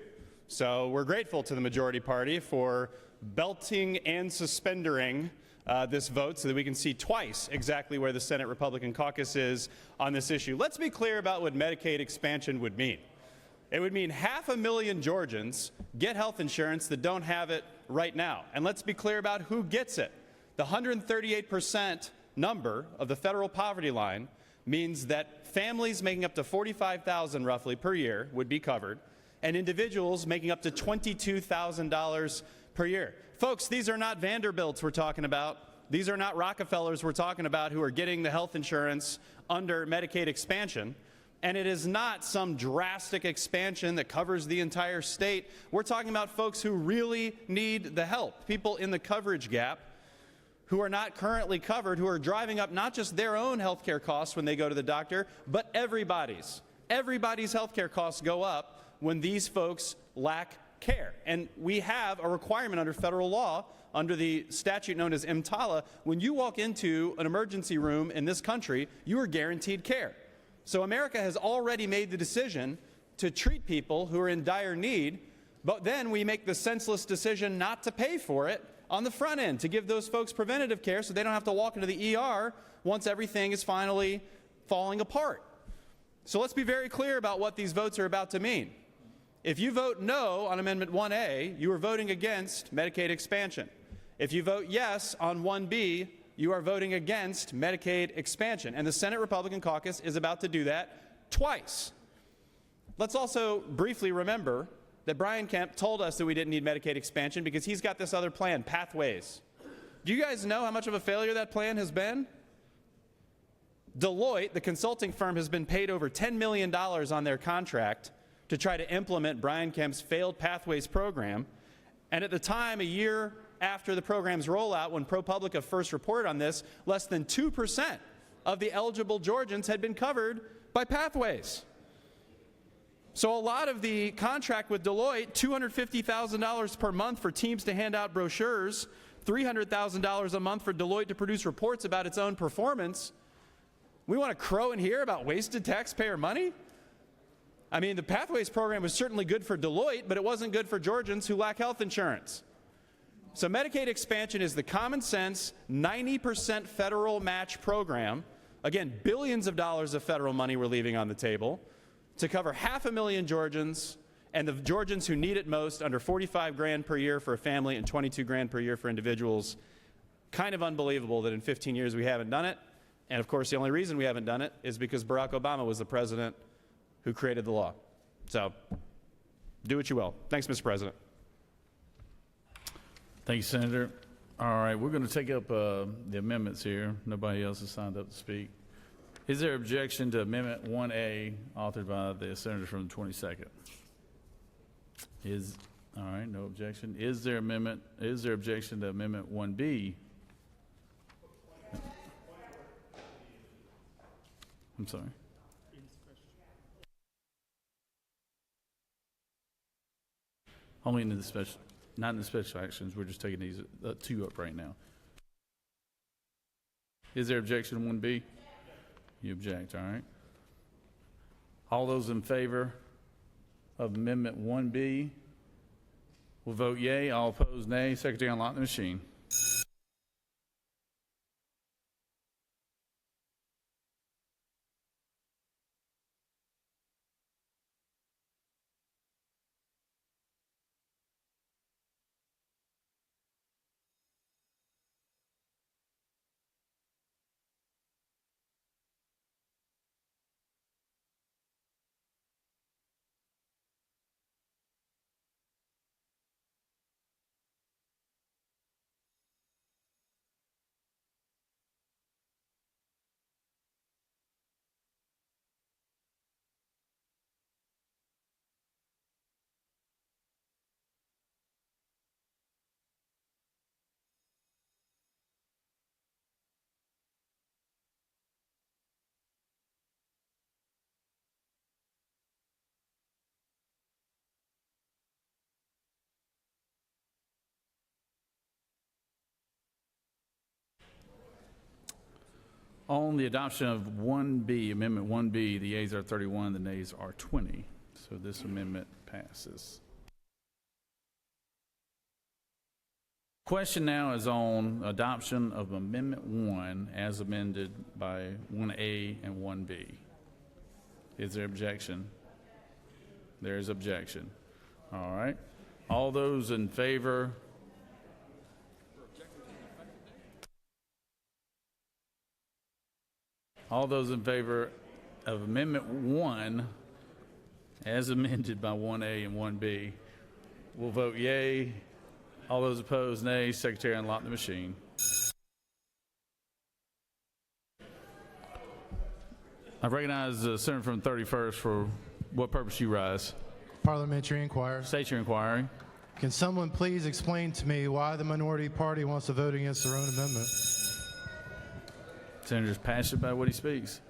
So we're grateful to the majority party for belting and suspendering this vote so that we can see twice exactly where the Senate Republican caucus is on this issue. Let's be clear about what Medicaid expansion would mean. It would mean 500,000 Georgians get health insurance that don't have it right now. And let's be clear about who gets it. The 138% number of the federal poverty line means that families making up to $45,000 roughly per year would be covered, and individuals making up to $22,000 per year. Folks, these are not Vanderbilts we're talking about. These are not Rockefellers we're talking about who are getting the health insurance under Medicaid expansion. And it is not some drastic expansion that covers the entire state. We're talking about folks who really need the help, people in the coverage gap who are not currently covered, who are driving up not just their own health care costs when they go to the doctor, but everybody's. Everybody's health care costs go up when these folks lack care. And we have a requirement under federal law, under the statute known as EMTALA, when you walk into an emergency room in this country, you are guaranteed care. So America has already made the decision to treat people who are in dire need, but then we make the senseless decision not to pay for it on the front end, to give those folks preventative care so they don't have to walk into the ER once everything is finally falling apart. So let's be very clear about what these votes are about to mean. If you vote no on Amendment 1A, you are voting against Medicaid expansion. If you vote yes on 1B, you are voting against Medicaid expansion. And the Senate Republican caucus is about to do that twice. Let's also briefly remember that Brian Kemp told us that we didn't need Medicaid expansion because he's got this other plan, Pathways. Do you guys know how much of a failure that plan has been? Deloitte, the consulting firm, has been paid over $10 million on their contract to try to implement Brian Kemp's failed Pathways program. And at the time, a year after the program's rollout, when ProPublica first reported on this, less than 2% of the eligible Georgians had been covered by Pathways. So a lot of the contract with Deloitte, $250,000 per month for teams to hand out brochures, $300,000 a month for Deloitte to produce reports about its own performance. We want to crow in here about wasted taxpayer money? I mean, the Pathways program was certainly good for Deloitte, but it wasn't good for Georgians who lack health insurance. So Medicaid expansion is the common sense 90% federal match program. Again, billions of dollars of federal money we're leaving on the table to cover 500,000 Georgians, and the Georgians who need it most under $45,000 per year for a family and $22,000 per year for individuals. Kind of unbelievable that in 15 years we haven't done it. And of course, the only reason we haven't done it is because Barack Obama was the president who created the law. So do what you will. Thanks, Mr. President. Thank you, Senator. All right, we're going to take up the amendments here. Nobody else has signed up to speak. Is there objection to Amendment 1A authored by the senator from the 22nd? All right, no objection. Is there objection to Amendment 1B? I'm sorry. Only in the special, not in the special actions. We're just taking these two up right now. Is there objection to 1B? You object, all right. All those in favor of Amendment 1B will vote yea. All opposed, nay. Secretary, unlock the machine. On the adoption of 1B, Amendment 1B, the yeas are 31, the nays are 20. So this amendment passes. Question now is on adoption of Amendment 1 as amended by 1A and 1B. Is there objection? There is objection. All right. All those in favor? All those in favor of Amendment 1 as amended by 1A and 1B will vote yea. All those opposed, nay. Secretary, unlock the machine. I recognize the Senator from the 31st. For what purpose you rise? Parliamentary inquiry. State your inquiry. Can someone please explain to me why the minority party wants to vote against their own amendment? Senator's passionate about what he speaks.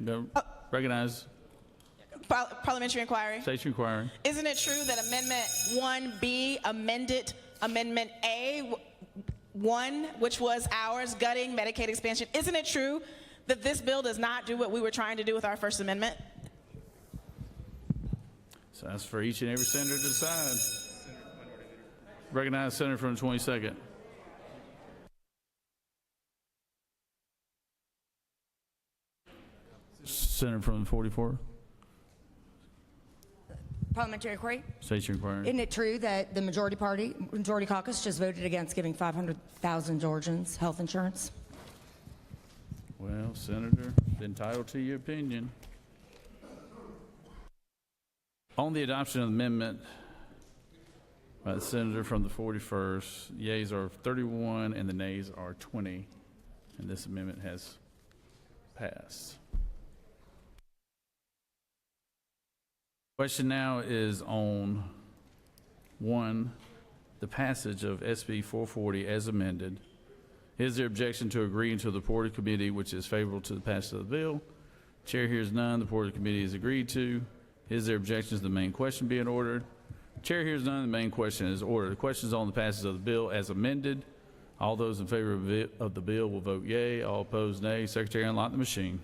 No, recognize. Parliamentary inquiry. State your inquiry. Isn't it true that Amendment 1B amended Amendment A1, which was ours, gutting Medicaid expansion? Isn't it true that this bill does not do what we were trying to do with our First Amendment? So that's for each and every senator to decide. Recognize Senator from the 22nd. Senator from the 44th. Parliamentary inquiry. State your inquiry. Isn't it true that the majority caucus just voted against giving 500,000 Georgians health insurance? Well, Senator, entitled to your opinion. On the adoption of the amendment by the Senator from the 41st, yeas are 31 and the nays are 20, and this amendment has passed. Question now is on 1, the passage of SB 440 as amended. Is there objection to agreeing to the Porter Committee, which is favorable to the passage of the bill? Chair hears none. The Porter Committee is agreed to. Is there objection to the main question being ordered? Chair hears none. The main question is ordered. The question is on the passage of the bill as amended. All those in favor of the bill will vote yea. All opposed, nay. Secretary, unlock the machine.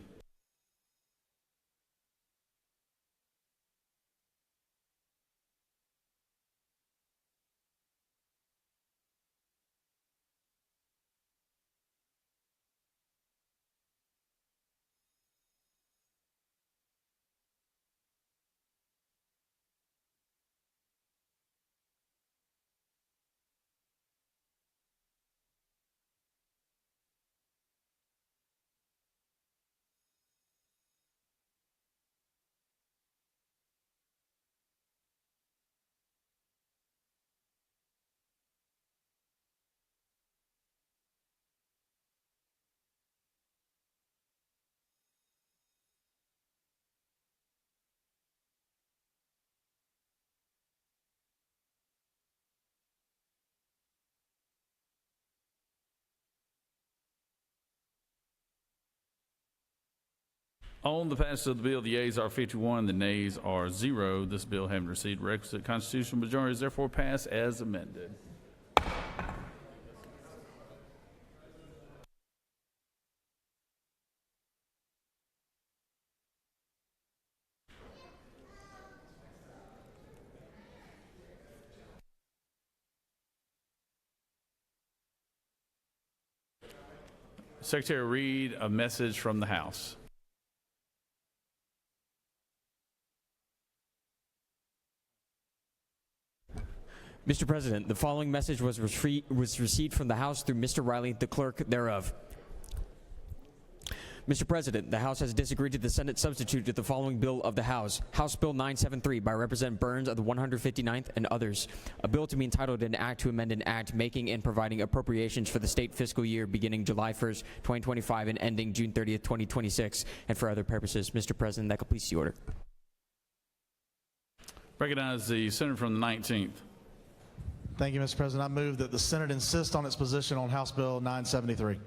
On the passage of the bill, the yeas are 51, the nays are 0. This bill, having received requisite constitutional majority, is therefore passed as amended. Secretary, read a message from the House. Mr. President, the following message was received from the House through Mr. Riley, the clerk thereof. Mr. President, the House has disagreed to the Senate substitute to the following bill of the House, House Bill 973 by Representative Burns of the 159th and others, a bill to be entitled an act to amend an act making and providing appropriations for the state fiscal year beginning July 1st, 2025 and ending June 30th, 2026, and for other purposes. Mr. President, that completes the order. Recognize the Senator from the 19th. Thank you, Mr. President. I move that the Senate insist on its position on House Bill 973.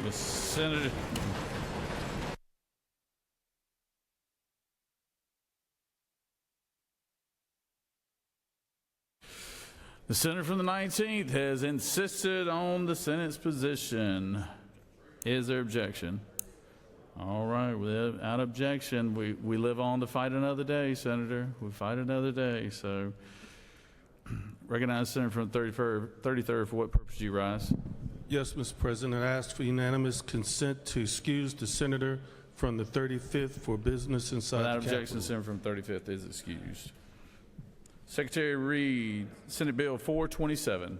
The Senator. The senator from the 19th has insisted on the Senate's position. Is there objection? All right, without objection, we live on to fight another day, Senator. We fight another day. So recognize the senator from the 33rd. For what purpose do you rise? Yes, Mr. President. I ask for unanimous consent to excuse the senator from the 35th for business inside Without the objection, the Capitol. senator from 35th is excused. Secretary Reed, Senate Bill 427.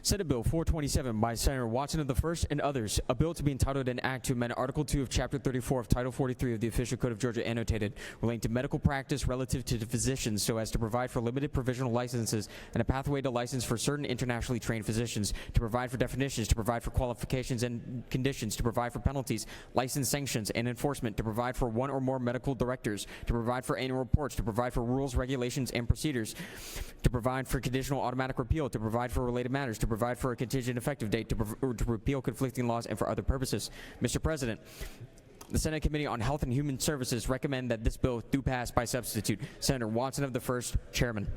Senate Bill 427 by Senator Watson of the 1st and others, a bill to be entitled an act to amend Article 2 of Chapter 34 of Title 43 of the Official Code of Georgia annotated relating to medical practice relative to the physicians so as to provide for limited provisional licenses and a pathway to license for certain internationally trained physicians, to provide for definitions, to provide for qualifications and conditions, to provide for penalties, license sanctions, and enforcement, to provide for one or more medical directors, to provide for annual reports, to provide for rules, regulations, and procedures, to provide for conditional automatic repeal, to provide for related matters, to provide for a contingent effective date, to repeal conflicting laws, and for other purposes. Mr. President, the Senate Committee on Health and Human Services recommend that this bill do pass by substitute. Senator Watson of the 1st, Chairman.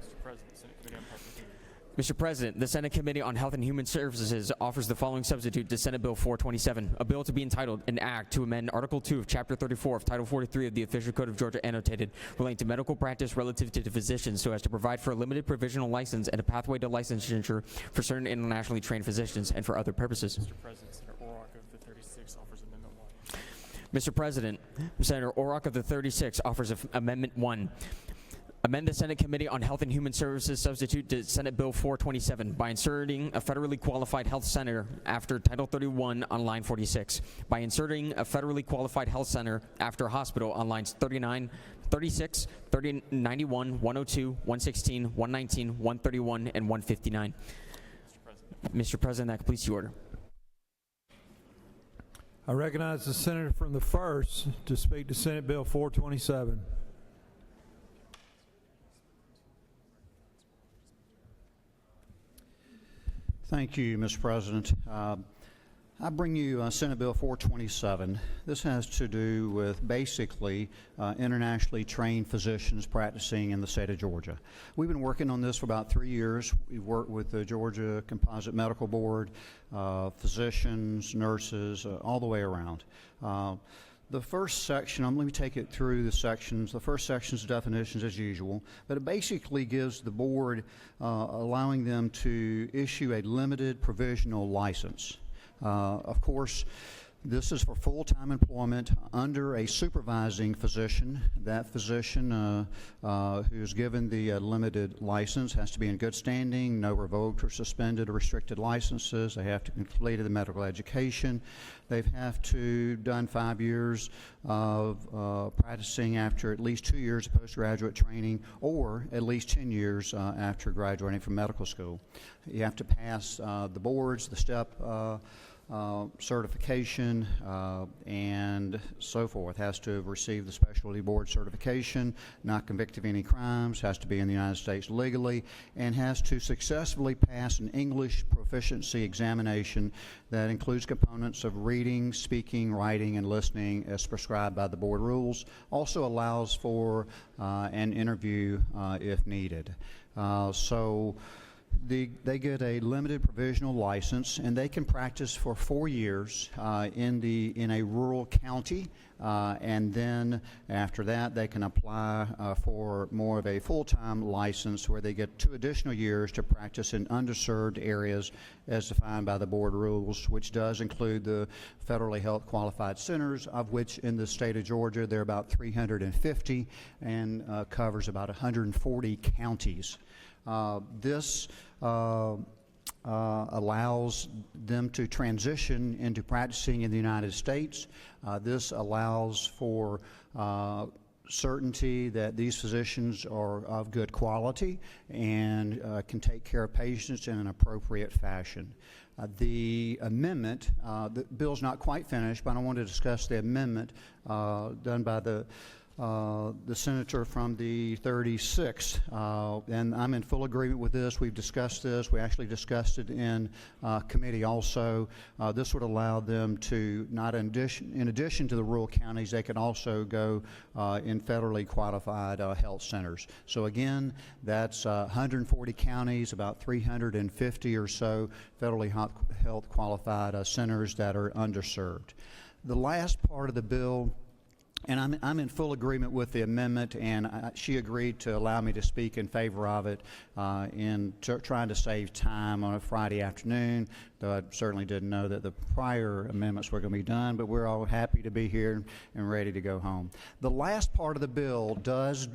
Mr. President, the Senate Committee on Health and Human Services offers the following substitute to Senate Bill 427, a bill to be entitled an act to amend Article 2 of Chapter 34 of Title 43 of the Official Code of Georgia annotated relating to medical practice relative to the physicians so as to provide for a limited provisional license and a pathway to licensure for certain internationally trained physicians and for other purposes. Mr. President, Senator Orrock of the 36 offers Amendment 1. Mr. President, Senator Orrock of the 36 offers Amendment 1. Amend the Senate Committee on Health and Human Services substitute to Senate Bill 427 by inserting a federally qualified health center after Title 31 on line 46, by inserting a federally qualified health center after hospital on lines 39, 36, 30, 91, 102, 116, 119, 131, and 159. Mr. President, that completes the order. I recognize the senator from the 1st to speak to Senate Bill 427. Thank you, Mr. President. I bring you Senate Bill 427. This has to do with basically internationally trained physicians practicing in the state of Georgia. We've been working on this for about 3 years. We've worked with the Georgia Composite Medical Board, physicians, nurses, all the way around. The first section, let me take it through the sections. The first section is definitions as usual, but it basically gives the board allowing them to issue a limited provisional license. Of course, this is for full-time employment under a supervising physician. That physician who is given the limited license has to be in good standing, no revoked or suspended or restricted licenses. They have to have completed the medical education. They have to done 5 years of practicing after at least 2 years of postgraduate training or at least 10 years after graduating from medical school. You have to pass the boards, the STEP certification, and so forth. Has to have received the specialty board certification, not convicted of any crimes, has to be in the United States legally, and has to successfully pass an English proficiency examination that includes components of reading, speaking, writing, and listening as prescribed by the board rules. Also allows for an interview if needed. They get a limited provisional license, and they can practice for 4 years in a rural county, and then after that they can apply for more of a full-time license where they get 2 additional years to practice in underserved areas as defined by the board rules, which does include the federally health qualified centers, of which in the state of Georgia there are about 350 and covers about 140 counties. This allows them to transition into practicing in the United States. This allows for certainty that these physicians are of good quality and can take care of patients in an appropriate fashion. The amendment, the bill's not quite finished, but I want to discuss the amendment done by the the senator from the 36th, and I'm in full agreement with this. We've discussed this. We actually discussed it in committee also. This would allow them to, not in addition to the rural counties, they could also go in federally qualified health centers. So again, that's 140 counties, about 350 or so federally health qualified centers that are underserved. The last part of the bill, and I'm in full agreement with the amendment, and she agreed to allow me to speak in favor of it in trying to save time on a Friday afternoon, though I certainly didn't know that the prior amendments were going to be done, but we're all happy to be here and ready to go home. The last part of the bill does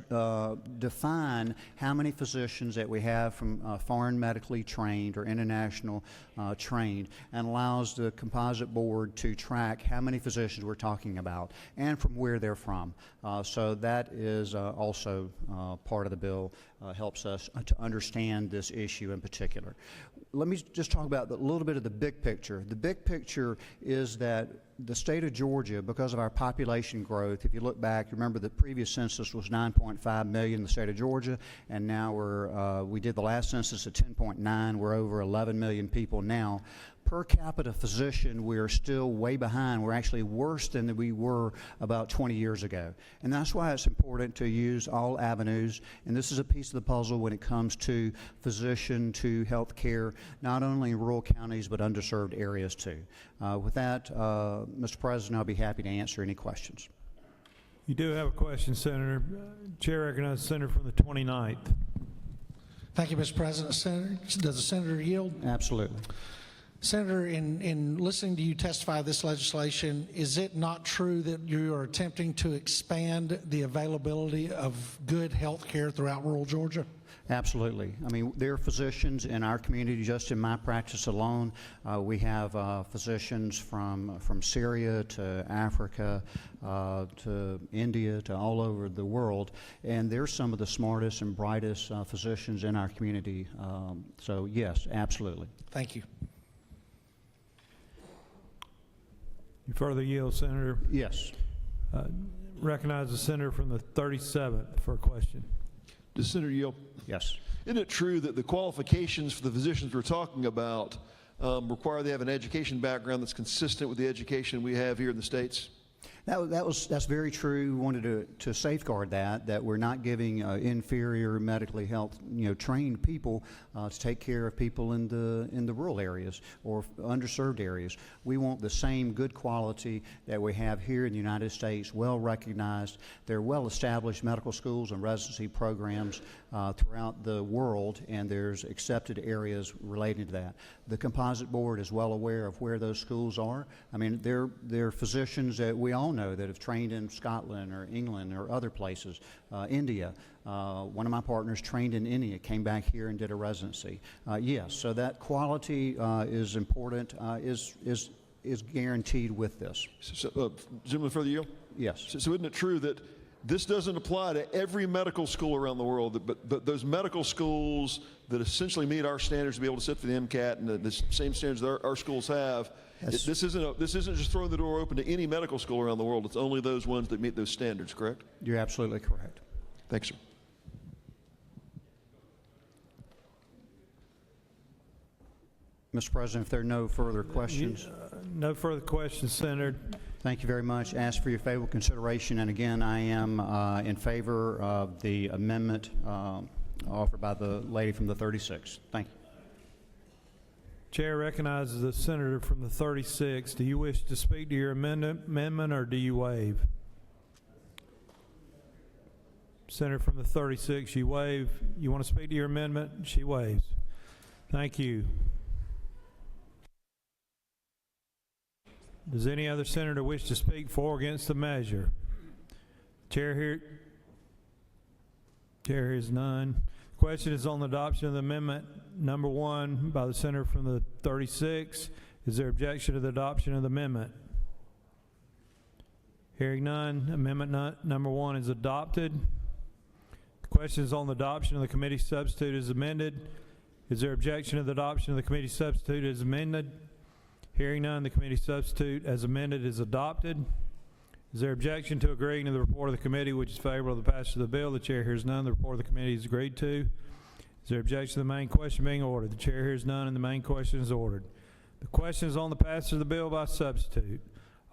define how many physicians that we have from foreign medically trained or international trained, and allows the composite board to track how many physicians we're talking about and from where they're from. So that is also part of the bill, helps us to understand this issue in particular. Let me just talk about a little bit of the big picture. The big picture is that the state of Georgia, because of our population growth, if you look back, remember the previous census was 9.5 million in the state of Georgia, and now we did the last census at 10.9. We're over 11 million people now. Per capita physician, we're still way behind. We're actually worse than we were about 20 years ago. And that's why it's important to use all avenues. And this is a piece of the puzzle when it comes to physician to health care, not only in rural counties, but underserved areas too. With that, Mr. President, I'll be happy to answer any questions. You do have a question, Senator. Chair recognizes the senator from the 29th. Thank you, Mr. President. Senator, does the senator yield? Absolutely. Senator, in listening to you testify this legislation, is it not true that you are attempting to expand the availability of good health care throughout rural Georgia? Absolutely. I mean, there are physicians in our community, just in my practice alone. We have physicians from Syria to Africa to India to all over the world, and they're some of the smartest and brightest physicians in our community. So yes, absolutely. Thank you. You further yield, Senator? Yes. Recognize the senator from the 37th for a question. Does Senator yield? Yes. Isn't it true that the qualifications for the physicians we're talking about require they have an education background that's consistent with the education we have here in the States? That's very true. We wanted to safeguard that we're not giving inferior medically health trained people to take care of people in the rural areas or underserved areas. We want the same good quality that we have here in the United States, well recognized. There are well established medical schools and residency programs throughout the world, and there's accepted areas relating to that. The composite board is well aware of where those schools are. I mean, they're physicians that we all know that have trained in Scotland or England or other places, India. One of my partners trained in India, came back here and did a residency. Yes, so that quality is important, is guaranteed with this. Gentleman, further yield? Yes. So isn't it true that this doesn't apply to every medical school around the world, but those medical schools that essentially meet our standards to be able to sit for the MCAT and the same standards that our schools have, this isn't just throwing the door open to any medical school around the world. It's only those ones that meet those standards, correct? You're absolutely correct. Thanks, sir. Mr. President, if there are no further questions. No further questions, Senator. Thank you very much. Ask for your favorable consideration. And again, I am in favor of the amendment offered by the lady from the 36th. Thank you. Chair recognizes the senator from the 36th. Do you wish to speak to your amendment or do you waive? Senator from the 36th, you waive. You want to speak to your amendment? She waives. Thank you. Does any other senator wish to speak for or against the measure? Chair hears none. Question is on the adoption of the amendment number 1 by the senator from the 36th. Is there objection to the adoption of the amendment? Hearing none, amendment number 1 is adopted. The question is on the adoption of the committee substitute as amended. Is there objection to the adoption of the committee substitute as amended? Hearing none, the committee substitute as amended is adopted. Is there objection to agreeing to the report of the committee which is favorable to the passage of the bill? The chair hears none. The report of the committee is agreed to. Is there objection to the main question being ordered? The chair hears none and the main question is ordered. The question is on the passage of the bill by substitute.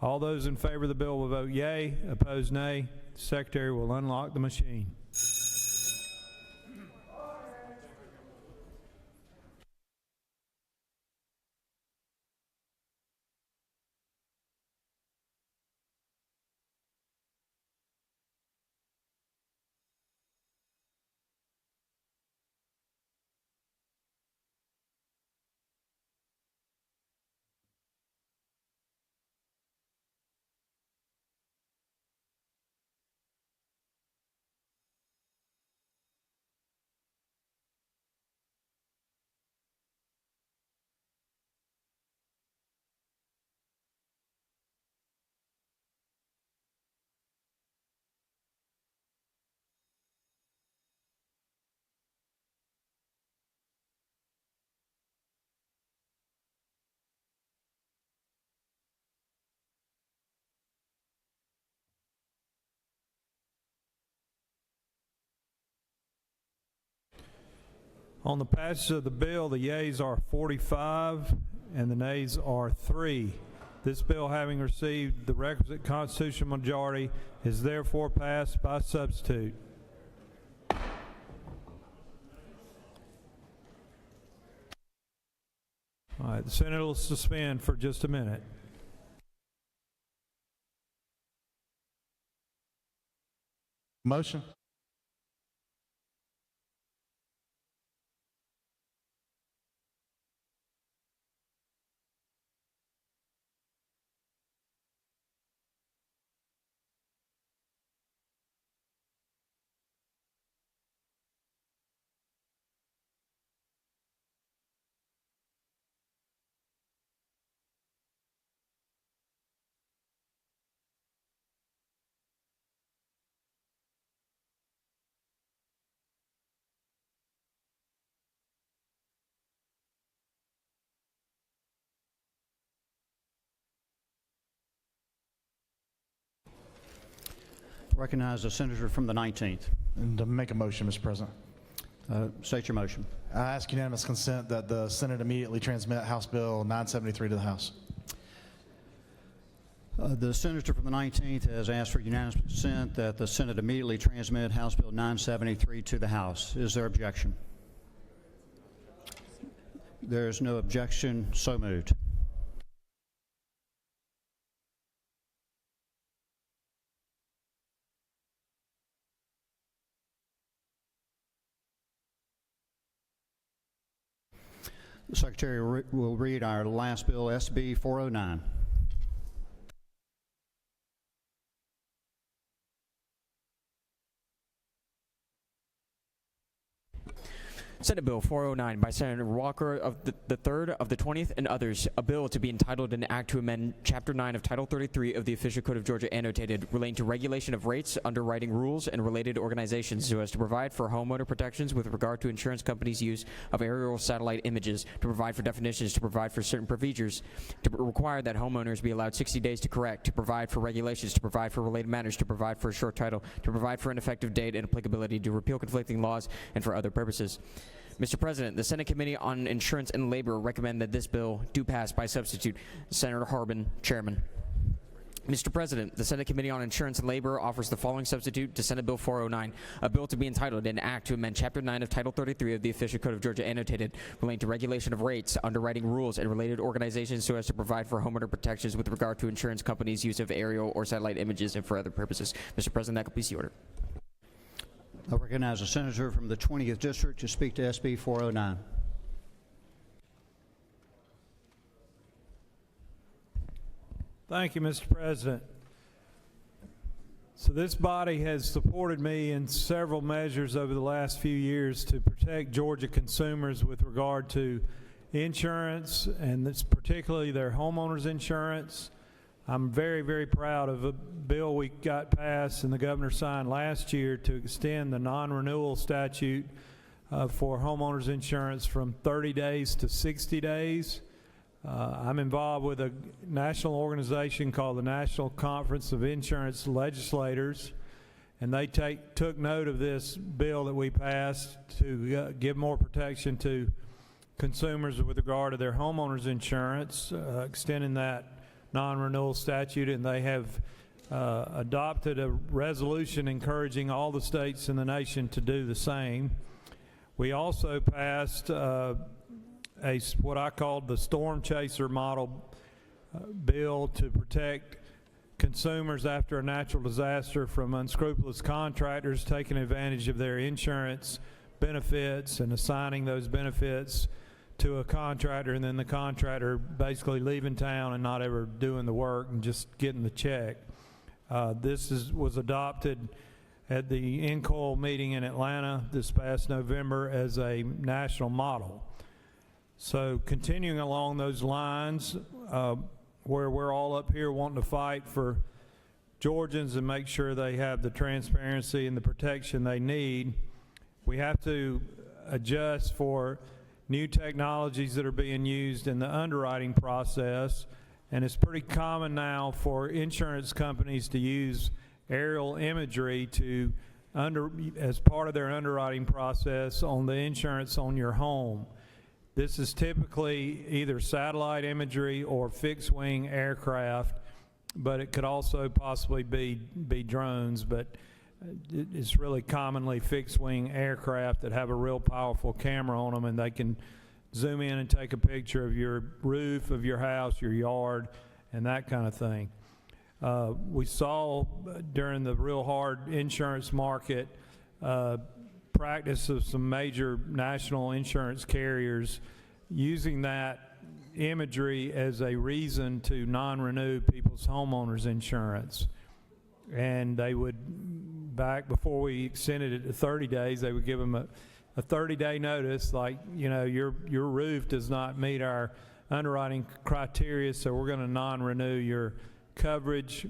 All those in favor of the bill will vote yea. Opposed, nay. The secretary will unlock the machine. On the passage of the bill, the yeas are 45 and the nays are 3. This bill, having received the requisite constitutional majority, is therefore passed by substitute. All right, the Senate will suspend for just a minute. Motion. Recognize the senator from the 19th. And to make a motion, Mr. President. State your motion. I ask unanimous consent that the Senate immediately transmit House Bill 973 to the House. The senator from the 19th has asked for unanimous consent that the Senate immediately transmit House Bill 973 to the House. Is there objection? There is no objection. So moved. The Secretary will read our last bill, SB 409. Senate Bill 409 by Senator Walker of the 3rd of the 20th and others, a bill to be entitled an act to amend Chapter 9 of Title 33 of the Official Code of Georgia annotated relating to regulation of rates, underwriting rules, and related organizations so as to provide for homeowner protections with regard to insurance companies' use of aerial satellite images, to provide for definitions, to provide for certain procedures, to require that homeowners be allowed 60 days to correct, to provide for regulations, to provide for related matters, to provide for a short title, to provide for an effective date and applicability, to repeal conflicting laws, and for other purposes. Mr. President, the Senate Committee on Insurance and Labor recommend that this bill do pass by substitute. Senator Harbin, Chairman. Mr. President, the Senate Committee on Insurance and Labor offers the following substitute to Senate Bill 409, a bill to be entitled an act to amend Chapter 9 of Title 33 of the Official Code of Georgia annotated relating to regulation of rates, underwriting rules, and related organizations so as to provide for homeowner protections with regard to insurance companies' use of aerial or satellite images and for other purposes. Mr. President, that completes the order. I recognize a senator from the 20th District to speak to SB 409. Thank you, Mr. President. So this body has supported me in several measures over the last few years to protect Georgia consumers with regard to insurance, and that's particularly their homeowners insurance. I'm very, very proud of a bill we got passed and the governor signed last year to extend the non-renewal statute for homeowners insurance from 30 days to 60 days. I'm involved with a national organization called the National Conference of Insurance Legislators, and they took note of this bill that we passed to give more protection to consumers with regard to their homeowners insurance, extending that non-renewal statute, and they have adopted a resolution encouraging all the states in the nation to do the same. We also passed what I called the Storm Chaser model bill to protect consumers after a natural disaster from unscrupulous contractors taking advantage of their insurance benefits and assigning those benefits to a contractor, and then the contractor basically leaving town and not ever doing the work and just getting the check. This was adopted at the NCOIL meeting in Atlanta this past November as a national model. So continuing along those lines, where we're all up here wanting to fight for Georgians and make sure they have the transparency and the protection they need, we have to adjust for new technologies that are being used in the underwriting process. And it's pretty common now for insurance companies to use aerial imagery as part of their underwriting process on the insurance on your home. This is typically either satellite imagery or fixed-wing aircraft, but it could also possibly be drones, but it's really commonly fixed-wing aircraft that have a real powerful camera on them, and they can zoom in and take a picture of your roof of your house, your yard, and that kind of thing. We saw during the real hard insurance market practice of some major national insurance carriers using that imagery as a reason to non-renew people's homeowners insurance. And they would, back before we extended it to 30 days, they would give them a 30-day notice, like, you know, your roof does not meet our underwriting criteria, so we're going to non-renew your coverage,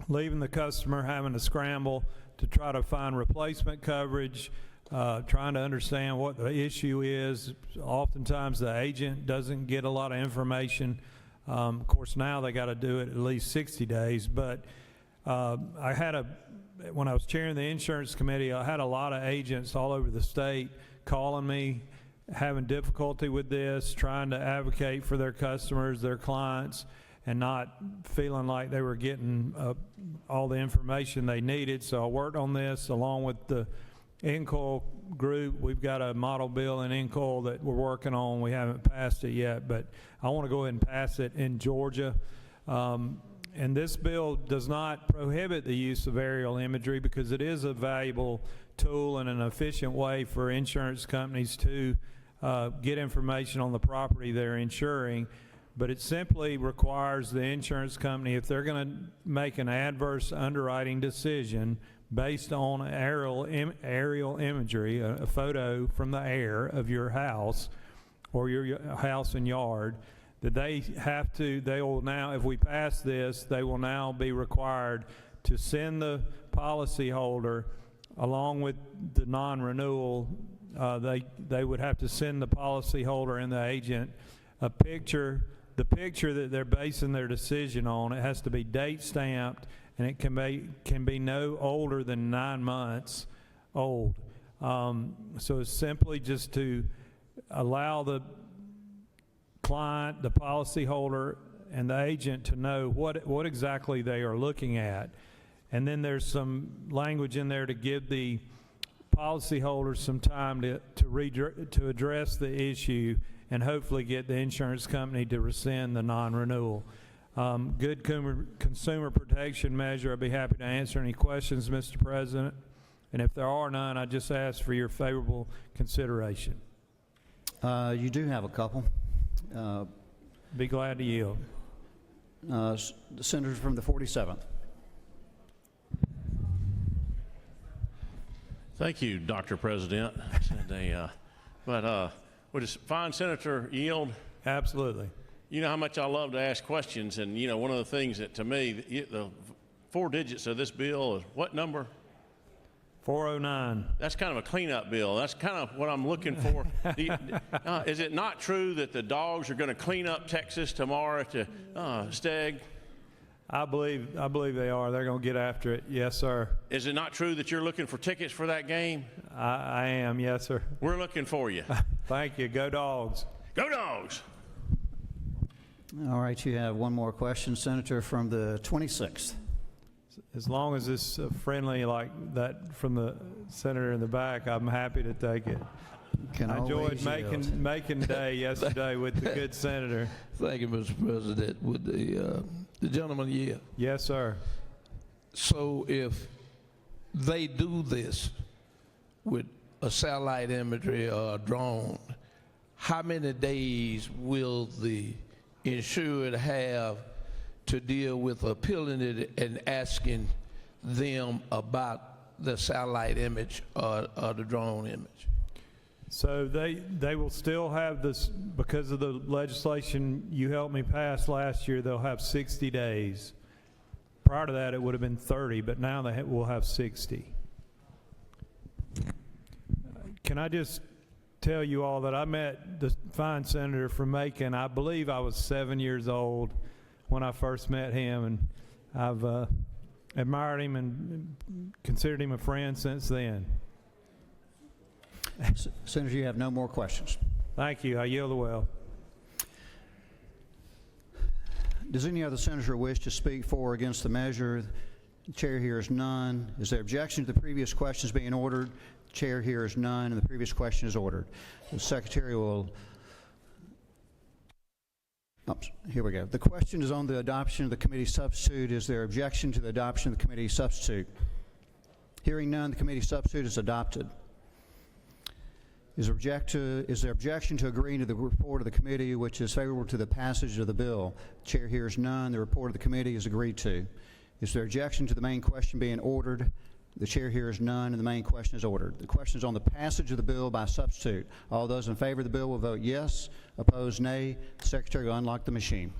leaving the customer having to scramble to try to find replacement coverage, trying to understand what the issue is. Oftentimes the agent doesn't get a lot of information. Of course, now they got to do it at least 60 days, but when I was chairing the insurance committee, I had a lot of agents all over the state calling me, having difficulty with this, trying to advocate for their customers, their clients, and not feeling like they were getting all the information they needed. So I worked on this along with the NCOIL group. We've got a model bill in NCOIL that we're working on. We haven't passed it yet, but I want to go ahead and pass it in Georgia. And this bill does not prohibit the use of aerial imagery because it is a valuable tool and an efficient way for insurance companies to get information on the property they're insuring. But it simply requires the insurance company, if they're going to make an adverse underwriting decision based on aerial imagery, a photo from the air of your house or your house and yard, that they will now, if we pass this, they will now be required to send the policyholder, along with the non-renewal, they would have to send the policyholder and the agent a picture, the picture that they're basing their decision on. It has to be date stamped, and it can be no older than 9 months old. So it's simply just to allow the client, the policyholder, and the agent to know what exactly they are looking at. And then there's some language in there to give the policyholders some time to address the issue and hopefully get the insurance company to rescind the non-renewal. Good consumer protection measure. I'd be happy to answer any questions, Mr. President. And if there are none, I just ask for your favorable consideration. You do have a couple. Be glad to yield. The senator from the 47th. Thank you, Dr. President. Would a fine senator yield? Absolutely. You know how much I love to ask questions, and you know one of the things that to me, the 4 digits of this bill is what number? 409. That's kind of a cleanup bill. That's kind of what I'm looking for. Is it not true that the dogs are going to clean up Texas tomorrow to Steg? I believe they are. They're going to get after it. Yes, sir. Is it not true that you're looking for tickets for that game? I am. Yes, sir. We're looking for you. Thank you. Go Dogs. Go Dogs. All right, you have one more question, Senator, from the 26th. As long as it's friendly like that from the senator in the back, I'm happy to take it. I enjoyed making day yesterday with the good senator. Thank you, Mr. President. Would the gentleman yield? Yes, sir. So if they do this with a satellite imagery or a drone, how many days will the insured have to deal with appealing it and asking them about the satellite image or the drone image? So they will still have this, because of the legislation you helped me pass last year, they'll have 60 days. Prior to that, it would have been 30, but now they will have 60. Can I just tell you all that I met the fine senator from Macon. I believe I was 7 years old when I first met him, and I've admired him and considered him a friend since then. Senator, you have no more questions. Thank you. I yield the well. Does any other senator wish to speak for or against the measure? The chair hears none. Is there objection to the previous questions being ordered? The chair hears none, and the previous question is ordered. The secretary will. Here we go. The question is on the adoption of the committee substitute. Is there objection to the adoption of the committee substitute? Hearing none, the committee substitute is adopted. Is there objection to agreeing to the report of the committee, which is favorable to the passage of the bill? The chair hears none. The report of the committee is agreed to. Is there objection to the main question being ordered? The chair hears none, and the main question is ordered. The question is on the passage of the bill by substitute. All those in favor of the bill will vote yes. Opposed, nay. The secretary will unlock the machine.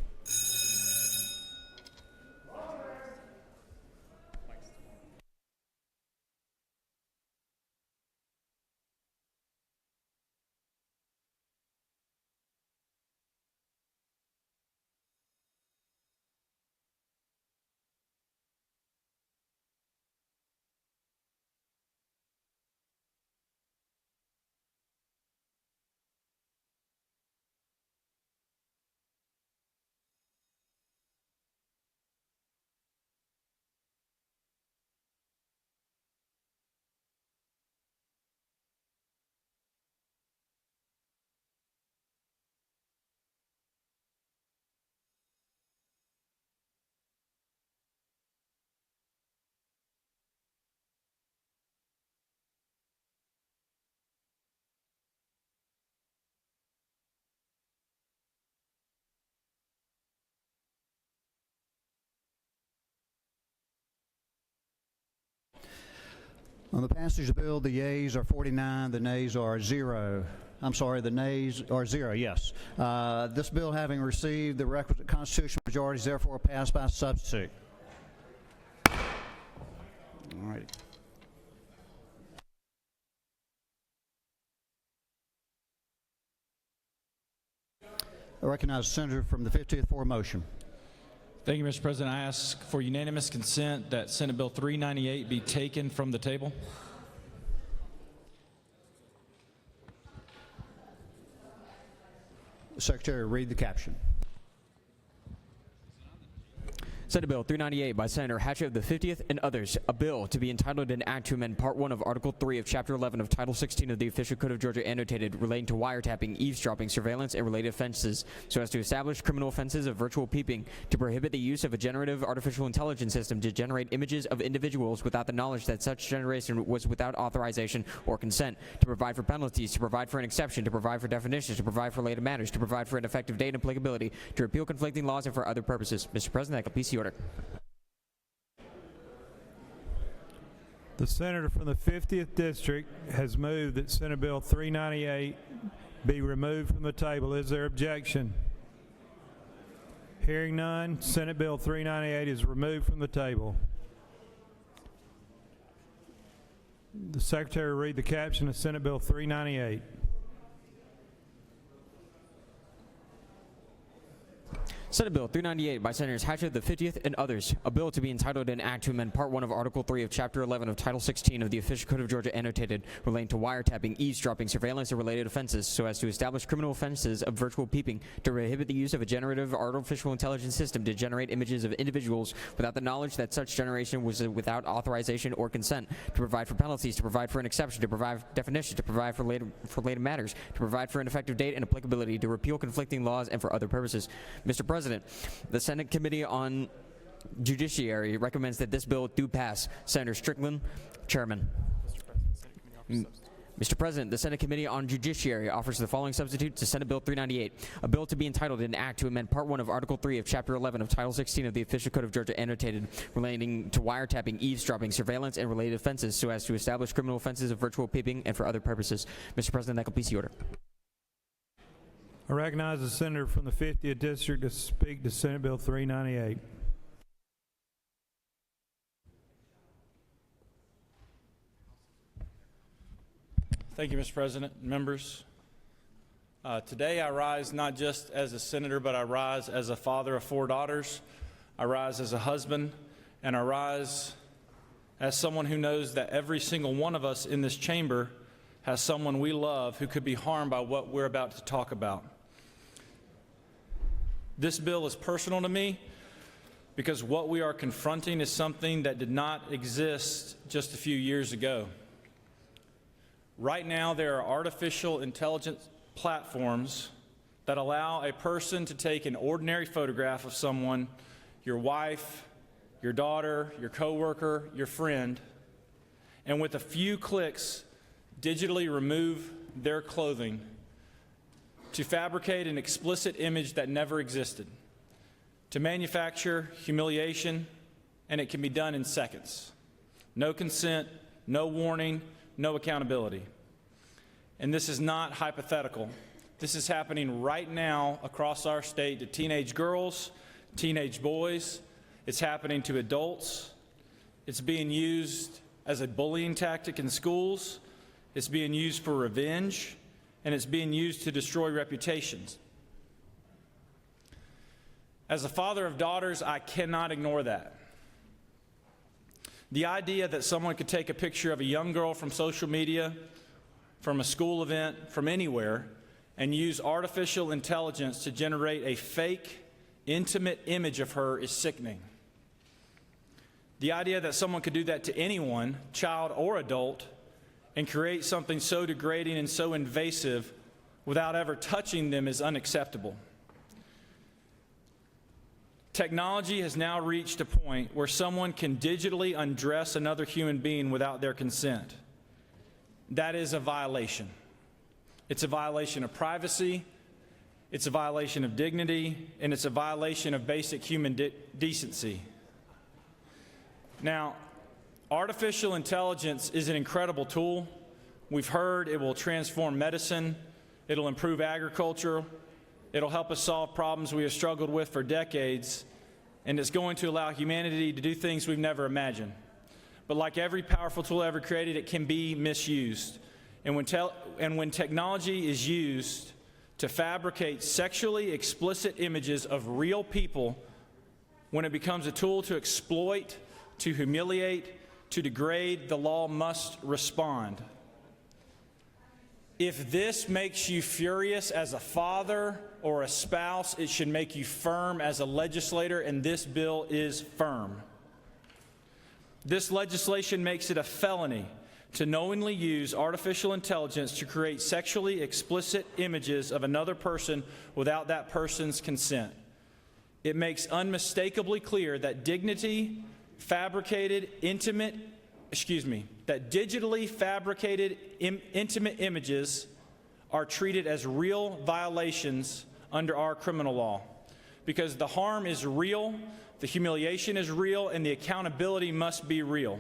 On the passage of the bill, the yeas are 49, the nays are 0. I'm sorry, the nays are 0, yes. This bill, having received the requisite constitutional majority, is therefore passed by substitute. All right. I recognize the senator from the 50th for a motion. Thank you, Mr. President. I ask for unanimous consent that Senate Bill 398 be taken from the table. Secretary, read the caption. Senate Bill 398 by Senator Hatchett of the 50th and others, a bill to be entitled an act to amend Part 1 of Article 3 of Chapter 11 of Title 16 of the Official Code of Georgia annotated relating to wiretapping, eavesdropping, surveillance, and related offenses so as to establish criminal offenses of virtual peeping, to prohibit the use of a generative artificial intelligence system to generate images of individuals without the knowledge that such generation was without authorization or consent, to provide for penalties, to provide for an exception, to provide for definitions, to provide for related matters, to provide for an effective date and applicability, to repeal conflicting laws, and for other purposes. Mr. President, that completes the order. The senator from the 50th District has moved that Senate Bill 398 be removed from the table. Is there objection? Hearing none, Senate Bill 398 is removed from the table. The Secretary read the caption of Senate Bill 398. Senate Bill 398 by Senators Hatchett, the 50th, and others. A bill to be entitled an act to amend Part 1 of Article 3 of Chapter 11 of Title 16 of the Official Code of Georgia annotated relating to wiretapping, eavesdropping, surveillance, and related offenses so as to establish criminal offenses of virtual peeping, to prohibit the use of a generative artificial intelligence system to generate images of individuals without the knowledge that such generation was without authorization or consent, to provide for penalties, to provide for an exception, to provide definition, to provide for related matters, to provide for an effective date and applicability, to repeal conflicting laws, and for other purposes. Mr. President, the Senate Committee on Judiciary recommends that this bill do pass. Senator Strickland, Chairman. Mr. President, the Senate Committee on Judiciary offers the following substitute to Senate Bill 398, a bill to be entitled an act to amend Part 1 of Article 3 of Chapter 11 of Title 16 of the Official Code of Georgia annotated relating to wiretapping, eavesdropping, surveillance, and related offenses so as to establish criminal offenses of virtual peeping and for other purposes. Mr. President, that completes the order. I recognize the senator from the 50th District to speak to Senate Bill 398. Thank you, Mr. President. Members, today I rise not just as a senator, but I rise as a father of 4 daughters. I rise as a husband, and I rise as someone who knows that every single one of us in this chamber has someone we love who could be harmed by what we're about to talk about. This bill is personal to me because what we are confronting is something that did not exist just a few years ago. Right now, there are artificial intelligence platforms that allow a person to take an ordinary photograph of someone, your wife, your daughter, your coworker, your friend, and with a few clicks, digitally remove their clothing to fabricate an explicit image that never existed, to manufacture humiliation, and it can be done in seconds. No consent, no warning, no accountability. And this is not hypothetical. This is happening right now across our state to teenage girls, teenage boys. It's happening to adults. It's being used as a bullying tactic in schools. It's being used for revenge, and it's being used to destroy reputations. As a father of daughters, I cannot ignore that. The idea that someone could take a picture of a young girl from social media, from a school event, from anywhere, and use artificial intelligence to generate a fake, intimate image of her is sickening. The idea that someone could do that to anyone, child or adult, and create something so degrading and so invasive without ever touching them is unacceptable. Technology has now reached a point where someone can digitally undress another human being without their consent. That is a violation. It's a violation of privacy, it's a violation of dignity, and it's a violation of basic human decency. Now, artificial intelligence is an incredible tool. We've heard it will transform medicine, it'll improve agriculture, it'll help us solve problems we have struggled with for decades, and it's going to allow humanity to do things we've never imagined. But like every powerful tool ever created, it can be misused. And when technology is used to fabricate sexually explicit images of real people, when it becomes a tool to exploit, to humiliate, to degrade, the law must respond. If this makes you furious as a father or a spouse, it should make you firm as a legislator, and this bill is firm. This legislation makes it a felony to knowingly use artificial intelligence to create sexually explicit images of another person without that person's consent. It makes unmistakably clear that digitally fabricated intimate images are treated as real violations under our criminal law, because the harm is real, the humiliation is real, and the accountability must be real.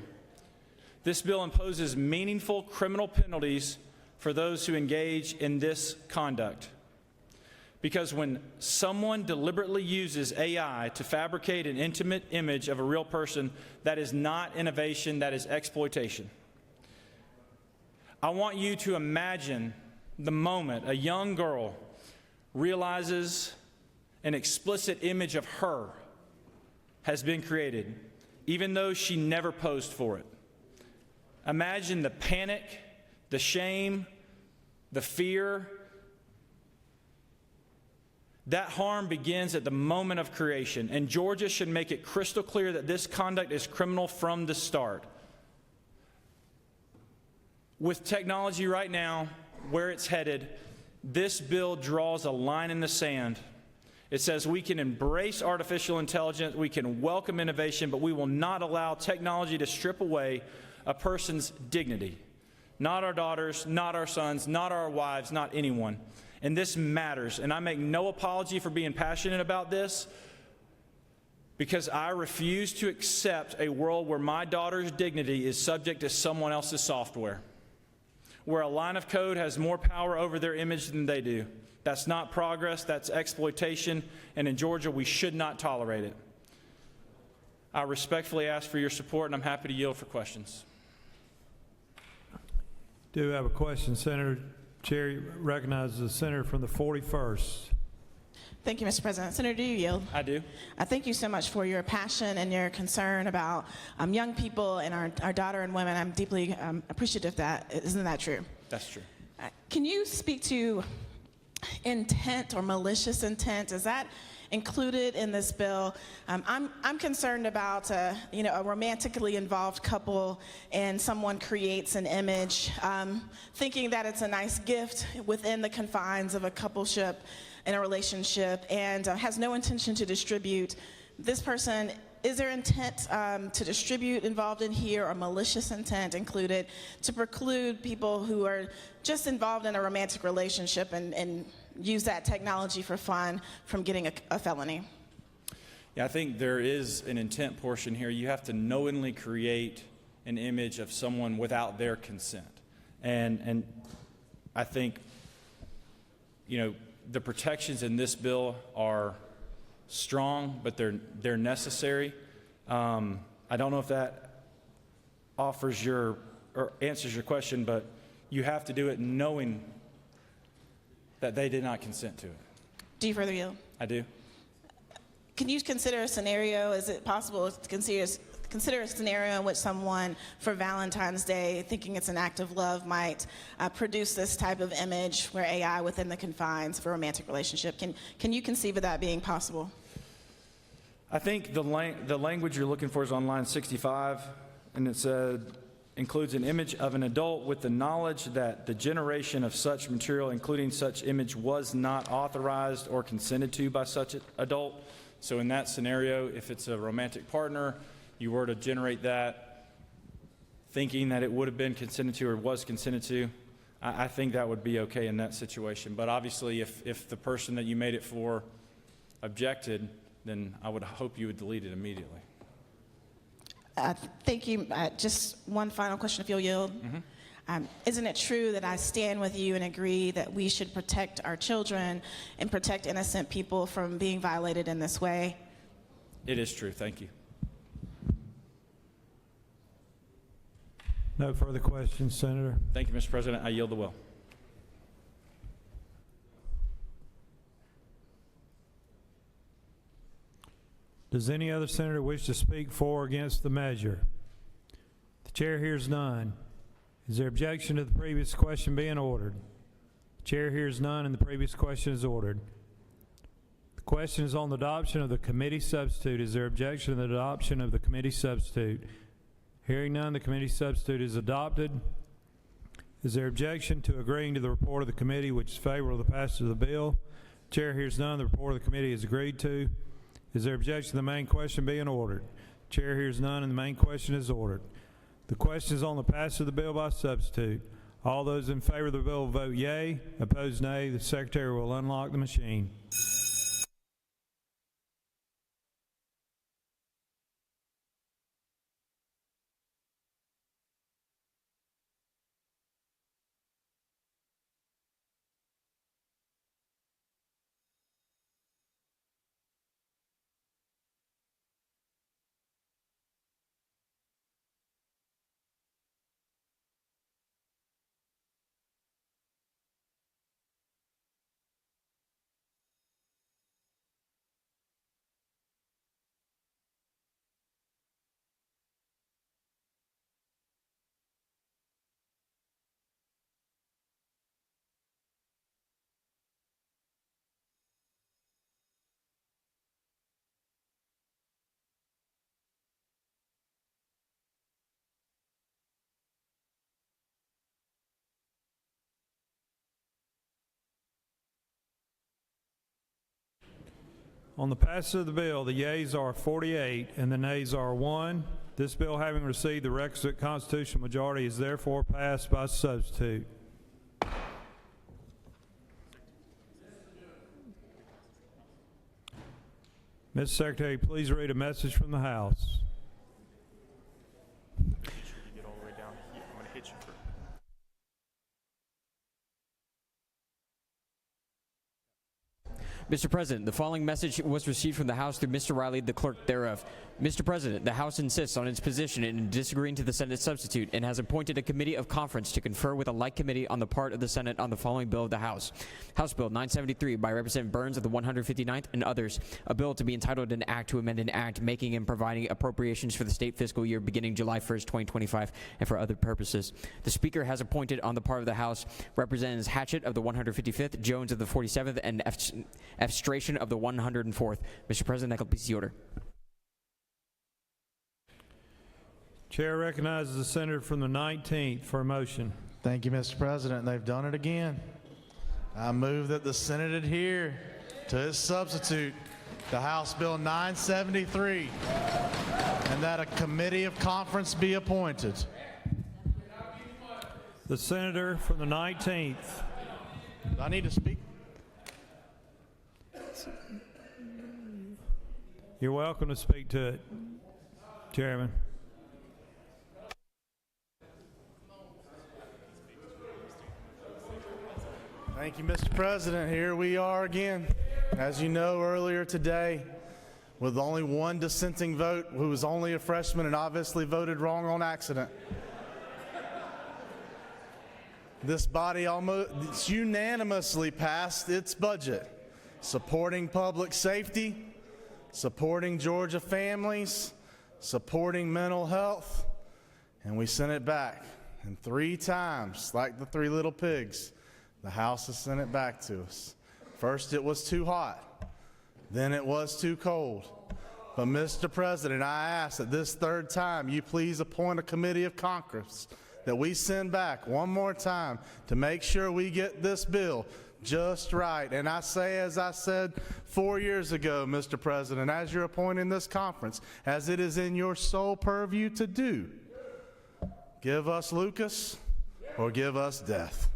This bill imposes meaningful criminal penalties for those who engage in this conduct. Because when someone deliberately uses AI to fabricate an intimate image of a real person, that is not innovation, that is exploitation. I want you to imagine the moment a young girl realizes an explicit image of her has been created, even though she never posed for it. Imagine the panic, the shame, the fear. That harm begins at the moment of creation, and Georgia should make it crystal clear that this conduct is criminal from the start. With technology right now, where it's headed, this bill draws a line in the sand. It says we can embrace artificial intelligence, we can welcome innovation, but we will not allow technology to strip away a person's dignity. Not our daughters, not our sons, not our wives, not anyone. And this matters. And I make no apology for being passionate about this, because I refuse to accept a world where my daughter's dignity is subject to someone else's software, where a line of code has more power over their image than they do. That's not progress, that's exploitation, and in Georgia, we should not tolerate it. I respectfully ask for your support, and I'm happy to yield for questions. Do have a question, Senator. Chair recognizes the senator from the 41st. Thank you, Mr. President. Senator, do you yield? I do. I thank you so much for your passion and your concern about young people and our daughter and women. I'm deeply appreciative of that. Isn't that true? That's true. Can you speak to intent or malicious intent? Is that included in this bill? I'm concerned about a romantically involved couple, and someone creates an image thinking that it's a nice gift within the confines of a coupleship in a relationship, and has no intention to distribute. This person, is there intent to distribute involved in here, or malicious intent included to preclude people who are just involved in a romantic relationship and use that technology for fun from getting a felony? Yeah, I think there is an intent portion here. You have to knowingly create an image of someone without their consent. And I think, the protections in this bill are strong, but they're necessary. I don't know if that offers or answers your question, but you have to do it knowing that they did not consent to it. Do you further yield? I do. Can you consider a scenario? Is it possible to consider a scenario in which someone, for Valentine's Day, thinking it's an act of love, might produce this type of image where AI within the confines of a romantic relationship? Can you conceive of that being possible? I think the language you're looking for is on line 65, and it said, includes an image of an adult with the knowledge that the generation of such material, including such image, was not authorized or consented to by such an adult. So in that scenario, if it's a romantic partner, you were to generate that thinking that it would have been consented to or was consented to, I think that would be okay in that situation. But obviously, if the person that you made it for objected, then I would hope you would delete it immediately. Thank you. Just one final question, if you'll yield. Mm-hmm. Isn't it true that I stand with you and agree that we should protect our children and protect innocent people from being violated in this way? It is true. Thank you. No further questions, Senator. Thank you, Mr. President. I yield the will. Does any other senator wish to speak for or against the measure? The chair hears none. Is there objection to the previous question being ordered? The chair hears none, and the previous question is ordered. The question is on the adoption of the committee substitute. Is there objection to the adoption of the committee substitute? Hearing none, the committee substitute is adopted. Is there objection to agreeing to the report of the committee, which is favorable to the passage of the bill? The chair hears none. The report of the committee is agreed to. Is there objection to the main question being ordered? The chair hears none, and the main question is ordered. The question is on the passage of the bill by substitute. All those in favor of the bill will vote yea. Opposed, nay. The secretary will unlock the machine. On the passage of the bill, the yeas are 48 and the nays are 1. This bill, having received the requisite constitutional majority, is therefore passed by substitute. Mr. Secretary, please read a message from the House. Get all the way down here. I'm going to hit you for. Mr. President, the following message was received from the House through Mr. Riley, the clerk thereof. Mr. President, the House insists on its position in disagreeing to the Senate substitute and has appointed a committee of conference to confer with a like committee on the part of the Senate on the following bill of the House. House Bill 973 by Representative Burns of the 159th and others, a bill to be entitled an act to amend an act making and providing appropriations for the state fiscal year beginning July 1st, 2025, and for other purposes. The Speaker has appointed on the part of the House Representatives Hatchett of the 155th, Jones of the 47th, and F. Stration of the 104th. Mr. President, that completes the order. Chair recognizes the senator from the 19th for a motion. Thank you, Mr. President. They've done it again. I move that the Senate adhere to its substitute, the House Bill 973, and that a committee of conference be appointed. The senator from the 19th. Do I need to speak? You're welcome to speak to it, Chairman. Thank you, Mr. President. Here we are again. As you know, earlier today, with only one dissenting vote, who was only a freshman and obviously voted wrong on accident. This body almost unanimously passed its budget, supporting public safety, supporting Georgia families, supporting mental health, and we sent it back. And 3 times, like the 3 little pigs, the House has sent it back to us. First it was too hot, then it was too cold. But Mr. President, I ask that this 3rd time you please appoint a committee of Congress that we send back one more time to make sure we get this bill just right. And I say, as I said 4 years ago, Mr. President, as you're appointing this conference, as it is in your sole purview to do, give us Lucas or give us death.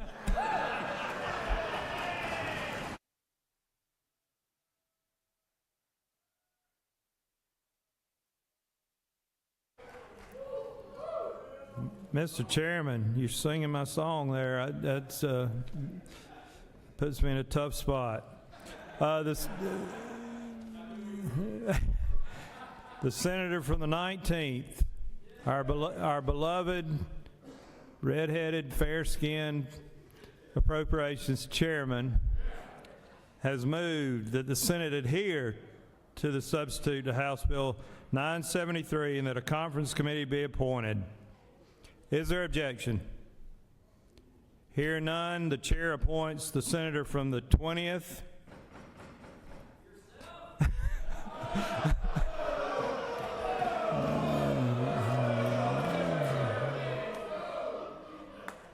Mr. Chairman, you're singing my song there. That's puts me in a tough spot. The senator from the 19th, our beloved, red-headed, fair-skinned appropriations chairman, has moved that the Senate adhere to the substitute to House Bill 973 and that a conference committee be appointed. Is there objection? Hear none, the chair appoints the senator from the 20th.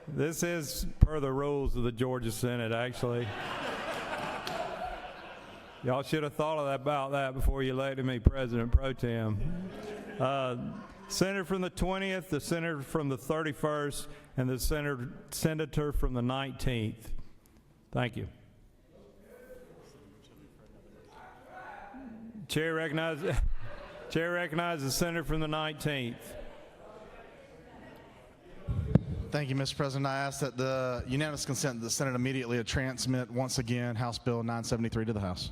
This is per the rules of the Georgia Senate, actually. Y'all should have thought about that before you elected me President Pro Tem. Senator from the 20th, the senator from the 31st, and the senator from the 19th. Thank you. Chair recognizes the senator from the 19th. Thank you, Mr. President. I ask that the unanimous consent of the Senate immediately transmit once again House Bill 973 to the House.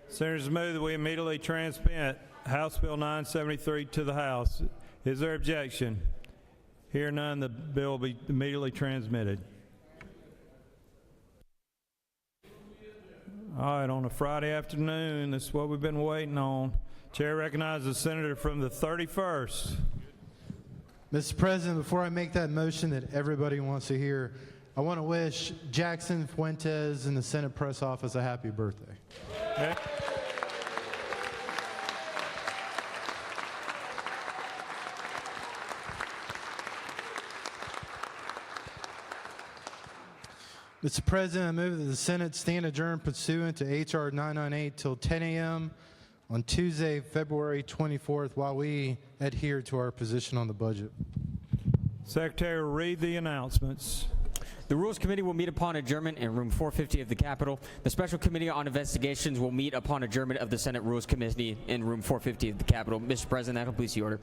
Senators move that we immediately transmit House Bill 973 to the House. Is there objection? Hear none, the bill will be immediately transmitted. All right, on a Friday afternoon, this is what we've been waiting on. Chair recognizes the senator from the 31st. Mr. President, before I make that motion that everybody wants to hear, I want to wish Jackson Fuentes in the Senate press office a happy birthday. Okay. Mr. President, I move that the Senate stand adjourned pursuant to H.R. 998 till 10 a.m. on Tuesday, February 24th, while we adhere to our position on the budget. Secretary will read the announcements. The Rules Committee will meet upon adjournment in room 450 of the Capitol. The Special Committee on Investigations will meet upon adjournment of the Senate Rules Committee in room 450 of the Capitol. Mr. President, that completes the order.